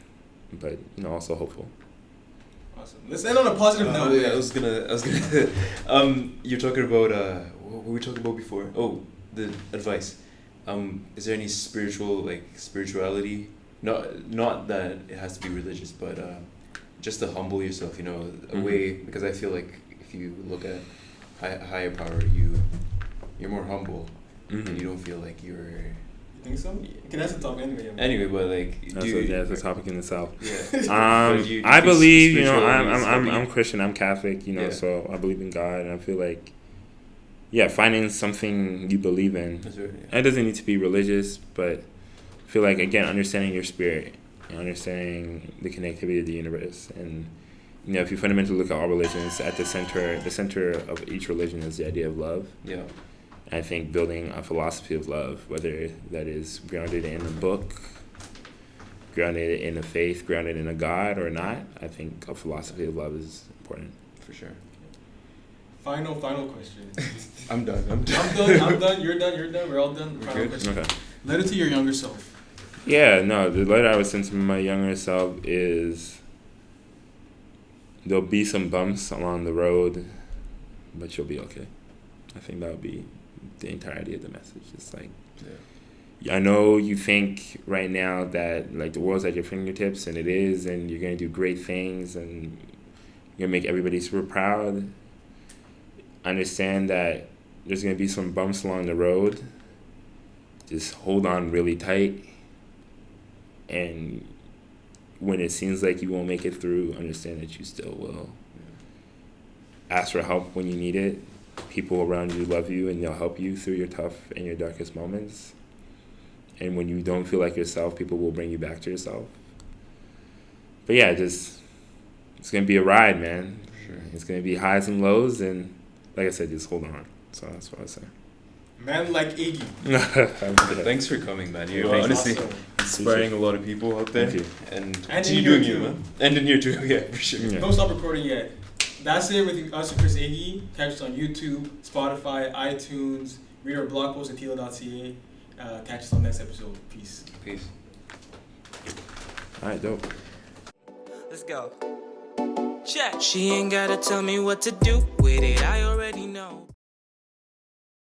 but, also hopeful. Awesome. Let's end on a positive note. Yeah, I was gonna, you're talking about, what were we talking about before? Oh, the advice. Is there any spirituality? Not that it has to be religious, but just to humble yourself, a way, because I feel like if you look at higher power, you're more humble, and you don't feel like you're. You think so? You can ask the topic anyway. Anyway, but like, that's a topic in itself. Yeah. do I believe, I'm Christian, I'm Catholic, so I believe in God, and I feel like, finding something you believe in. That's right, yeah. It doesn't need to be religious, but I feel like, again, understanding your spirit, understanding the connectivity of the universe, and if you fundamentally look at all religions, at the center of each religion is the idea of love. Yeah. And I think building a philosophy of love, whether that is grounded in a book, grounded in a faith, grounded in a God or not, I think a philosophy of love is important. For sure. Final question. I'm done. I'm done. You're done. We're all done. Final question. Okay. Letter to your younger self. Yeah, no, the letter I would send to my younger self is, there'll be some bumps along the road, but you'll be okay. I think that would be the entirety of the message. It's like, I know you think right now that like the world's at your fingertips, and it is, and you're going to do great things, and you're going to make everybody super proud. Understand that there's going to be some bumps along the road. Just hold on really tight. And when it seems like you won't make it through, understand that you still will. Ask for help when you need it. People around you love you, and they'll help you through your tough and your darkest moments. And when you don't feel like yourself, people will bring you back to yourself. But yeah, it's going to be a ride, man. Sure. It's going to be highs and lows, and like I said, just hold on. So that's what I say. Man like Iggy. Thanks for coming, man. You're honestly inspiring a lot of people out there. Thank you. And you're doing you, man. And in here too, yeah, for sure. Yeah. Don't stop recording yet. That's it with us and Chris Iggy. Catch us on YouTube, Spotify, iTunes. Read our blog post at atila.ca. Catch us on the next episode. Peace. All right, dope. Let's go. Check. She ain't gotta tell me what to do with it, I already know.